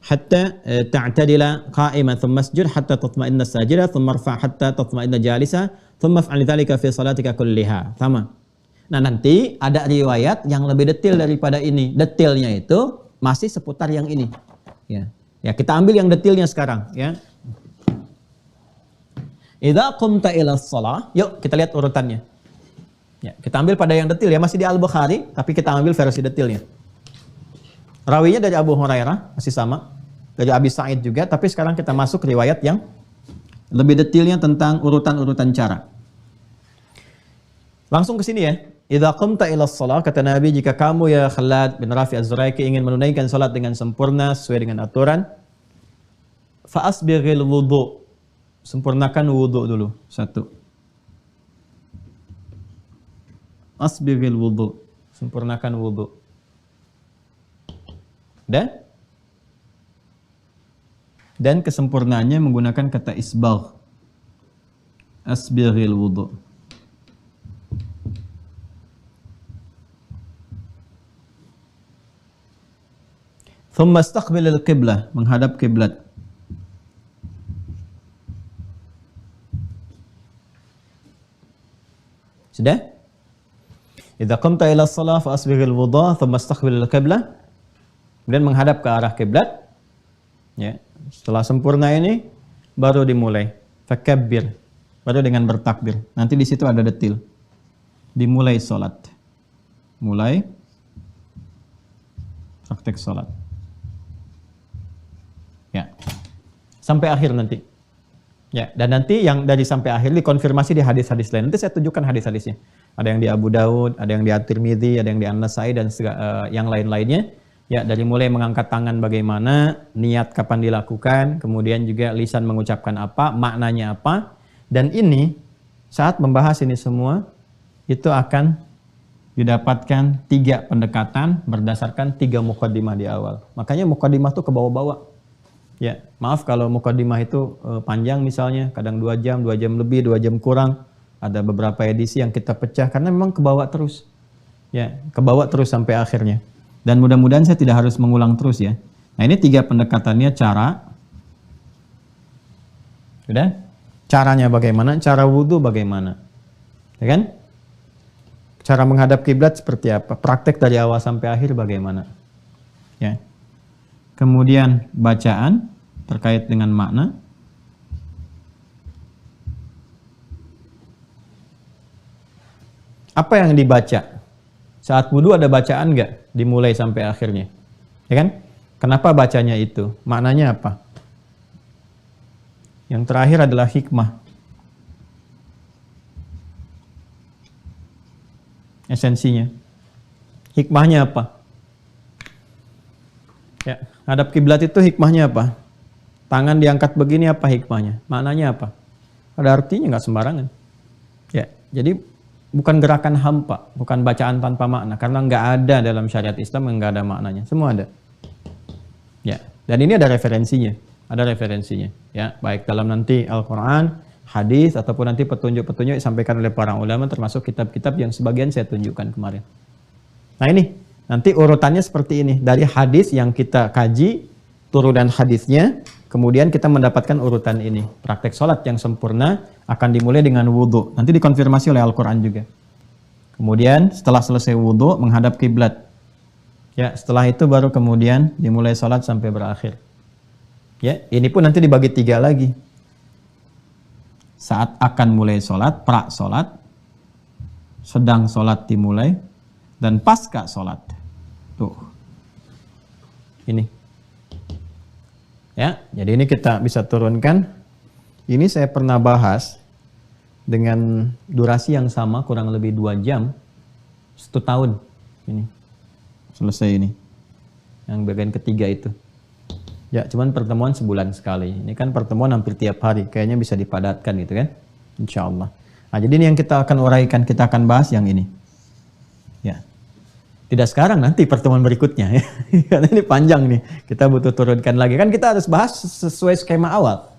Hatta ta'tadila qa'iman thumma masjud hatta tatma'inna sajida thumma rfa' hatta tatma'inna jalisa thumma fa'al dzalika fi salatika kulliha. Sama. Nah, nanti ada riwayat yang lebih detail daripada ini. Detailnya itu masih seputar yang ini. Ya. Ya, kita ambil yang detailnya sekarang, ya. Idza qumta ila shalah, yuk kita lihat urutannya. Ya, kita ambil pada yang detail ya, masih di Al-Bukhari, tapi kita ambil versi detailnya. Rawinya dari Abu Hurairah, masih sama. dari Abi Sa'id juga, tapi sekarang kita masuk riwayat yang lebih detailnya tentang urutan-urutan cara. Langsung ke sini ya. Idza qumta ila shalah, kata Nabi, jika kamu ya Khalad bin Rafi Az-Zuraiki ingin menunaikan salat dengan sempurna sesuai dengan aturan, fa asbighil wudu. Sempurnakan wudu dulu. 1. Asbighil wudu. Sempurnakan wudu. Dan kesempurnaannya menggunakan kata isbagh. Asbighil wudu. Thumma istaqbilil qiblah, menghadap kiblat. Sudah? Idza qumta ila shalah fa asbighil wudu, thumma istaqbilil qiblah. Kemudian menghadap ke arah kiblat. Ya, setelah sempurna ini baru dimulai. Fakabbir, baru dengan bertakbir. Nanti di situ ada detil. Dimulai salat. Mulai praktek salat. Ya. Sampai akhir nanti. Ya, dan nanti yang dari sampai akhir dikonfirmasi di hadis-hadis lain. Nanti saya tunjukkan hadis-hadisnya. Ada yang di Abu Daud, ada yang di At-Tirmidzi, ada yang di An-Nasai dan yang lain-lainnya. Ya, dari mulai mengangkat tangan bagaimana, niat kapan dilakukan, kemudian juga lisan mengucapkan apa, maknanya apa. Dan ini saat membahas ini semua itu akan didapatkan 3 pendekatan berdasarkan 3 muqaddimah di awal. Makanya muqaddimah itu ke bawah-bawah. Ya, maaf kalau muqaddimah itu panjang misalnya, kadang 2 jam lebih, 2 jam kurang. Ada beberapa edisi yang kita pecah karena memang ke bawah terus. Ya, ke bawah terus sampai akhirnya. Dan mudah-mudahan saya tidak harus mengulang terus ya. Nah, ini 3 pendekatannya cara. Sudah? Caranya bagaimana? Cara wudu bagaimana? Ya kan? Cara menghadap kiblat seperti apa? Praktek dari awal sampai akhir bagaimana? Ya. Kemudian bacaan terkait dengan makna. Apa yang dibaca? Saat wudu ada bacaan nggak? Dimulai sampai akhirnya. Ya kan? Kenapa bacanya itu? Maknanya apa? Yang terakhir adalah hikmah. Esensinya. Hikmahnya apa? Ya, hadap kiblat itu hikmahnya apa? Tangan diangkat begini apa hikmahnya? Maknanya apa? Ada artinya nggak sembarangan. Ya, jadi bukan gerakan hampa, bukan bacaan tanpa makna, karena nggak ada dalam syariat Islam yang nggak ada maknanya, semua ada. Ya, dan ini ada referensinya, ya, baik dalam nanti Al-Quran, hadis ataupun nanti petunjuk-petunjuk disampaikan oleh para ulama, termasuk kitab-kitab yang sebagian saya tunjukkan kemarin. Nah ini, nanti urutannya seperti ini, dari hadis yang kita kaji, turunan hadisnya, kemudian kita mendapatkan urutan ini. Praktek sholat yang sempurna akan dimulai dengan wudhu. Nanti dikonfirmasi oleh Al-Quran juga. Kemudian setelah selesai wudhu, menghadap kiblat. Ya, setelah itu baru kemudian dimulai sholat sampai berakhir. Ya, ini pun nanti dibagi 3 lagi. Saat akan mulai sholat, pra sholat, sedang sholat dimulai, dan pasca sholat. Tuh. Ini. Ya, jadi ini kita bisa turunkan. Ini saya pernah bahas dengan durasi yang sama, kurang lebih 2 jam, 1 tahun. Ini selesai ini. Yang bagian ketiga itu. Ya, cuman pertemuan sebulan sekali. Ini kan pertemuan hampir tiap hari. Kayaknya bisa dipadatkan gitu kan. Insya Allah. Nah, jadi ini yang kita akan uraikan, kita akan bahas yang ini. Ya. Tidak sekarang, nanti pertemuan berikutnya. Karena ini panjang nih. Kita butuh turunkan lagi. Kan kita harus bahas sesuai skema awal.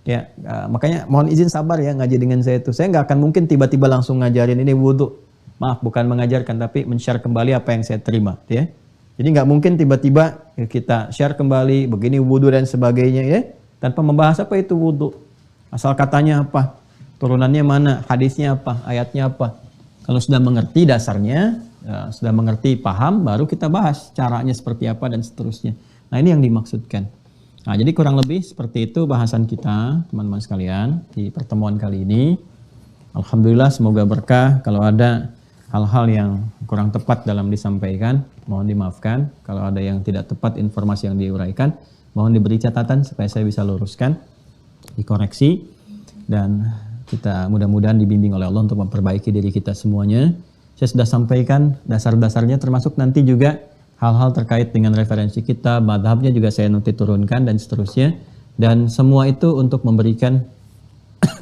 Ya, makanya mohon izin sabar ya ngaji dengan saya itu. Saya nggak akan mungkin tiba-tiba langsung ngajarin ini wudhu. Maaf, bukan mengajarkan, tapi men-share kembali apa yang saya terima. Ya. Jadi nggak mungkin tiba-tiba kita share kembali begini wudhu dan sebagainya ya, tanpa membahas apa itu wudhu. Asal katanya apa, turunannya mana, hadisnya apa, ayatnya apa. Kalau sudah mengerti dasarnya, ya, sudah mengerti, paham, baru kita bahas caranya seperti apa dan seterusnya. Nah ini yang dimaksudkan. Nah jadi kurang lebih seperti itu bahasan kita teman-teman sekalian di pertemuan kali ini. Alhamdulillah semoga berkah. Kalau ada hal-hal yang kurang tepat dalam disampaikan, mohon dimaafkan. Kalau ada yang tidak tepat informasi yang diuraikan, Mohon diberi catatan supaya saya bisa luruskan, dikoreksi, dan kita mudah-mudahan dibimbing oleh Allah untuk memperbaiki diri kita semuanya. Saya sudah sampaikan dasar-dasarnya, termasuk nanti juga hal-hal terkait dengan referensi kita, madhabnya juga saya nanti turunkan dan seterusnya. Dan semua itu untuk memberikan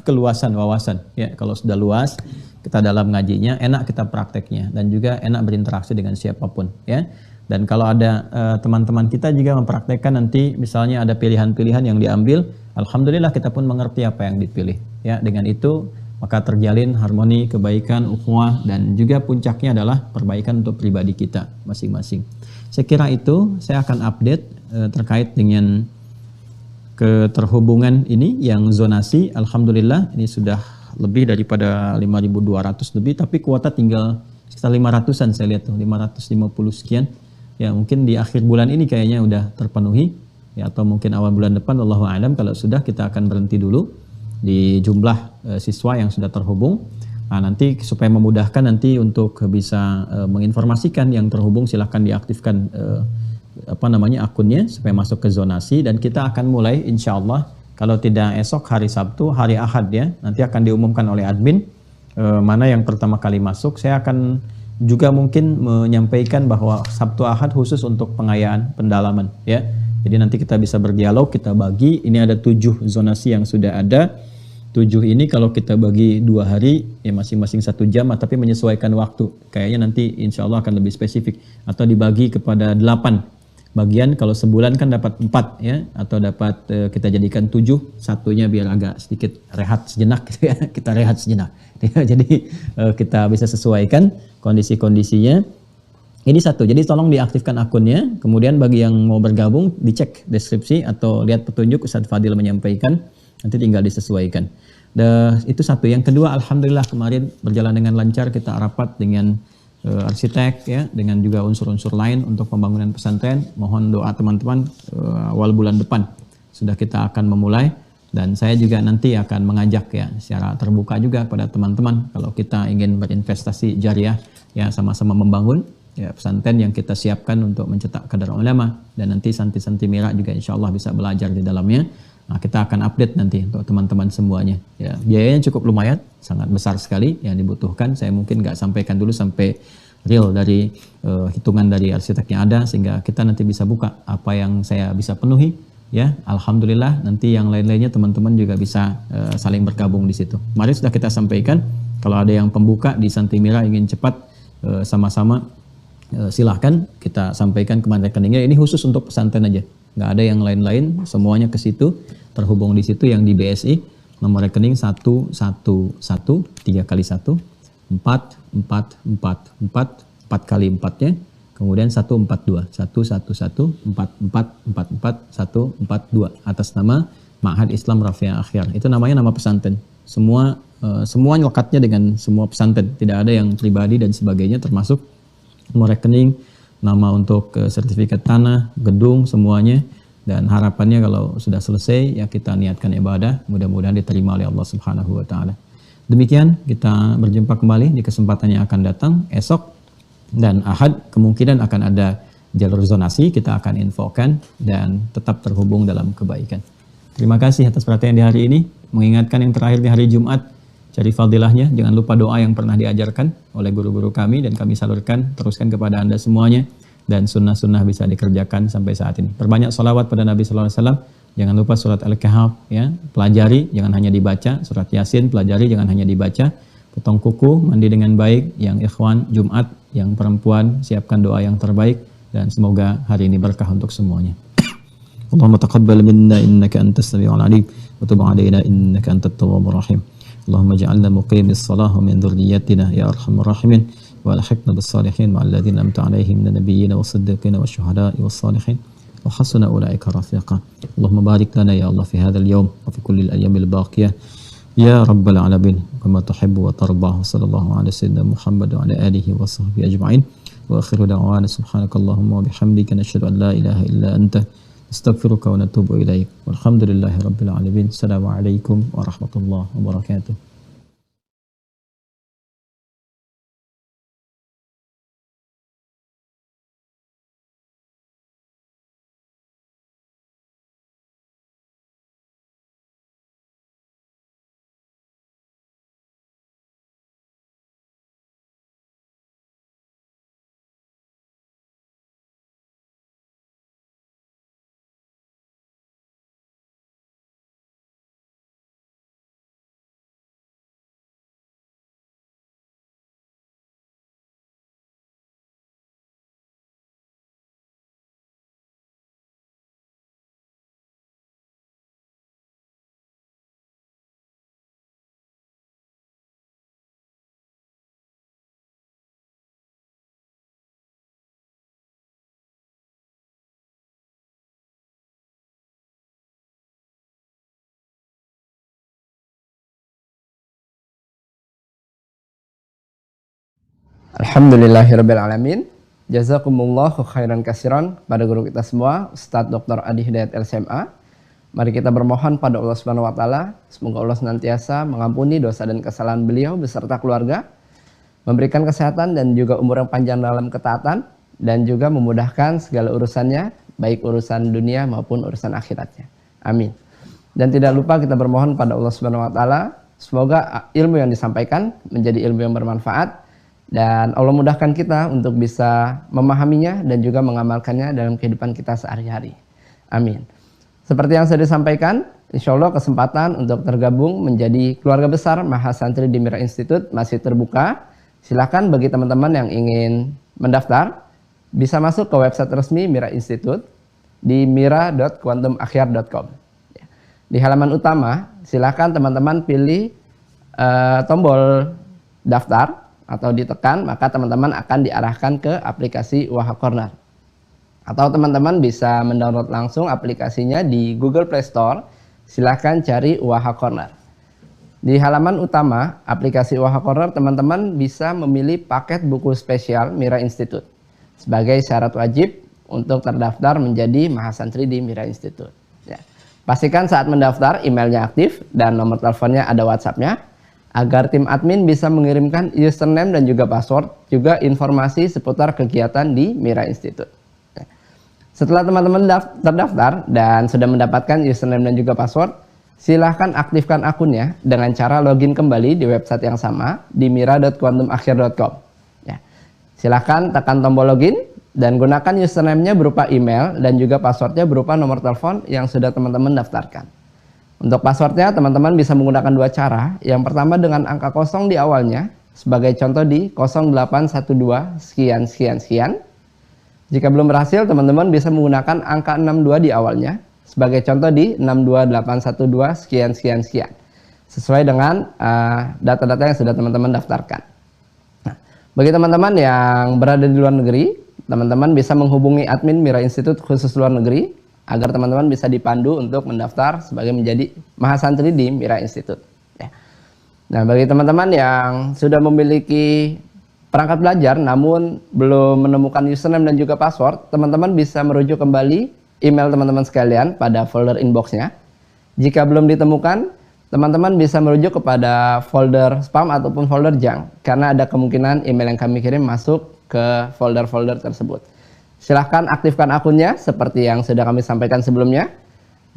keluasan wawasan. Ya, kalau sudah luas kita dalam ngajinya, enak kita prakteknya dan juga enak berinteraksi dengan siapapun. Ya. Dan kalau ada teman-teman kita juga mempraktekkan nanti, misalnya ada pilihan-pilihan yang diambil, alhamdulillah kita pun mengerti apa yang dipilih. Ya, dengan itu maka terjalin harmoni, kebaikan, ukhuwah, dan juga puncaknya adalah perbaikan untuk pribadi kita masing-masing. Saya kira itu saya akan update terkait dengan keterhubungan ini yang zonasi. Alhamdulillah ini sudah lebih daripada 5.200 lebih, tapi kuota tinggal sekitar 500-an saya lihat tuh, 550 sekian. Ya mungkin di akhir bulan ini kayaknya udah terpenuhi, ya, atau mungkin awal bulan depan, wallahu a'lam. Kalau sudah, kita akan berhenti dulu di jumlah siswa yang sudah terhubung. Nah, nanti supaya memudahkan nanti untuk bisa menginformasikan yang terhubung, silahkan diaktifkan akunnya supaya masuk ke zonasi, dan kita akan mulai insya Allah kalau tidak esok hari Sabtu, hari Ahad ya, nanti akan diumumkan oleh admin mana yang pertama kali masuk. Saya akan juga mungkin menyampaikan bahwa Sabtu Ahad khusus untuk pengayaan pendalaman ya. Jadi nanti kita bisa berdialog, kita bagi, ini ada 7 zonasi yang sudah ada. 7 ini kalau kita bagi 2 hari ya masing-masing 1 jam, tapi menyesuaikan waktu. Kayaknya nanti insya Allah akan lebih spesifik, atau dibagi kepada 8 bagian. Kalau sebulan kan dapat 4 ya, atau dapat kita jadikan 7, satunya biar agak sedikit rehat sejenak gitu ya. Kita rehat sejenak. Jadi kita bisa sesuaikan kondisi-kondisinya. Ini satu, jadi tolong diaktifkan akunnya. Kemudian bagi yang mau bergabung, dicek deskripsi atau lihat petunjuk Ustadz Fadil menyampaikan, nanti tinggal disesuaikan. Itu satu. Yang kedua, alhamdulillah kemarin berjalan dengan lancar, kita rapat dengan arsitek ya, dengan juga unsur-unsur lain untuk pembangunan pesantren. Mohon doa teman-teman, awal bulan depan sudah kita akan memulai, dan saya juga nanti akan mengajak ya secara terbuka juga pada teman-teman, kalau kita ingin berinvestasi jariah ya, sama-sama membangun ya pesantren yang kita siapkan untuk mencetak kader ulama, dan nanti santri-santri Mira juga insya Allah bisa belajar di dalamnya. Nah, kita akan update nanti untuk teman-teman semuanya. Ya, biayanya cukup lumayan, sangat besar sekali yang dibutuhkan. Saya mungkin nggak sampaikan dulu sampai real dari hitungan dari arsiteknya ada, sehingga kita nanti bisa buka apa yang saya bisa penuhi. Ya, alhamdulillah nanti yang lain-lainnya teman-teman juga bisa saling bergabung di situ. Mari sudah kita sampaikan, kalau ada yang pembuka di Santri Mira ingin cepat sama-sama silahkan kita sampaikan kemana rekeningnya. Ini khusus untuk pesantren aja, nggak ada yang lain-lain, semuanya ke situ, terhubung di situ. Yang di BSI nomor rekening 111 3 kali 1 4 4 4 4 4 kali 4-nya, kemudian 142 111 44 44 142 atas nama Ma'had Islam Rafiah Akhyar. Itu namanya nama pesantren. Semua lekatnya dengan semua pesantren, tidak ada yang pribadi dan sebagainya, termasuk nomor rekening, nama untuk sertifikat tanah, gedung, semuanya. Dan harapannya kalau sudah selesai ya kita niatkan ibadah, mudah-mudahan diterima oleh Allah Subhanahu wa taala. Demikian, kita berjumpa kembali di kesempatan yang akan datang esok, dan Ahad kemungkinan akan ada jalur zonasi, kita akan infokan, dan tetap terhubung dalam kebaikan. Terima kasih atas perhatian di hari ini. Mengingatkan yang terakhir di hari Jumat, cari fadilahnya, jangan lupa doa yang pernah diajarkan oleh guru-guru kami dan kami salurkan, teruskan kepada Anda semuanya, dan sunnah-sunnah bisa dikerjakan sampai saat ini. Perbanyak salawat pada Nabi SAW. Jangan lupa surat Al-Kahf ya, pelajari, jangan hanya dibaca. Surat Yasin pelajari, jangan hanya dibaca. Potong kuku, mandi dengan baik. Yang ikhwan Jumat, yang perempuan siapkan doa yang terbaik, dan semoga hari ini berkah untuk semuanya. Allahumma taqabbal minna innaka antas samiul alim wa tub alaina innaka antat tawwabur rahim. Allahumma ij'alna muqimis salah wa min dhurriyyatina ya arhamar rahimin, wa alhiqna bis salihin ma'al ladzina an'amta 'alaihim minan nabiyyin was-siddiqin wasyuhada'i was-salihin wa hasuna ulaika rafiqa. Allahumma barik lana ya Allah fi hadzal yawm wa fi kulli al-ayyamil baqiyah ya rabbal alamin kama tuhibbu wa tarda. Sallallahu ala sayyidina Muhammad wa ala alihi wa sahbihi ajma'in. Wa akhiru da'wana subhanakallahumma wa bihamdika nashhadu an la ilaha illa anta astaghfiruka wa natubu ilaik. Walhamdulillahi rabbil alamin. Assalamualaikum warahmatullahi wabarakatuh. Alhamdulillahirabbil alamin. Jazakumullahu khairan katsiran pada guru kita semua, Ustadz Dr. Adi Hidayat LCMA. Mari kita bermohon pada Allah Subhanahu wa taala, semoga Allah senantiasa mengampuni dosa dan kesalahan beliau beserta keluarga, memberikan kesehatan dan juga umur yang panjang dalam ketaatan, dan juga memudahkan segala urusannya, baik urusan dunia maupun urusan akhiratnya. Amin. Dan tidak lupa kita bermohon pada Allah Subhanahu wa taala, semoga ilmu yang disampaikan menjadi ilmu yang bermanfaat, dan Allah mudahkan kita untuk bisa memahaminya dan juga mengamalkannya dalam kehidupan kita sehari-hari. Amin. Seperti yang sudah disampaikan, insya Allah kesempatan untuk tergabung menjadi keluarga besar Mahasantri di Mira Institute masih terbuka. Silakan bagi teman-teman yang ingin mendaftar, bisa masuk ke website resmi Mira Institute di mira.quantumakhyar.com. Di halaman utama, silakan teman-teman pilih tombol daftar, atau ditekan, maka teman-teman akan diarahkan ke aplikasi Waha Corner. Atau teman-teman bisa mendownload langsung aplikasinya di Google Play Store, silahkan cari Waha Corner. Di halaman utama aplikasi Waha Corner, teman-teman bisa memilih paket buku spesial Mira Institute sebagai syarat wajib untuk terdaftar menjadi Mahasantri di Mira Institute. Ya. Pastikan saat mendaftar emailnya aktif dan nomor teleponnya ada WhatsApp-nya, agar tim admin bisa mengirimkan username dan juga password, juga informasi seputar kegiatan di Mira Institute. Setelah teman-teman terdaftar dan sudah mendapatkan username dan juga password, silahkan aktifkan akunnya dengan cara login kembali di website yang sama di mira.quantumakhyar.com. Ya. Silahkan tekan tombol login dan gunakan username-nya berupa email dan juga passwordnya berupa nomor telepon yang sudah teman-teman daftarkan. Untuk passwordnya, teman-teman bisa menggunakan dua cara. Yang pertama dengan angka 0 di awalnya, sebagai contoh di 0812 sekian sekian sekian. Jika belum berhasil, teman-teman bisa menggunakan angka 62 di awalnya, sebagai contoh di 62812 sekian sekian sekian. Sesuai dengan data-data yang sudah teman-teman daftarkan. Nah, bagi teman-teman yang berada di luar negeri, teman-teman bisa menghubungi admin Mira Institute khusus luar negeri, agar teman-teman bisa dipandu untuk mendaftar sebagai menjadi Mahasantri di Mira Institute. Ya. Nah, bagi teman-teman yang sudah memiliki perangkat belajar namun belum menemukan username dan juga password, teman-teman bisa merujuk kembali email teman-teman sekalian pada folder inbox-nya. Jika belum ditemukan, teman-teman bisa merujuk kepada folder spam ataupun folder junk, karena ada kemungkinan email yang kami kirim masuk ke folder-folder tersebut. Silahkan aktifkan akunnya seperti yang sudah kami sampaikan sebelumnya.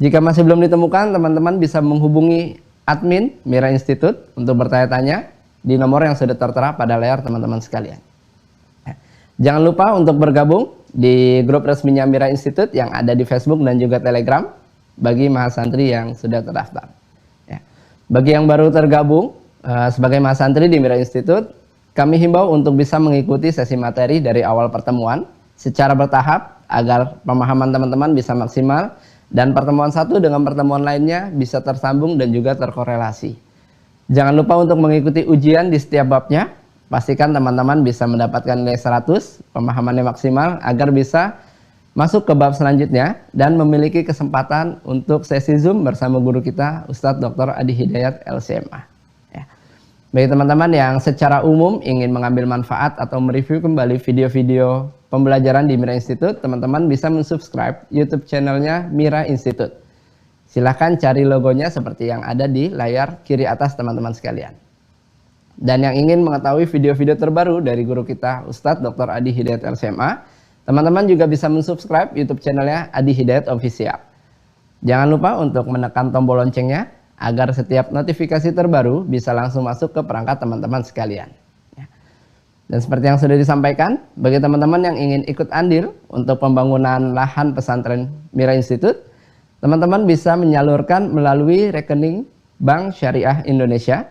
Jika masih belum ditemukan, teman-teman bisa menghubungi admin Mira Institute untuk bertanya-tanya di nomor yang sudah tertera pada layar teman-teman sekalian. Jangan lupa untuk bergabung di grup resminya Mira Institute yang ada di Facebook dan juga Telegram bagi mahasantri yang sudah terdaftar. Ya. Bagi yang baru tergabung sebagai mahasantri di Mira Institute, kami himbau untuk bisa mengikuti sesi materi dari awal pertemuan secara bertahap agar pemahaman teman-teman bisa maksimal dan pertemuan satu dengan pertemuan lainnya bisa tersambung dan juga terkorelasi. Jangan lupa untuk mengikuti ujian di setiap babnya. Pastikan teman-teman bisa mendapatkan nilai 100, pemahamannya maksimal agar bisa masuk ke bab selanjutnya dan memiliki kesempatan untuk sesi Zoom bersama guru kita Ustadz Dr. Adi Hidayat LCMA. Ya. Bagi teman-teman yang secara umum ingin mengambil manfaat atau mereview kembali video-video pembelajaran di Mira Institute, teman-teman bisa mensubscribe YouTube channelnya Mira Institute. Silahkan cari logonya seperti yang ada di layar kiri atas teman-teman sekalian. Dan yang ingin mengetahui video-video terbaru dari guru kita Ustadz Dr. Adi Hidayat LCMA, teman-teman juga bisa mensubscribe YouTube channelnya Adi Hidayat Official. Jangan lupa untuk menekan tombol loncengnya agar setiap notifikasi terbaru bisa langsung masuk ke perangkat teman-teman sekalian. Dan seperti yang sudah disampaikan, bagi teman-teman yang ingin ikut andil untuk pembangunan lahan pesantren Mira Institute, teman-teman bisa menyalurkan melalui rekening Bank Syariah Indonesia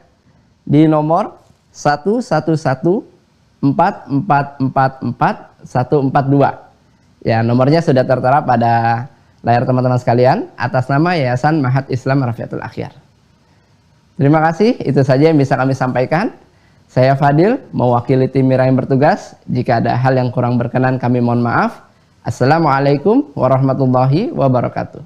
di nomor 11144444142. Ya, nomornya sudah tertera pada layar teman-teman sekalian atas nama Yayasan Mahat Islam Rafiatul Akhyar. Terima kasih, itu saja yang bisa kami sampaikan. Saya Fadil, mewakili tim Mira yang bertugas. Jika ada hal yang kurang berkenan, kami mohon maaf. Assalamualaikum warahmatullahi wabarakatuh.